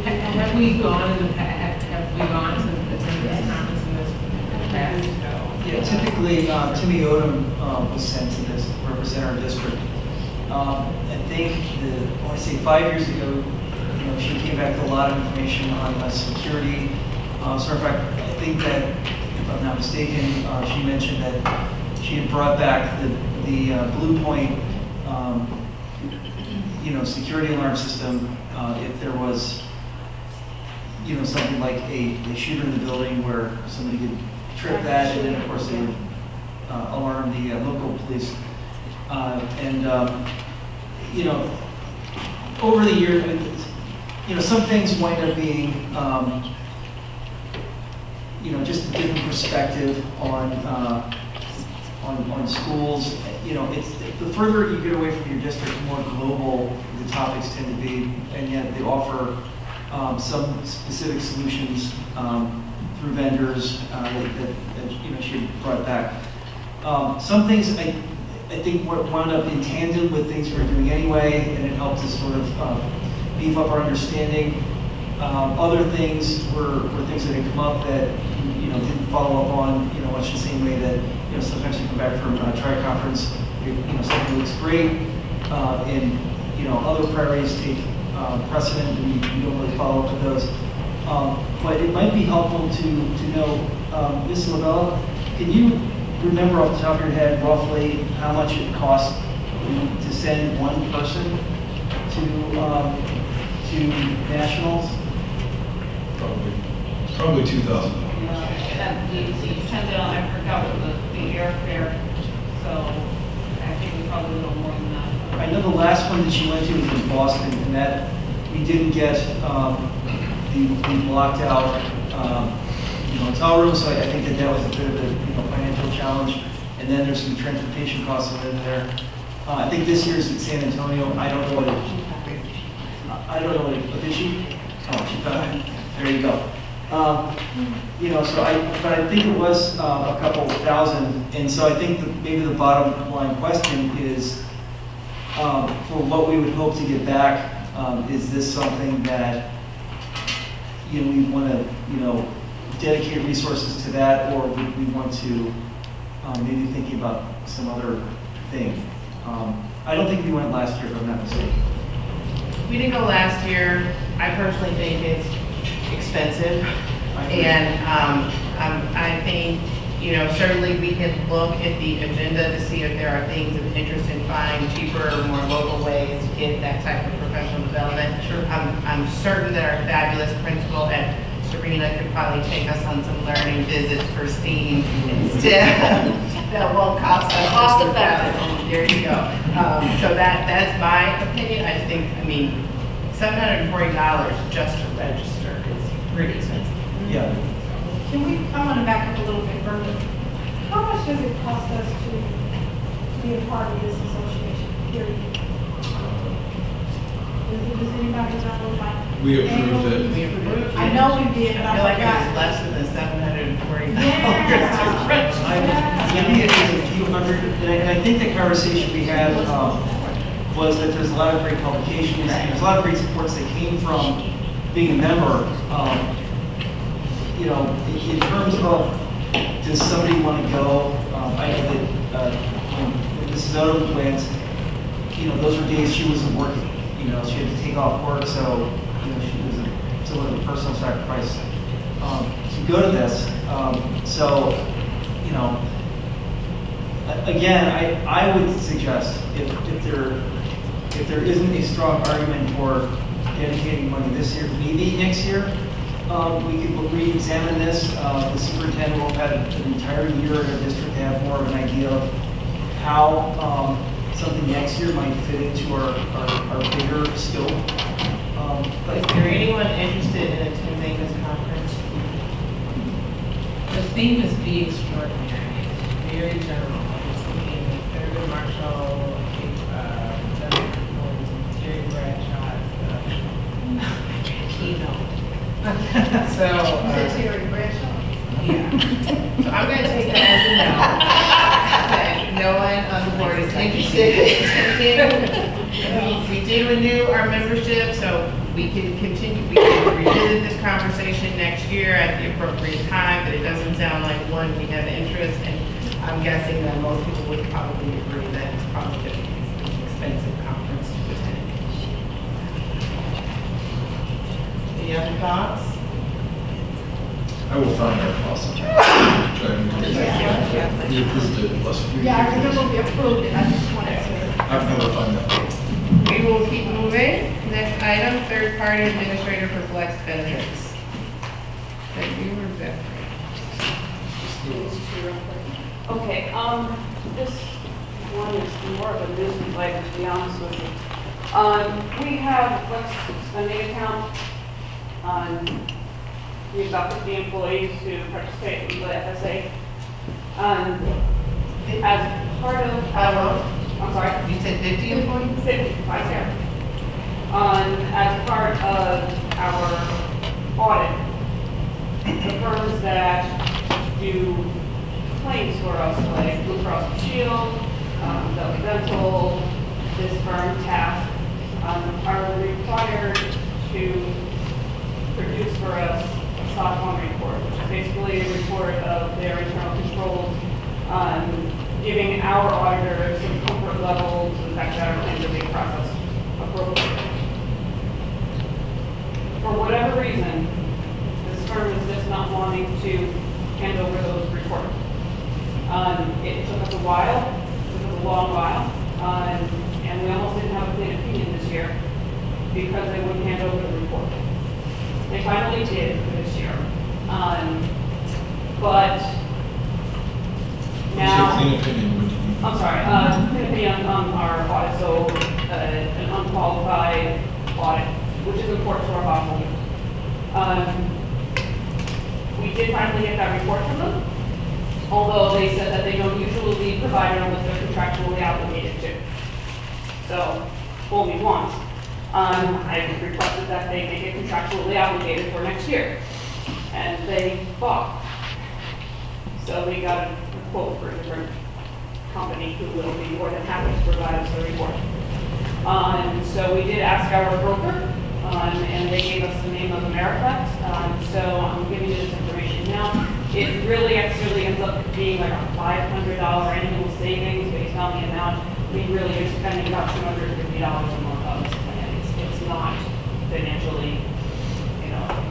Have we gone in the past, have we gone to attend this conference in the past? Yeah, typically, Timmy Odom was sent to this, represent our district. I think, I want to say 5 years ago, you know, she came back with a lot of information on security. So in fact, I think that, if I'm not mistaken, she mentioned that she had brought back the Blue Point, you know, security alarm system if there was, you know, something like a shooter in the building where somebody could trip that, and then of course they would alarm the local police. You know, over the years, you know, some things wind up being, you know, just a different perspective on schools. You know, it's the further you get away from your district, the more global the topics tend to be, and yet they offer some specific solutions through vendors that you know, she brought back. Some things I think wound up in tandem with things we were doing anyway, and it helped us sort of beef up our understanding. Other things were things that had come up that, you know, didn't follow up on, you know, much the same way that, you know, sometimes you come back from a tri-conference, you know, something looks great, and, you know, other priorities take precedent, and you don't really follow up with those. But it might be helpful to know, Ms. Lavella, can you remember off the top of your head roughly how much it costs to send one person to nationals? Probably 2,000. Depends on, I forgot what the airfare, so I think we probably a little more than that. I know the last one that she went to was in Boston, and that we didn't get the blocked out you know, hotel room, so I think that was a bit of a, you know, financial challenge. And then there's some transportation costs in there. I think this year's in San Antonio. I don't know what what did she? Oh, she found it. There you go. You know, so but I think it was a couple thousand, and so I think maybe the bottom line question is, for what we would hope to get back, is this something that, you know, we want to, you know, dedicate resources to that, or would we want to maybe thinking about some other thing? I don't think we went last year, if I'm not mistaken. We didn't go last year. I personally think it's expensive. And I think, you know, certainly we can look at the agenda to see if there are things of interest in finding cheaper, more local ways to get that type of professional development. Sure. I'm certain that our fabulous principal at Serena could probably take us on some learning visits for STEAM instead. That won't cost us. Cost effective. There you go. So that's my opinion. I just think, I mean, $740 just to register is pretty expensive. Yeah. I want to back up a little bit further. How much does it cost us to be a part of this association, period? Does anybody know, like? We approved it. We approved it. I know we did, but I I feel like it forgot. was less than the $740 Yeah. to register. Maybe it was a few hundred, and I think the conversation we had was that there's a lot of great publications, and there's a lot of great supports that came from being a member. You know, in terms of, does somebody want to go? I know that when Mrs. Odom went, you know, those were days she wasn't working. You know, she had to take off work, so, you know, she was somewhat of a personal sacrifice to go to this. So, you know, again, I would suggest if there isn't a strong argument for dedicating money this year, maybe next year, we could re-examine this. The superintendent will have had an entire year in our district to have more of an idea of how something next year might fit into our bigger scope. Is there anyone interested in attending this conference? The theme is Be Extraordinary, very general. I was thinking Thurgood Marshall, Jennifer Gordon, Terry Bradshaw, keynote. So, Terry Bradshaw. yeah. So I'm going to take that as a no. That no one on the board is interested We did renew our membership, so we can continue, we can revisit this conversation next year at the appropriate time, but it doesn't sound like, one, we have interest, and I'm guessing that most people would probably agree that it's probably going to be an expensive conference to attend. Any other thoughts? I will find our cost. You approved it, bless you. Yeah, I remember we approved it, I just wanted to. I've never found that. We will keep moving. Next item, third-party administrator for flex benefits. Thank you, Rebecca. Okay, this one is more of a nuisance item, to be honest with you. We have a flex spending account. We've got 50 employees who participate in the FSA. As part of our, I'm sorry? You said 50 employees? 50, 50. As part of our audit, the firms that do claims for us, like Blue Cross Blue Shield, Delta Dental, this firm, TASC, are required to produce for us a SOC1 report, which is basically a report of their internal controls, giving our auditors some comfort levels, the fact that our claims are being processed appropriately. For whatever reason, this firm is just not wanting to hand over those reports. It took us a while, it was a long while, and we almost didn't have a clean opinion this year because they wouldn't hand over the report. They finally did for this year. But now, Clean opinion, what do you mean? I'm sorry, clean opinion on our audit, so an unqualified audit, which is important to our bottom line. We did finally get that report from them, although they said that they don't usually provide it unless they're contractually obligated to. So, only once. I requested that they make it contractually obligated for next year, and they balked. So we got a quote for a different company who will be more than happy to provide us the report. So we did ask our broker, and they gave us the name of Ameriflex. So I'm giving you this information now. It really actually ends up being like a $500 annual savings based on the amount. We really are spending about $250 a month on this plan. It's not financially,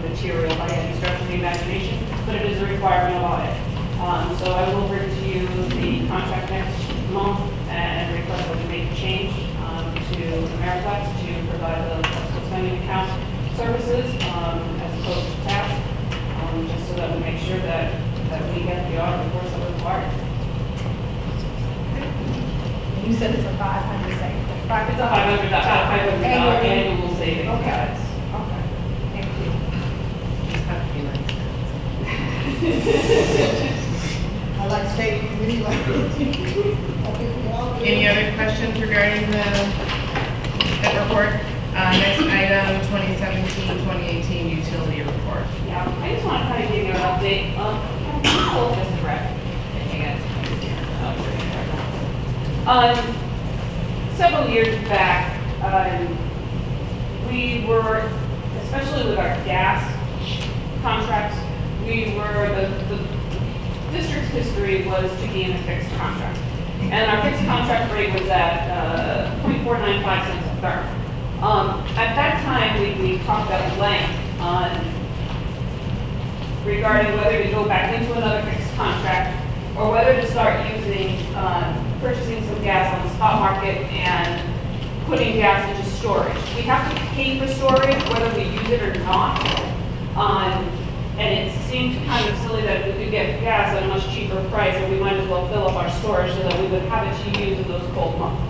material by any stretch of the imagination, but it is a requirement of audit. So I will bring to you the contract next month and request that we make a change to Ameriflex to provide the flexible spending account services as opposed to TASC, just so that we make sure that we get the audit reports that are required. You said it's a 500 savings. It's a $500 annual savings. Okay. Guys. Okay. Thank you. I like savings, really like. Any other questions regarding that report? Next item, 2017-2018 utility report. Yeah, I just want to kind of give you an update. Hold this breath. Several years back, we were, especially with our gas contracts, the district's history was to be in a fixed contract. And our fixed contract rate was at 0.495 cents a therm. At that time, we talked at length regarding whether to go back into another fixed contract or whether to start using, purchasing some gas on the spot market and putting gas into storage. We have to pay for storage whether we use it or not. And it seemed kind of silly that we could get gas at a much cheaper price and we might as well fill up our storage so that we would have it to use in those cold months.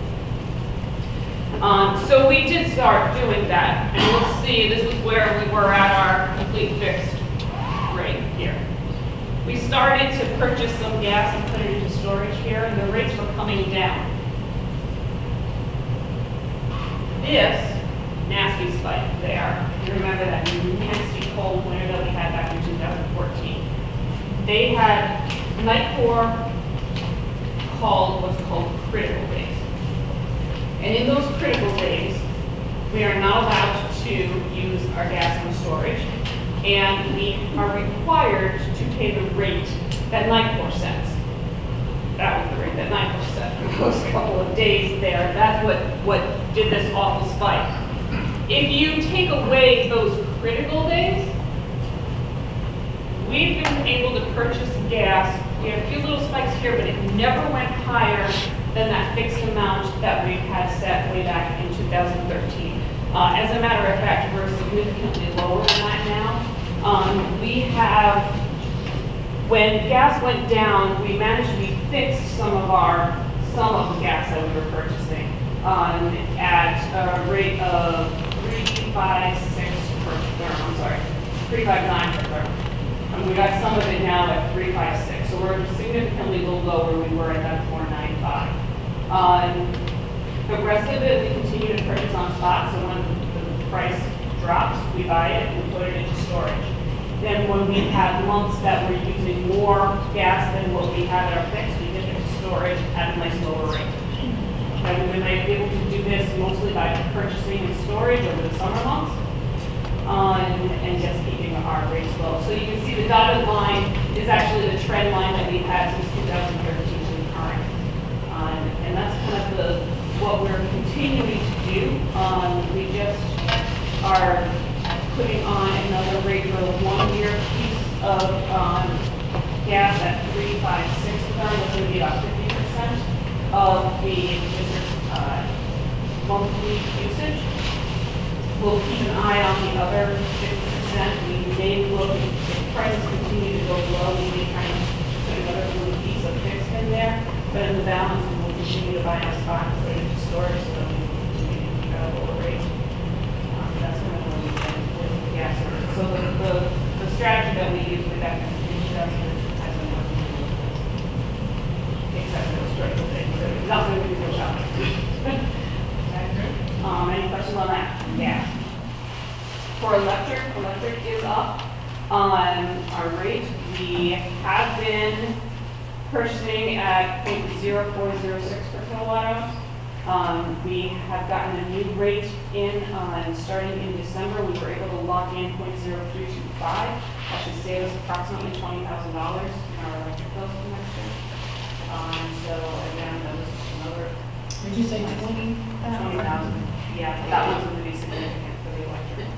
So we did start doing that, and you'll see this is where we were at our complete fixed rate here. We started to purchase some gas and put it into storage here, and the rates were coming down. This nasty spike there, you remember that nasty cold winter that we had back in 2014. They had Nightcore called what's called critical days. And in those critical days, we are not allowed to use our gas in storage, and we are required to pay the rate that NICOR sets. That was the rate that NICOR set for those couple of days there. That's what did this awful spike. If you take away those critical days, we've been able to purchase gas. We had a few little spikes here, but it never went higher than that fixed amount that we had set way back in 2013. As a matter of fact, we're significantly lower than that now. When gas went down, we managed to fix some of the gas that we were purchasing at a rate of 3.56 per therm. I'm sorry, 3.59 per therm. And we got some of it now at 3.56. So we're significantly below where we were at that 4.95. The rest of it we continue to purchase on spot. So when the price drops, we buy it and put it into storage. Then when we have months that we're using more gas than what we have at our fix, we get it into storage at a nice lower rate. And we've been able to do this mostly by purchasing and storage over the summer months and just keeping our rates low. So you can see the dotted line is actually the trend line that we've had since 2013 to the current. And that's kind of what we're continuing to do. We just are putting on another rate for a 1-year piece of gas at 3.56 therm, which would be about 50% of the district's monthly usage. We'll keep an eye on the other 50%. We may look, if prices continue to go low, we may try and put another little piece of fixed in there. But in the balance, we will continue to buy on spot and put it into storage so that we can continue to keep at a lower rate. That's kind of what we've done with the gas order. So the strategy that we use with that has been working, except for those critical things. Not going to be real shopping. Any questions on that? Yeah. For electric is up on our rate. We have been purchasing at 0.0406 per kilowatt hour. We have gotten a new rate in starting in December. We were able to lock in 0.0325. That should save us approximately $20,000 in our electric bills for next year. So again, that was another. Did you say 20? 20,000. Yeah, that one's going to be significant for the electric.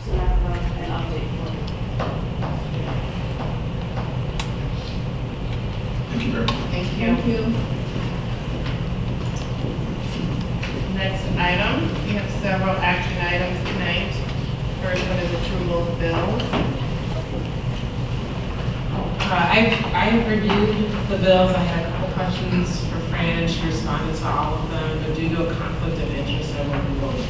So that's an update for you. Thank you very much. Thank you. Next item, we have several action items tonight. First one is approval of bills. I have reviewed the bills. I had a couple questions for Fran, and she responded to all of them, but due to a conflict of interest, I won't be voting.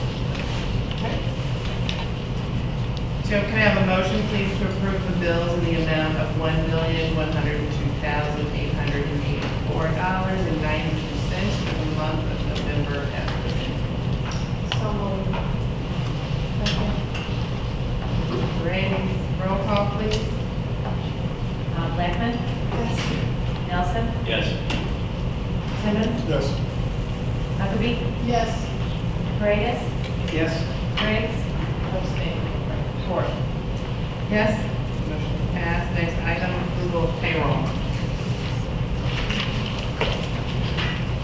So can I have a motion, please, to approve the bills in the amount of $1,102,884.92 for the month of November as presented? So moved. Ratings, roll call, please. Blackman? Yes. Nelson? Yes. Simmons? Yes. Huckabee? Yes. Paredes? Yes. Briggs? Abstain. Ford? Yes. Motion passed. Next item, approval of payroll.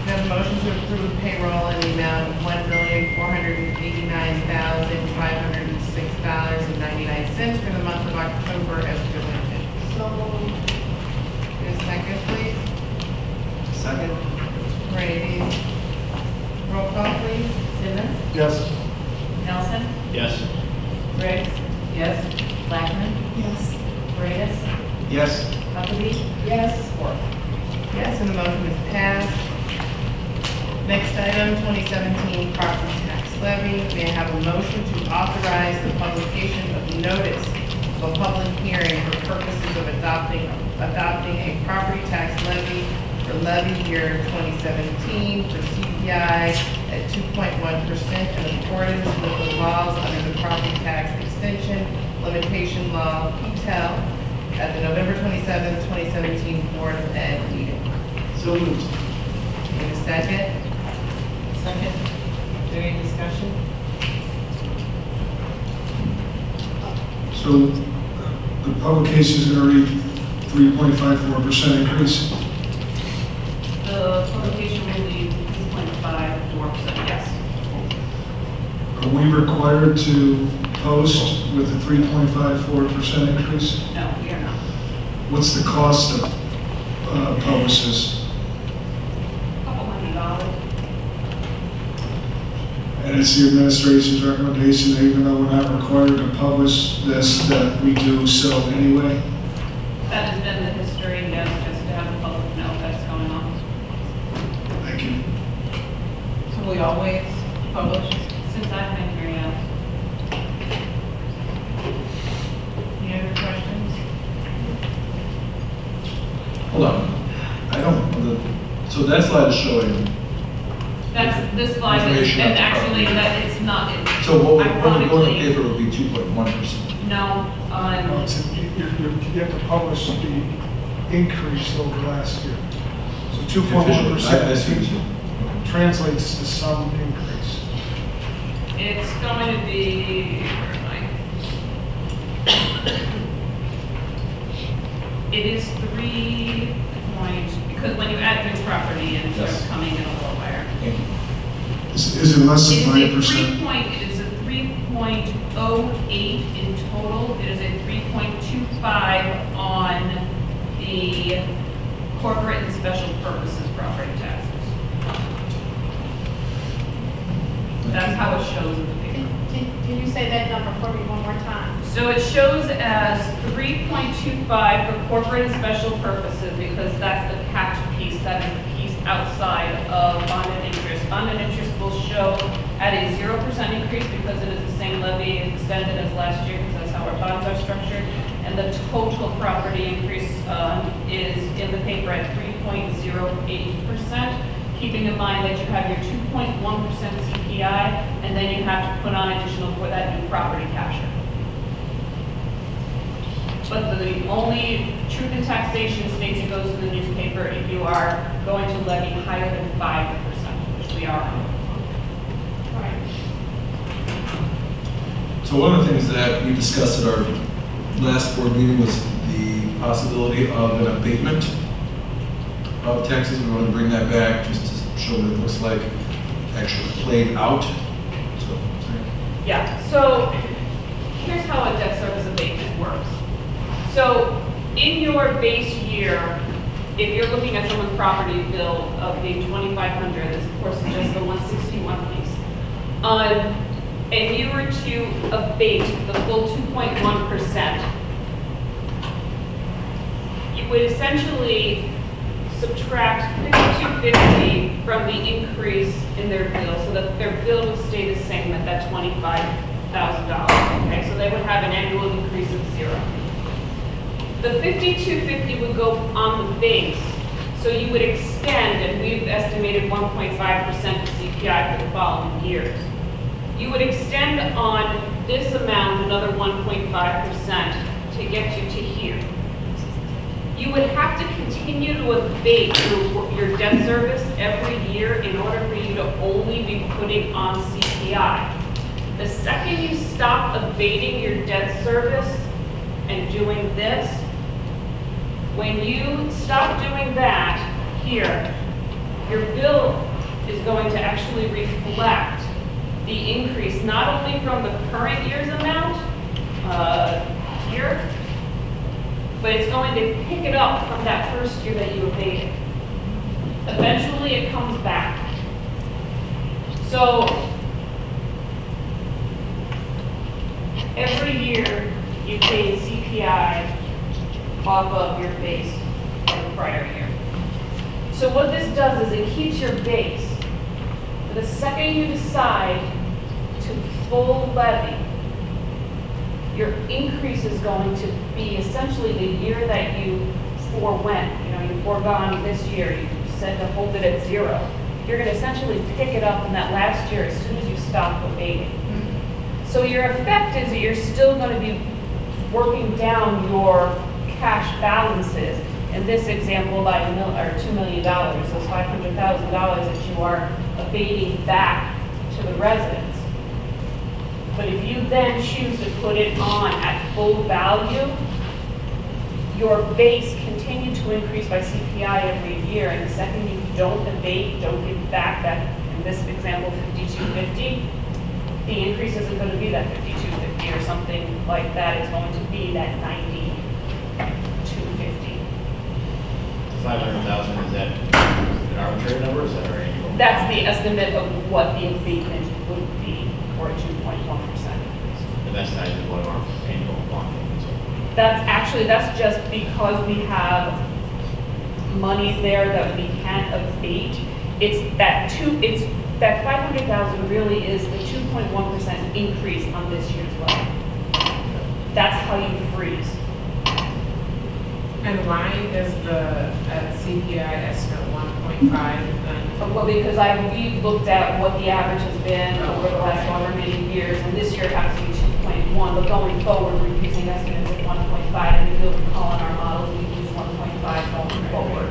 Can I have a motion to approve payroll in the amount of $1,489,506.99 for the month of October as presented? So moved. Give a second, please. Second. Ratings. Roll call, please. Simmons? Yes. Nelson? Yes. Briggs? Yes. Blackman? Yes. Paredes? Yes. Huckabee? Yes. Ford? Yes, and the motion is passed. Next item, 2017 property tax levy. May I have a motion to authorize the publication of notice of a public hearing for purposes of adopting a property tax levy for levy year 2017 for CPI at 2.1% in accordance with the laws under the property tax extension limitation law, PTEL, at the November 27, 2017 Board of Ed meeting. So moved. In a second? Second. Is there any discussion? So the publication is going to read 3.54% increase. The publication will be 2.54%, yes. Are we required to post with a 3.54% increase? No, we are not. What's the cost of publicists? $200. And it's the administration's recommendation that even though we're not required to publish this, that we do so anyway? That has been the history, yes, just to have the public know that's going on. Thank you. So we always publish? Since I've been here, yes. Any other questions? Hold on. I don't, so that slide is showing, That's, this slide is, Information and about the actually, property. that it's not, it- so what would go in the ironically, paper would be 2.1%. no, No, it's, you have to publish the increase over last year. So 2.1% translates to some increase. it's going to be, where am I? It is 3 point, because when you add new property in, so it's Yes. coming in a little higher. Thank you. Is it less than It is a 5%? it is a 3.08 in total. It is a 3.25 on the corporate and special purposes property taxes. That's how it shows in the paper. Can you say that number for me one more time? So it shows as 3.25 for corporate and special purposes because that's the catch piece, that is the piece outside of bond and interest. Bond and interest will show at a 0% increase because it is the same levy extended as last year because that's how our bonds are structured. And the total property increase is in the paper at 3.08%, keeping in mind that you have your 2.1% CPI and then you have to put on additional for that new property capture. But the only truth in taxation states it goes to the newspaper if you are going to levy higher than 5%, which we are. Right. So one of the things that we discussed at our last board meeting was the possibility of an abatement of taxes. We want to bring that back just to show what it looks like actually played out. So, Yeah, so here's how a debt service abatement works. So in your base year, if you're looking at someone's property bill of being $2,500, this of course is just the 161 piece. And you were to abate the full 2.1%, you would essentially subtract $5,250 from the increase in their bill, so that their bill would stay the same at that $25,000. Okay, so they would have an annual increase of 0. The $5,250 would go on the base, so you would extend, and we've estimated 1.5% CPI for the following years. You would extend on this amount another 1.5% to get you to here. You would have to continue to abate your debt service every year in order for you to only be putting on CPI. The second you stop abating your debt service and doing this, when you stop doing that here, your bill is going to actually reflect the increase not only from the current year's amount here, but it's going to pick it up from that first year that you abated. Eventually it comes back. So every year you pay CPI off of your base of the prior year. So what this does is it keeps your base. But the second you decide to full levy, your increase is going to be essentially the year that you forewent. You know, you've foregone this year, you said to hold it at 0. You're going to essentially pick it up in that last year as soon as you stop abating. So your effect is that you're still going to be working down your cash balances. in this example by $2 million, those $500,000 that you are abating back to the residents. But if you then choose to put it on at full value, your base continued to increase by CPI every year, and the second you don't abate, don't give back that, in this example, 5250, the increase isn't going to be that 5250 or something like that. It's going to be that 9250. 500,000, is that an arbitrary number, or is that our annual? That's the estimate of what the abatement would be for a 2.1%. And that's tied to what our annual bond is. That's just because we have money there that we can't abate. It's that 500,000 really is the 2.1% increase on this year's level. That's how you freeze. And why is the CPI estimate 1.5? Well, because we looked at what the average has been over the last however many years, and this year it happens to be 2.1, but going forward, we're using estimates of 1.5, and if you'll recall in our models, we use 1.5 going forward.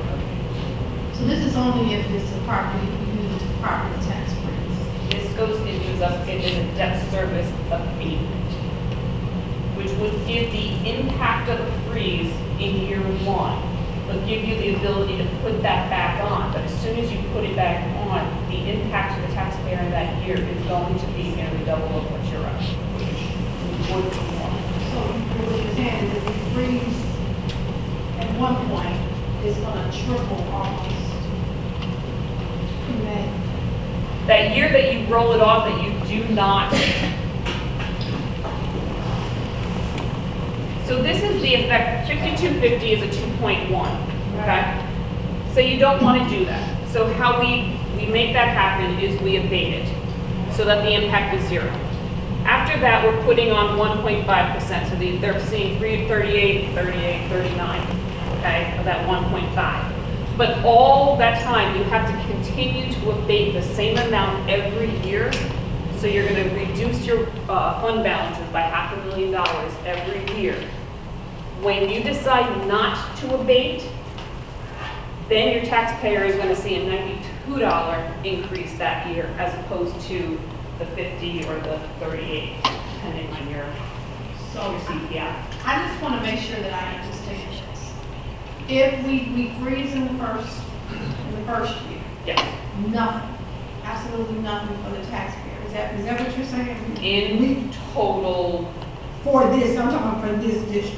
So this is only if it's a property, we use property tax freeze. This goes, it is a debt service abatement, which would give the impact of the freeze in year one, but give you the ability to put that back on. But as soon as you put it back on, the impact to the taxpayer in that year is going to be nearly double of what you're up. So what you're saying is if we freeze at one point, it's gonna triple almost. That year that you roll it off, that you do not. So this is the effect, 6250 is a 2.1, okay? So you don't want to do that. So how we make that happen is we abate it so that the impact is 0. After that, we're putting on 1.5%, so they're seeing 38, 38, 39, okay, of that 1.5. But all that time, you have to continue to abate the same amount every year. So you're going to reduce your fund balances by $500,000 every year. When you decide not to abate, then your taxpayer is going to see a $92 increase that year as opposed to the 50 or the 38, depending on your CPI. I just want to make sure that I understand this. If we freeze in the first year, yes, nothing, absolutely nothing for the taxpayer. Is that what you're saying? In total, for this, I'm talking for this district.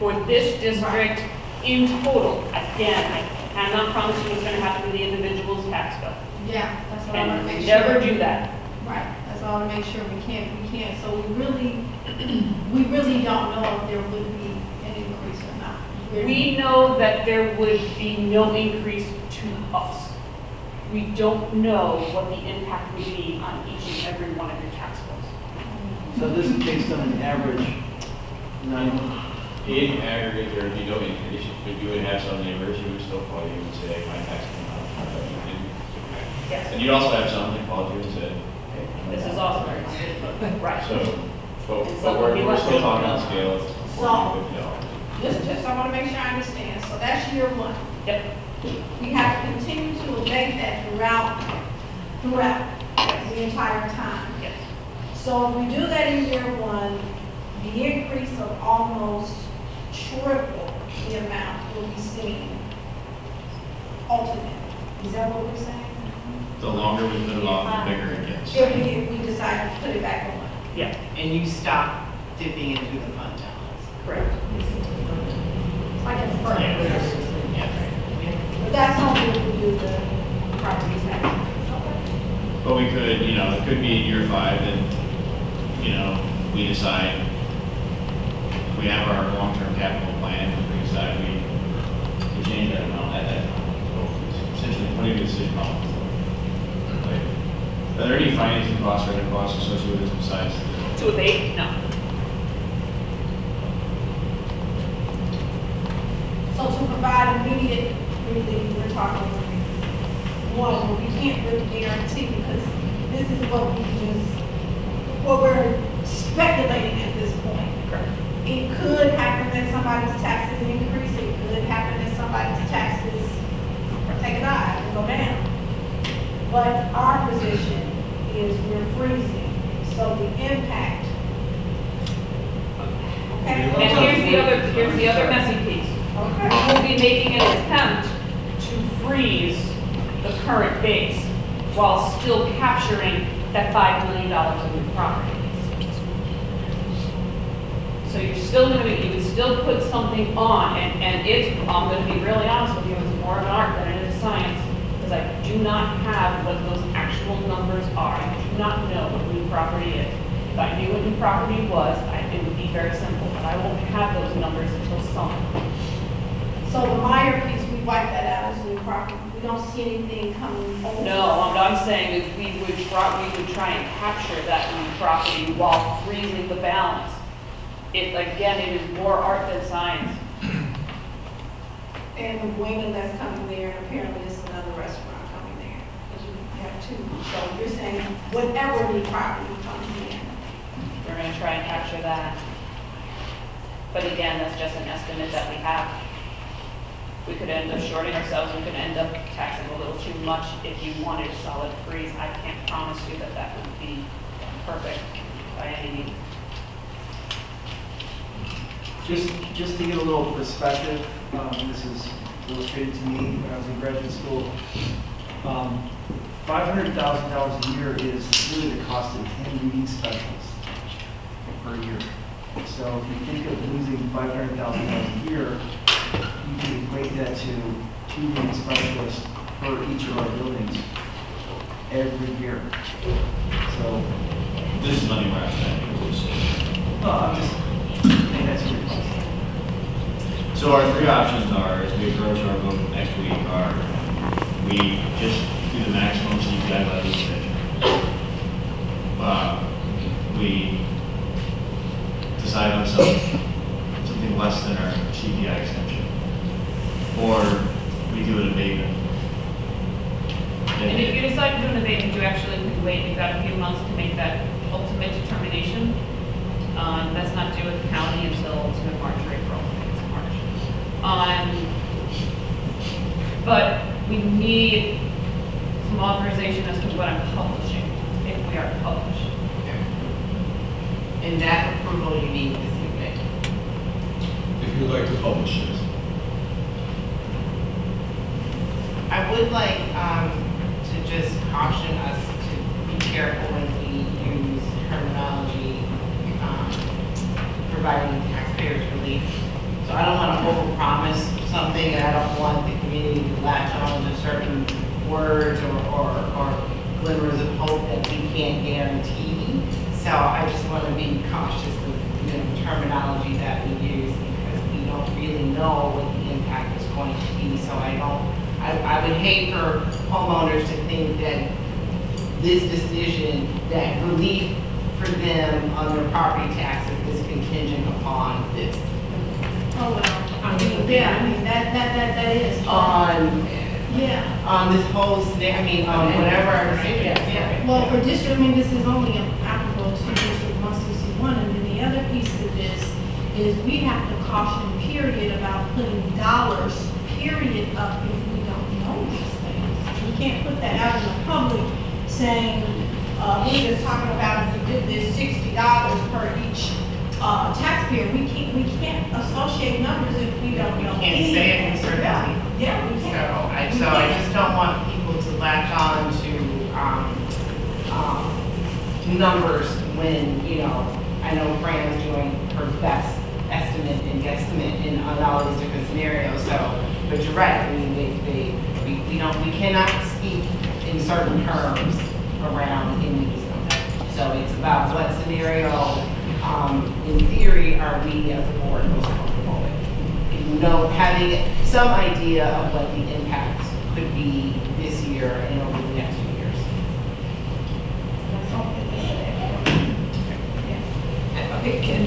For this district, in total, again, I'm not promising it's going to happen to the individual's tax bill. Yeah, that's what I want to make sure. Never do that. Right, that's all I want to make sure we can't. So we really don't know if there would be an increase or not. We know that there would be no increase to us. We don't know what the impact would be on each and every one of your tax bills. So this is based on an average 9. In aggregate, there would be no increase, but you would have some neighbors who would still call you and say, my tax came out. Yes. And you'd also have some that called you and said, hey. This is also right. So, but we're still talking on scale of So, just I want to make sure I understand. So that's year one. Yep. We have to continue to abate that throughout the entire time. Yes. So if we do that in year one, the increase of almost triple the amount will be seen ultimately. Is that what we're saying? The longer we put it off, the bigger it gets. If we decide to put it back on. Yeah. And you stop dipping into the fund balance. Correct. Like it's first. Yeah. But that's only if we do the property tax. But we could, it could be year 5 and, we decide, we have our long-term capital plan, and we decide we change that amount at that time. So it's essentially putting a decision on. Are there any financing costs or other costs associated with this besides? To abate? No. So to provide immediate relief, we're talking one, we can't really guarantee because this is what we're speculating at this point. Correct. It could happen that somebody's taxes increase, it could happen that then somebody's taxes take a dive and go down. But our position is we're freezing, so the impact. Okay. And here's the other messy piece. Okay. We'll be making an attempt to freeze the current base while still capturing that $5 million of new properties. So you're still going to be, you can still put something on, and it's, I'm going to be really honest with you, it's more of an art than it is science, because I do not have what those actual numbers are. I do not know what new property is. If I knew what new property was, it would be very simple, but I won't have those numbers until summer. So the Meyer piece, we wipe that out as new property. We don't see anything coming over. No, what I'm saying is we would try and capture that new property while freezing the balance. Again, it is more art than science. And the wing that's coming there, and apparently there's another restaurant coming there, because we have two. So you're saying whatever new property comes in. We're going to try and capture that. But again, that's just an estimate that we have. We could end up shorting ourselves. We could end up taxing a little too much if you wanted a solid freeze. I can't promise you that that would be perfect by any means. Just to give a little perspective, this is illustrated to me when I was in graduate school. $500,000 a year is really the cost of 10 reading specialists per year. So if you think of losing $500,000 a year, you can equate that to 2 reading specialists per each of our buildings every year. So This is money we're spending. I'm just saying that's your cost. So our 3 options are, as we approach our vote next week, are we just do the maximum CPI levy extension. We decide on something less than our CPI extension. Or we do an abatement. And if you decide to do an abatement, you actually could wait. You've got a few months to make that ultimate determination. That's not due at the county until March or April. It's March. But we need some authorization as to what I'm publishing, if we are published. And that approval you need this evening. If you'd like to publish it. I would like to just caution us to be careful when we use terminology providing taxpayers relief. So I don't want to overpromise something, and I don't want the community to latch on to certain words or glimmers of hope that we can't guarantee. So I just want to be cautious of the terminology that we use, because we don't really know what the impact is going to be. So I would hate for homeowners to think that this decision, that relief for them on their property taxes is contingent upon this. Oh, well, that is. On this whole, on whatever our decision is. Well, for district, this is only applicable to District 161, and then the other piece of this is we have to caution, period, about putting dollars, period, up if we don't know these things. We can't put that out in the public saying, we're just talking about if we did this $60 per each taxpayer. We can't associate numbers if we don't know. We can't say it with certainty. Yeah, we can't. So I just don't want people to latch on to numbers when, I know Fran's doing her best estimate and guesstimate on all these different scenarios. So, but you're right. We cannot speak in certain terms around in these numbers. So it's about what scenario, in theory, are we as a board most comfortable with? Having some idea of what the impacts could be this year and over the next few years. Okay, can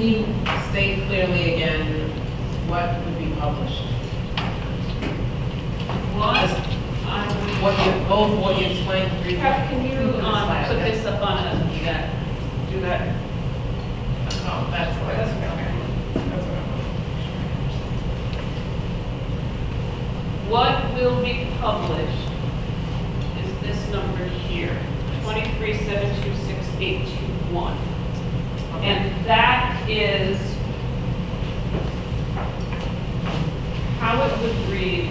you state clearly again what would be published? What you explained briefly. Can you put this up on do that? Oh, that's okay. what will be published is this number here, 23,726,821. And that is how it would read.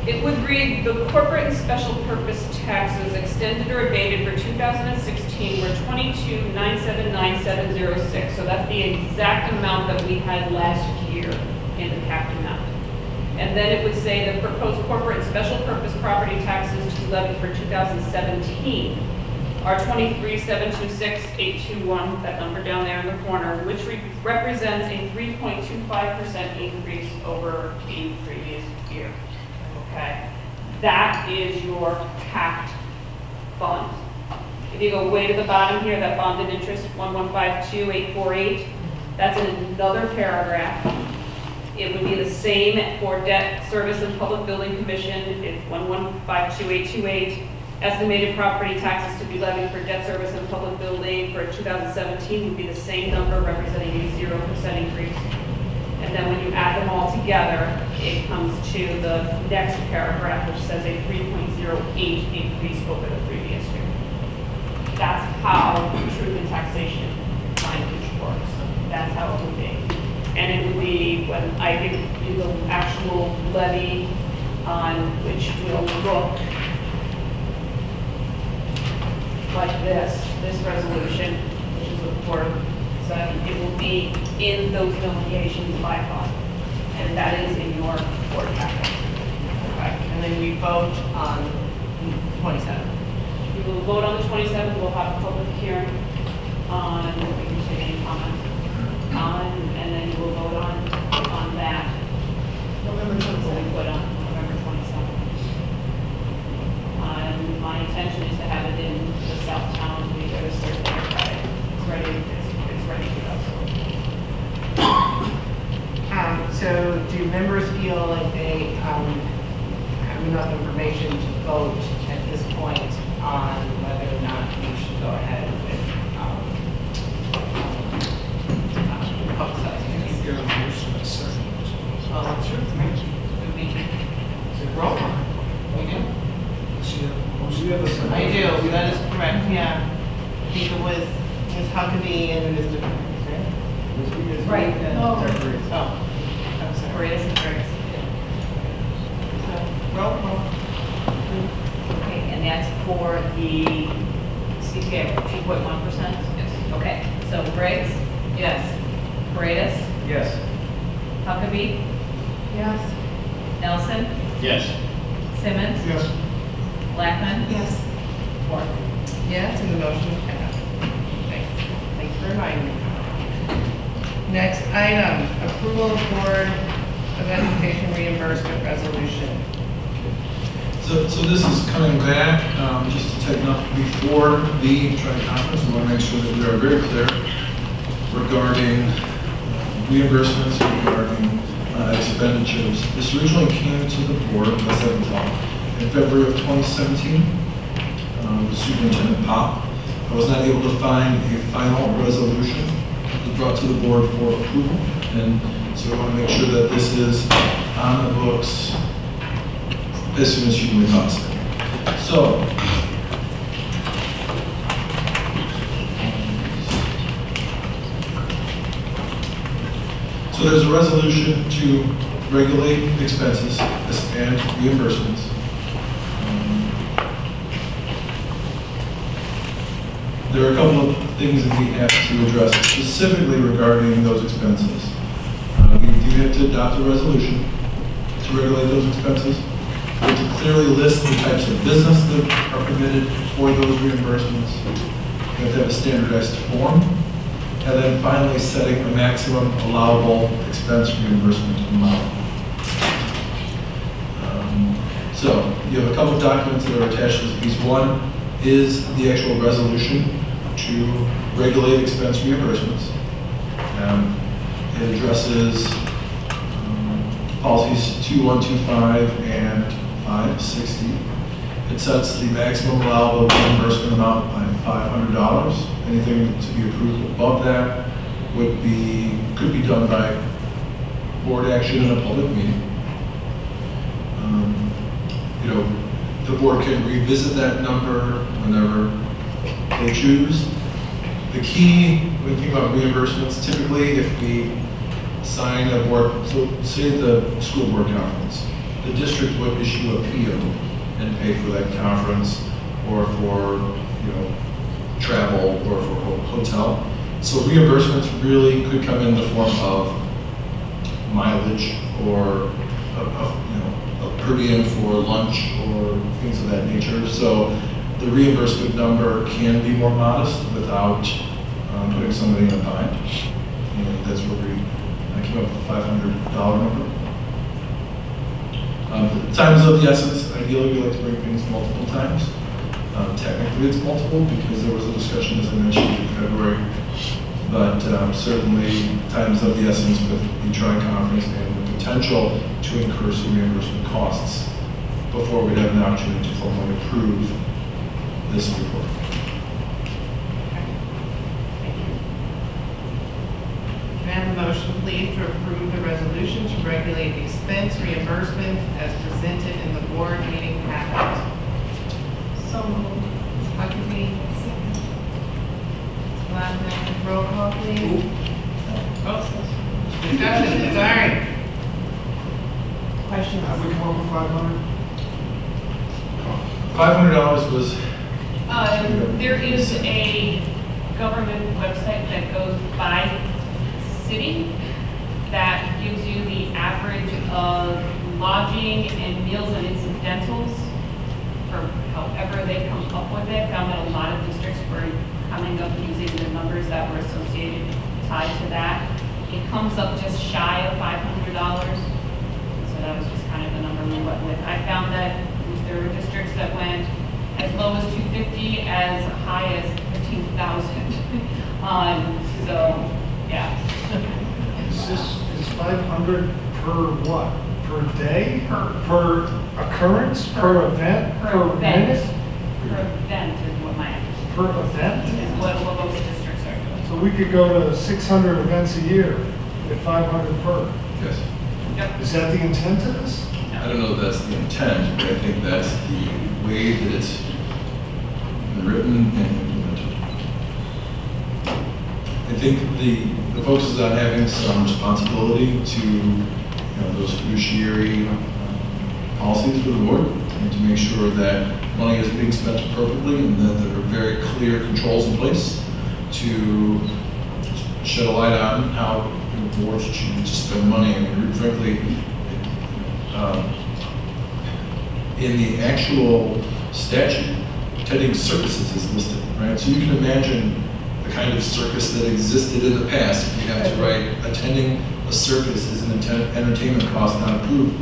It would read, the corporate and special purpose taxes extended or abated for 2016 were 22,979,706. So that's the exact amount that we had last year in the capped amount. And then it would say the proposed corporate and special purpose property taxes to be levied for 2017 are 23,726,821, that number down there in the corner, which represents a 3.25% increase over the previous year. Okay, that is your capped fund. If you go way to the bottom here, that bonded interest 1152848, that's in another paragraph. It would be the same for debt service and public building commission. It's 1152828. Estimated property taxes to be levied for debt service and public building for 2017 would be the same number, representing a 0% increase. And then when you add them all together, it comes to the next paragraph, which says a 3.08 increase over the previous year. That's how truth in taxation language works. That's how it would be. And it would be when I give you the actual levy on which will look like this resolution, which is the board. So it will be in those delineations by fund, and that is in your board packet. Okay, and then we vote on 27th. We will vote on the 27th. We'll have a public hearing on, we can take any comments on, and then you will vote on that. November 27th. Put on November 27th. My intention is to have it in the Southtown, we go to Thursday or Friday. It's ready. It's ready to go. So do members feel like they have enough information to vote at this point on whether or not we should go ahead with publicizing? Well, that's true. Roll call. We do? I do, that is correct, yeah. I think it was Ms. Huckabee and Mr. Right. Oh, I'm sorry. Paredes and Briggs. So, roll call. Okay, and that's for the CPI 2.1%? Yes. Okay, so Briggs? Yes. Paredes? Yes. Huckabee? Yes. Nelson? Yes. Simmons? Yes. Blackman? Yes. Ward? Yes, and the motion passed. Thanks for reminding me. Next item, approval of Board of Education reimbursement resolution. So this is coming back, just to tighten up before the tri-conference. We want to make sure that we are very clear regarding reimbursements, regarding expenditures. This originally came to the board, as I recall, in February of 2017. With Superintendent Pop. I was not able to find a final resolution that was brought to the board for approval. And so I want to make sure that this is on the books as soon as humanly possible. So there's a resolution to regulate expenses and reimbursements. There are a couple of things that we have to address specifically regarding those expenses. We do have to adopt a resolution to regulate those expenses. We have to clearly list the types of business that are permitted for those reimbursements. We have to have a standardized form. And then finally, setting a maximum allowable expense reimbursement amount. So you have a couple of documents that are attached to this piece. One is the actual resolution to regulate expense reimbursements. It addresses policies 2125 and 560. It It sets the maximum allowable reimbursement amount by $500. Anything to be approved above that could be done by board action in a public meeting. The board can revisit that number whenever they choose. The key, when you think about reimbursements, typically if we sign a board, so say the school board conference, the district would issue a PO and pay for that conference or for, travel or for hotel. So reimbursements really could come in the form of mileage or a per diem for lunch or things of that nature. So the reimbursement number can be more modest without putting somebody in a bind. And that's where I came up with a $500 number. Time is of the essence. Ideally, we like to bring things multiple times. Technically, it's multiple because there was a discussion, as I mentioned, in February. But certainly, time is of the essence with the tri-conference and the potential to incur some reimbursement costs before we'd have an opportunity to formally approve this report. Can I have a motion, please, to approve the resolution to regulate the expense reimbursements as presented in the board meeting packet? So moved. Ms. Huckabee? Ms. Blackman, roll call, please. Oh, discussion, sorry. Question, have we come up with 500? $500 was. There is a government website that goes by city that gives you the average of lodging and meals and incidentals for however they come up with it. Found that a lot of districts were coming up using the numbers that were associated, tied to that. It comes up just shy of $500. So that was just kind of the number we went with. I found that there were districts that went as low as 250, as high as 15,000. So, yeah. Is 500 per what? Per day? Per occurrence? Per event? Per minute? Per event is what my, Per event? is what most districts are doing. So we could go to 600 events a year at 500 per. Yes. Yep. Is that the intent of this? I don't know if that's the intent, but I think that's the way that it's been written and implemented. I think the focus is on having some responsibility to those fiduciary policies for the board and to make sure that money is being spent appropriately and that there are very clear controls in place to shed a light on how boards choose to spend money. I mean, frankly, in the actual statute, attending circuses is listed, right? So you can imagine the kind of circus that existed in the past. If you have to write, attending a circus is an entertainment cost not approved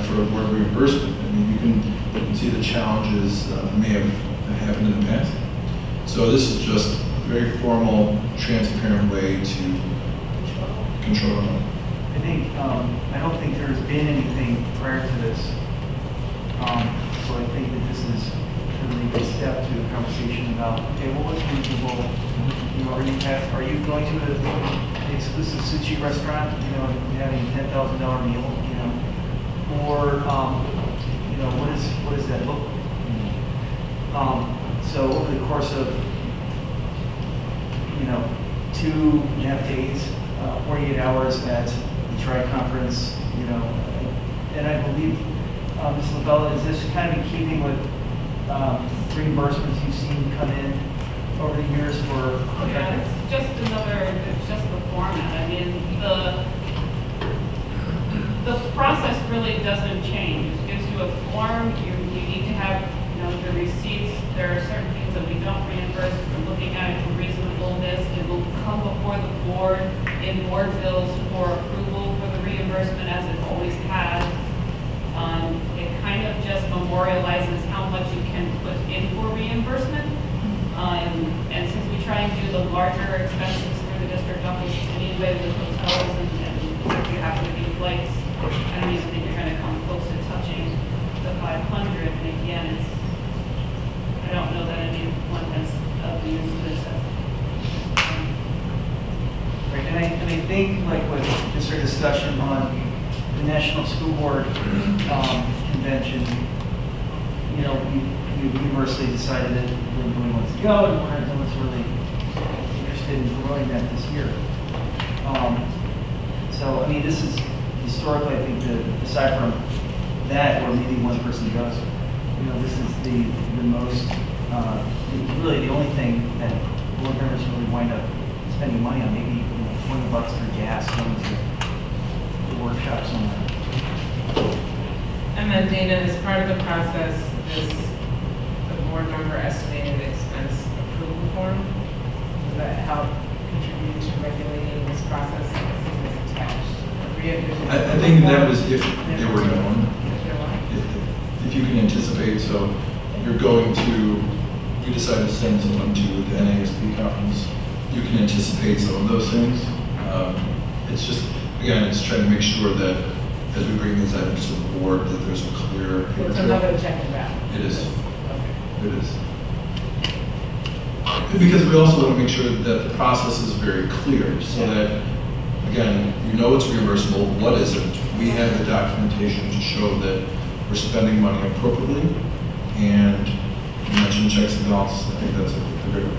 for a board reimbursement. I mean, you can see the challenges may have happened in the past. So this is just a very formal, transparent way to control our money. I think, I don't think there's been anything prior to this. So I think that this is a really good step to a conversation about, okay, well, what's reasonable? Are you going to an exclusive sushi restaurant, and having a $10,000 meal, or, what does that look like? So over the course of, 2.5 days, 48 hours at the tri-conference, and I believe, Ms. LaBella, is this kind of in keeping with reimbursements you've seen come in over the years for? Yeah, it's just the format. I mean, the process really doesn't change. It gives you a form, you need to have, the receipts. There are certain things that we don't reimburse. We're looking at it for reasonableness. It will come before the board in board bills for approval for the reimbursement, as it always has. It kind of just memorializes how much you can put in for reimbursement. And since we try and do the larger expenses through the district office anyway with hotels and if you have to be flights, I don't even think you're going to come close to touching the 500. And again, I don't know that anyone has used this as. Right, and I think like with just our discussion on the National School Board Convention, you know, we universally decided that nobody wants to go and no one's really interested in promoting that this year. So, I mean, this is historically, I think, aside from that, where maybe one person goes, you know, this is the most, really the only thing that board members really wind up spending money on, maybe $20 for gas going to the workshop somewhere. And then Dana, as part of the process, is the board member estimated expense approval form. Does that help contribute to regulating this process as it is attached? I think that was if they were known. If you can anticipate, so you're going to, you decide to send someone to the NASP conference, you can anticipate some of those things. It's just, again, it's trying to make sure that as we bring these items to the board, that there's a clear paper It's trail. another check and balance. It is. Okay. It is. Because we also want to make sure that the process is very clear, so that, again, you know it's reimbursable, what is it? We have the documentation to show that we're spending money appropriately, and you mentioned checks and balances, I think that's a great way.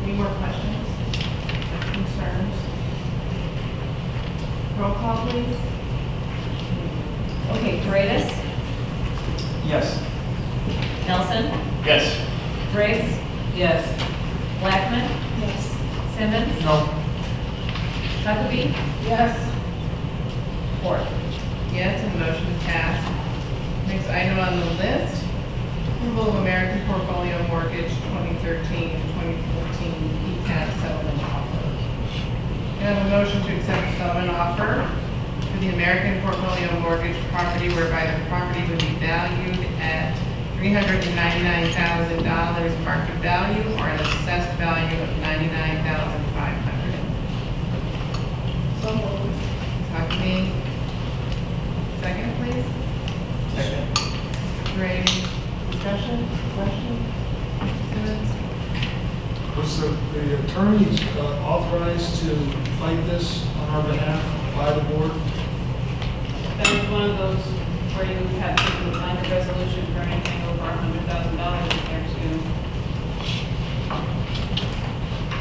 Any more questions? Concerns? Roll call, please. Okay, Paredes, Yes. Nelson, Yes. Briggs, Yes. Blackman, Yes. Simmons, No. Huckabee, Yes. Ford. Yes, and motion is passed. Next item on the list, approval of American Portfolio Mortgage 2013 and 2014 PCAP settlement offer. We have a motion to accept the settlement offer for the American Portfolio Mortgage property whereby the property would be valued at $399,000 market value or an assessed value of $99,500. So moved. Huckabee. Second, please. Second. Great. Discussion, question? Simmons? Was the attorneys authorized to fight this on our behalf by the board? That was one of those where you have to find a resolution for anything over $100,000 if there's to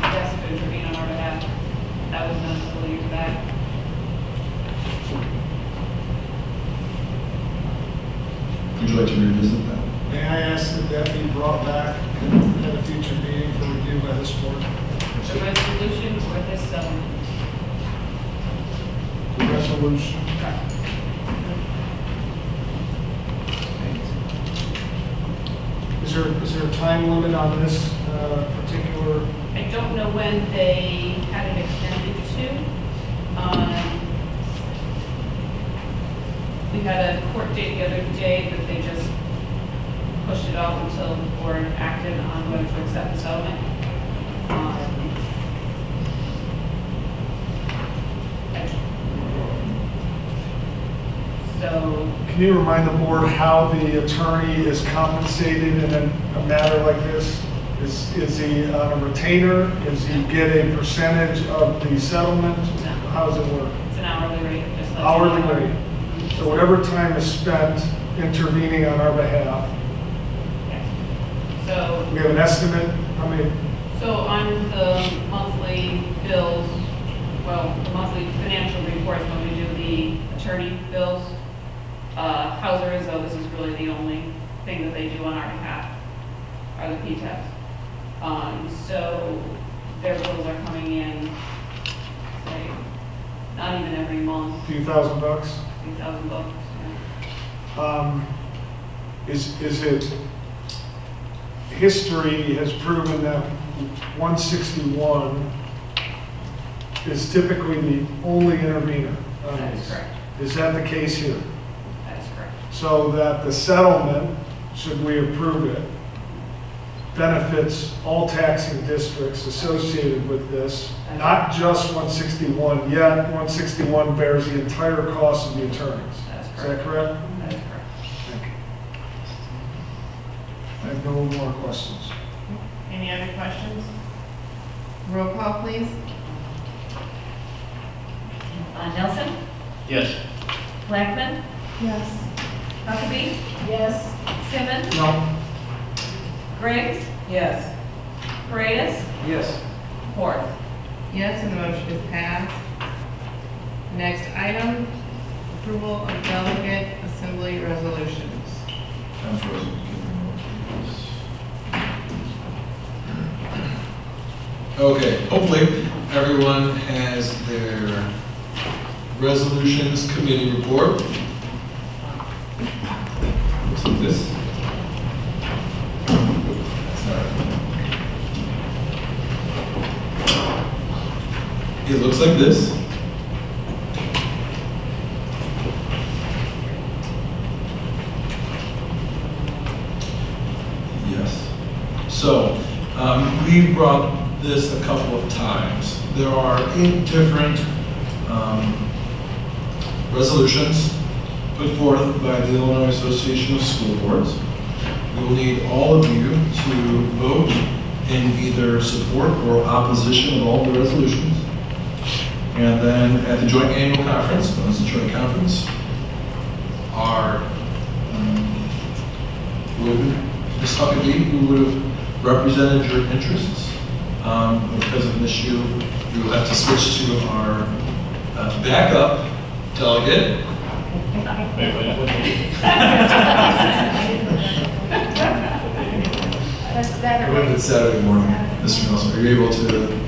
yes, to intervene on our behalf. That was done a couple years back. Would you like to revisit that? May I ask that that be brought back at a future meeting for review by this board? The resolution or this settlement. The resolution. Is there a time limit on this particular? I don't know when they had it extended to. We had a court date the other day that they just pushed it off until the board acted on whether to accept the settlement. So, Can you remind the board how the attorney is compensated in a matter like this? Is he on a retainer? Does he get a percentage of the settlement? No. How does it work? it's an hourly rate. Just like Hourly rate. So whatever time is spent intervening on our behalf, Yes. So, we have an estimate, how many? So on the monthly bills, well, the monthly financial reports, when we do the attorney bills, Hauser Izzo, this is really the only thing that they do on our behalf, are the PTAPs. So their bills are coming in, say, not even every month, Few $1,000? $3,000. Is it, history has proven that 161 is typically the only intervener on That is these. correct. Is that the case here? That is correct. So that the settlement, should we approve it, benefits all taxing districts associated with this, not just 161, yet 161 bears the entire cost of the attorneys. That is Is correct. that correct? That is correct. no more questions. Any other questions? Roll call, please. Nelson, Yes. Blackman, Yes. Huckabee, Yes. Simmons, No. Yes. Griggs, Paredes, Yes. Ford. Yes, and the motion is passed. Next item, approval of delegate assembly resolutions. I'm frozen. Okay, hopefully everyone has their resolutions committee report. Looks like this. That's not it. It looks like this. Yes. So, we brought this a couple of times. There are 8 different resolutions put forth by the Illinois Association of School Boards. We will need all of you to vote in either support or opposition of all the resolutions. And then at the joint annual conference, known as the joint conference, our Ms. Huckabee, who would have represented your interests, because of an issue, we will have to switch to our backup delegate. That's Saturday. When it's Saturday morning, Mr. Nelson, are you able to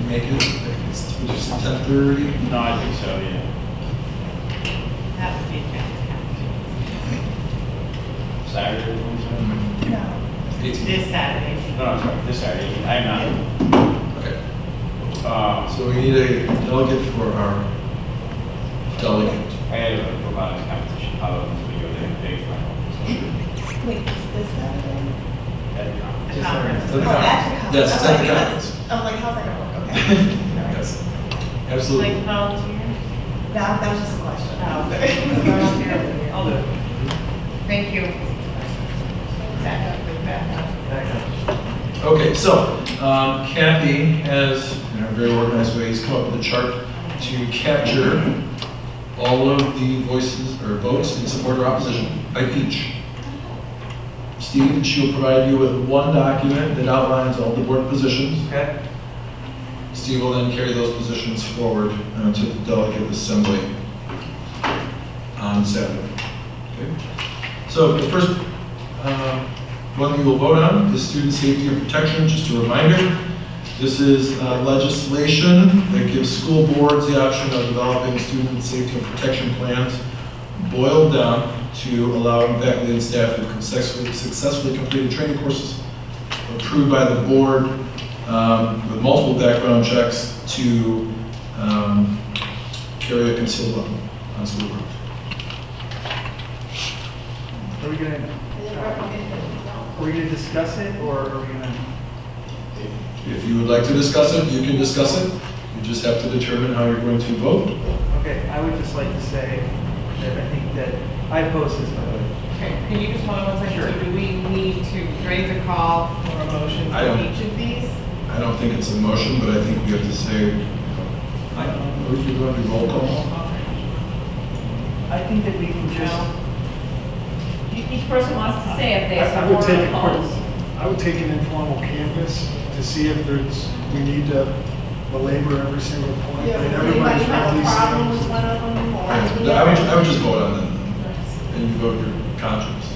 make it? It's 10:30? No, I think so, yeah. That would be fantastic. Saturday, Wednesday? No. 18. This Saturday. No, I'm sorry, this Saturday. I'm not. Okay. Uh, So we need a delegate for our delegate. I had a robotics competition, we go there, big final. Wait, is this Saturday? The conference. Oh, that's Yes, it's at the conference. I was like, how's that gonna work? Okay. Yes, Like absolutely. volunteer? That was just a question. Volunteer. I'll do it. Thank you. Backup, with backup. Okay, so Kathy has, in a very organized way, has come up with a chart to capture all of the voices or votes in support or opposition by each. Steve, she'll provide you with one document that outlines all the board positions. Okay. Steve will then carry those positions forward to the delegate assembly on Saturday. Okay? So the first one we will vote on is student safety and protection. Just a reminder, this is legislation that gives school boards the option of developing student safety and protection plans boiled down to allowing faculty and staff who have successfully completed training courses approved by the board with multiple background checks to carry a concealed weapon on school grounds. Are we gonna discuss it, or are we gonna? If you would like to discuss it, you can discuss it. You just have to determine how you're going to vote. Okay, I would just like to say that I think that I oppose this, by the way. Okay, can you just hold on one second? Sure. So do we need to raise a call or a motion I for don't- each of these? I don't think it's a motion, but I think we have to say, are we going to do roll call? I think that we can just. Each person wants to say if they I would support take or a quick, oppose. I would take an informal canvas to see if we need to belabor every single point. Yeah, I mean, does anybody everybody's have a really problem saying- with one of them, or? I would just vote on them, and you vote your conscience.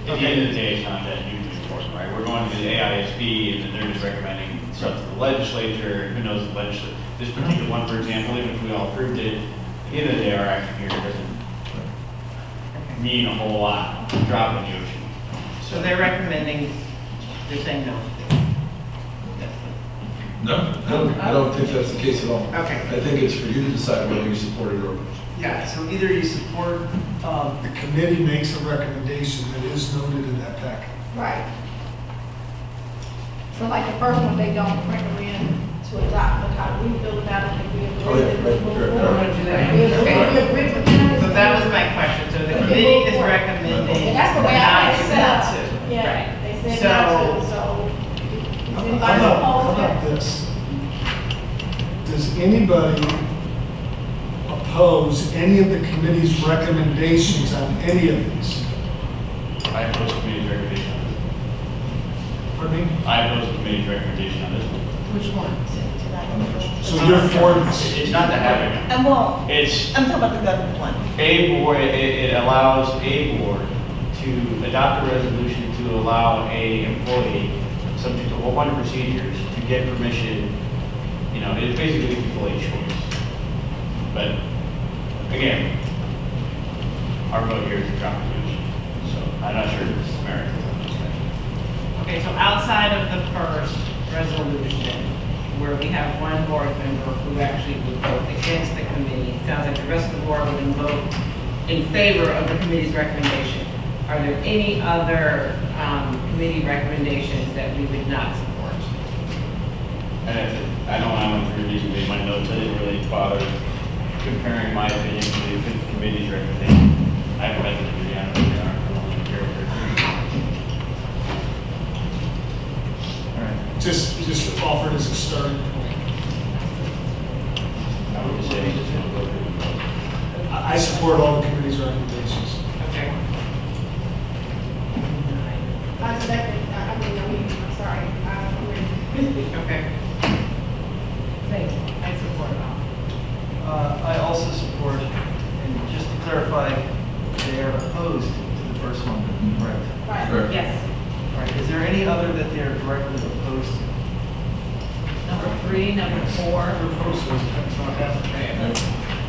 At the end of the day, it's not that huge of enforcement, right? We're going to the AISB, and then they're just recommending stuff to the legislature, who knows the legislature. This particular one, for example, even if we all approved it, at the end of the day, our action here doesn't mean a whole lot, drop in the ocean. So they're recommending, they're saying no. No, I don't think that's the case at all. Okay. I think it's for you to decide whether you support it or oppose. Got it. So either you support, The committee makes a recommendation that is noted in that packet. Right. So like the first one, they don't recommend to adopt, but how do we feel about it? If we agree Oh, yeah, that right, we move right, forward? right. Do that. We agree with that? So that was my question. So the committee is recommending And that's the way I not had it set up. to. Yeah, It's not, so. How Is about, anybody how opposed to about it? this? Does anybody oppose any of the committee's recommendations on any of these? I oppose the committee's recommendation on this. Pardon me? I oppose the committee's recommendation on this one. Which one? So you're for this? It's not the having. And well, It's I'm talking about the government one. a board, it allows a board to adopt a resolution to allow a employee, subject to a whole bunch of procedures, to get permission. You know, it's basically employee choice. But again, our vote here is to drop the commission. So I'm not sure this is merit. Okay, so outside of the first resolution, where we have one board member who actually would vote against the committee, it sounds like the rest of the board would vote in favor of the committee's recommendation. Are there any other committee recommendations that we would not support? I know I went through these and made my notes. I didn't really bother comparing my opinion to the committee's recommendation. I haven't read the committee, I don't know if they are. I don't really care if they're. All right. Just offered as a starting point. I would just say we just want to go through. I support all the committee's recommendations. Okay. I'm sorry. Okay. I support it all. I also support, and just to clarify, they are opposed to the first one, correct? Right. Correct. Yes. All right, is there any other that they're directly opposed to? Number 3, number 4. You're opposed to it, that's not happening.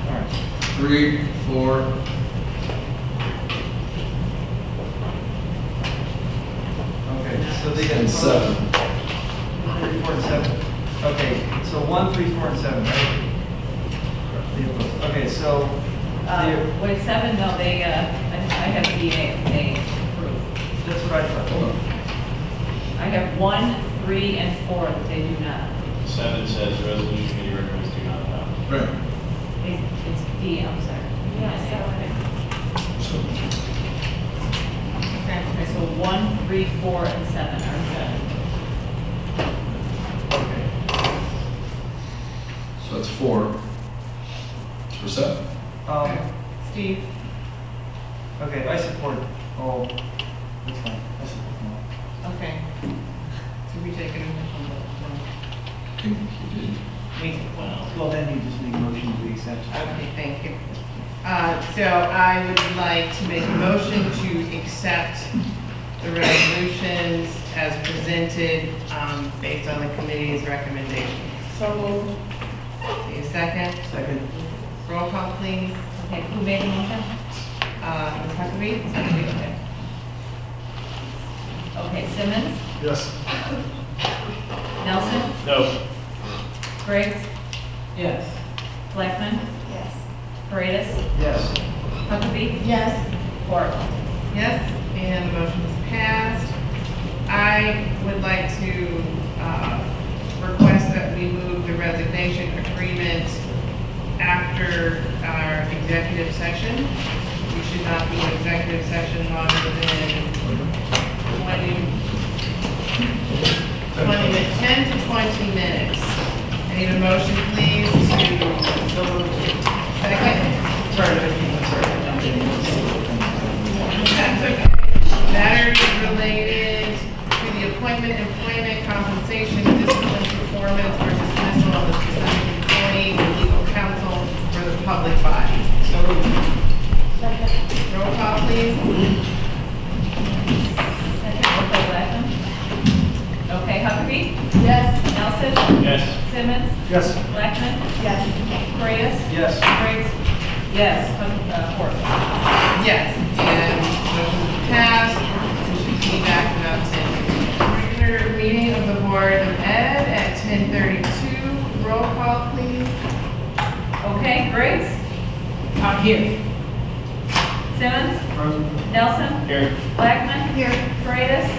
All right. 3, 4, Okay, so they get and 7. 3, 4, and 7. Okay, so 1, 3, 4, and 7, right? They opposed. Okay, so they're, Wait, 7, no, they, I have they approved. that's what I thought. Hold on. I have 1, 3, and 4 that they do not. 7 says the resolution committee recommends do not adopt. Right. It's D, I'm sorry. Okay, so 1, 3, 4, and 7 are done. Okay. So that's 4. For 7. Steve? Okay, I support all, that's fine, I support them all. Okay. So we take it from I think you did. Well, then you just make a motion to accept. Okay, thank you. So I would like to make a motion to accept the resolutions as presented based on the committee's recommendations. So moved. Need a second? Second. Roll call, please. Okay, who made the motion? Ms. Huckabee? Okay. Okay, Simmons, Yes. Nelson, No. Briggs, Yes. Blackman, Yes. Paredes, Yes. Huckabee, Yes. Ford. Yes, and the motion is passed. I would like to request that we move the resignation agreement after our executive session. We should not be in executive session longer than 10 to 20 minutes. I need a motion, please, to so moved. Second. That's okay. Matters related to the appointment, employment, compensation, discipline, performance, or dismissal of a specific employee and legal counsel for the public body. So roll call, please. Second, okay, Blackman. Okay, Huckabee, Yes. Nelson, Yes. Simmons, Yes. Blackman, Yes. Paredes, Yes. Briggs, yes, Ford. Yes, and motion passed. We should be back in about 10. Regular meeting of the Board of Ed at 10:32. Roll call, please. Okay, Briggs, Here. Simmons, Present. Nelson, Here. Blackman, Here. Paredes,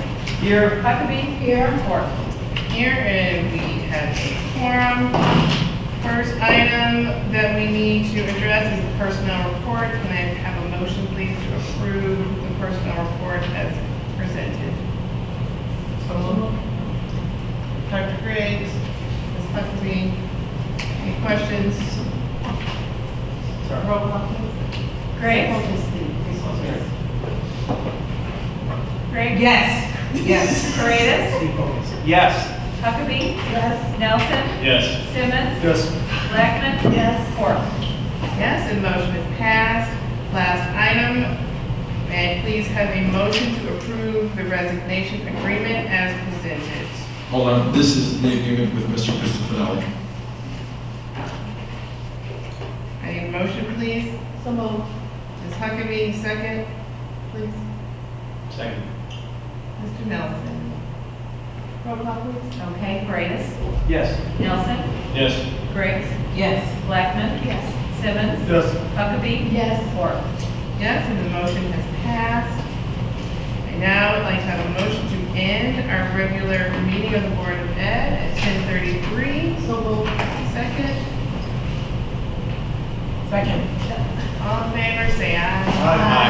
Here. Huckabee, Here. Ford. Here, and we have a quorum. First item that we need to address is the personnel report. Can I have a motion, please, to approve the personnel report as presented? Griggs, Ms. Huckabee. Any questions? Roll call, please. Griggs? Griggs? Yes. Yes. Paredes? Yes. Huckabee? Yes. Nelson? Yes. Simmons? Yes. Blackman? Yes. Ford? Yes, and motion is passed. Last item, may I please have a motion to approve the resignation agreement as presented? Hold on, this is the agreement with Mr. Cristofanelli. I need a motion, please. So moved. Ms. Huckabee, second, please. Second. Mr. Nelson. Roll call, please. Okay, Paredes? Yes. Nelson? Yes. Griggs? Yes. Blackman? Yes. Simmons? Yes. Huckabee? Yes. Ford? Yes, and the motion has passed. I now would like to have a motion to end our regular meeting of the Board of Ed at 10:33. So moved. Second, Second. all in favor, say aye. Aye.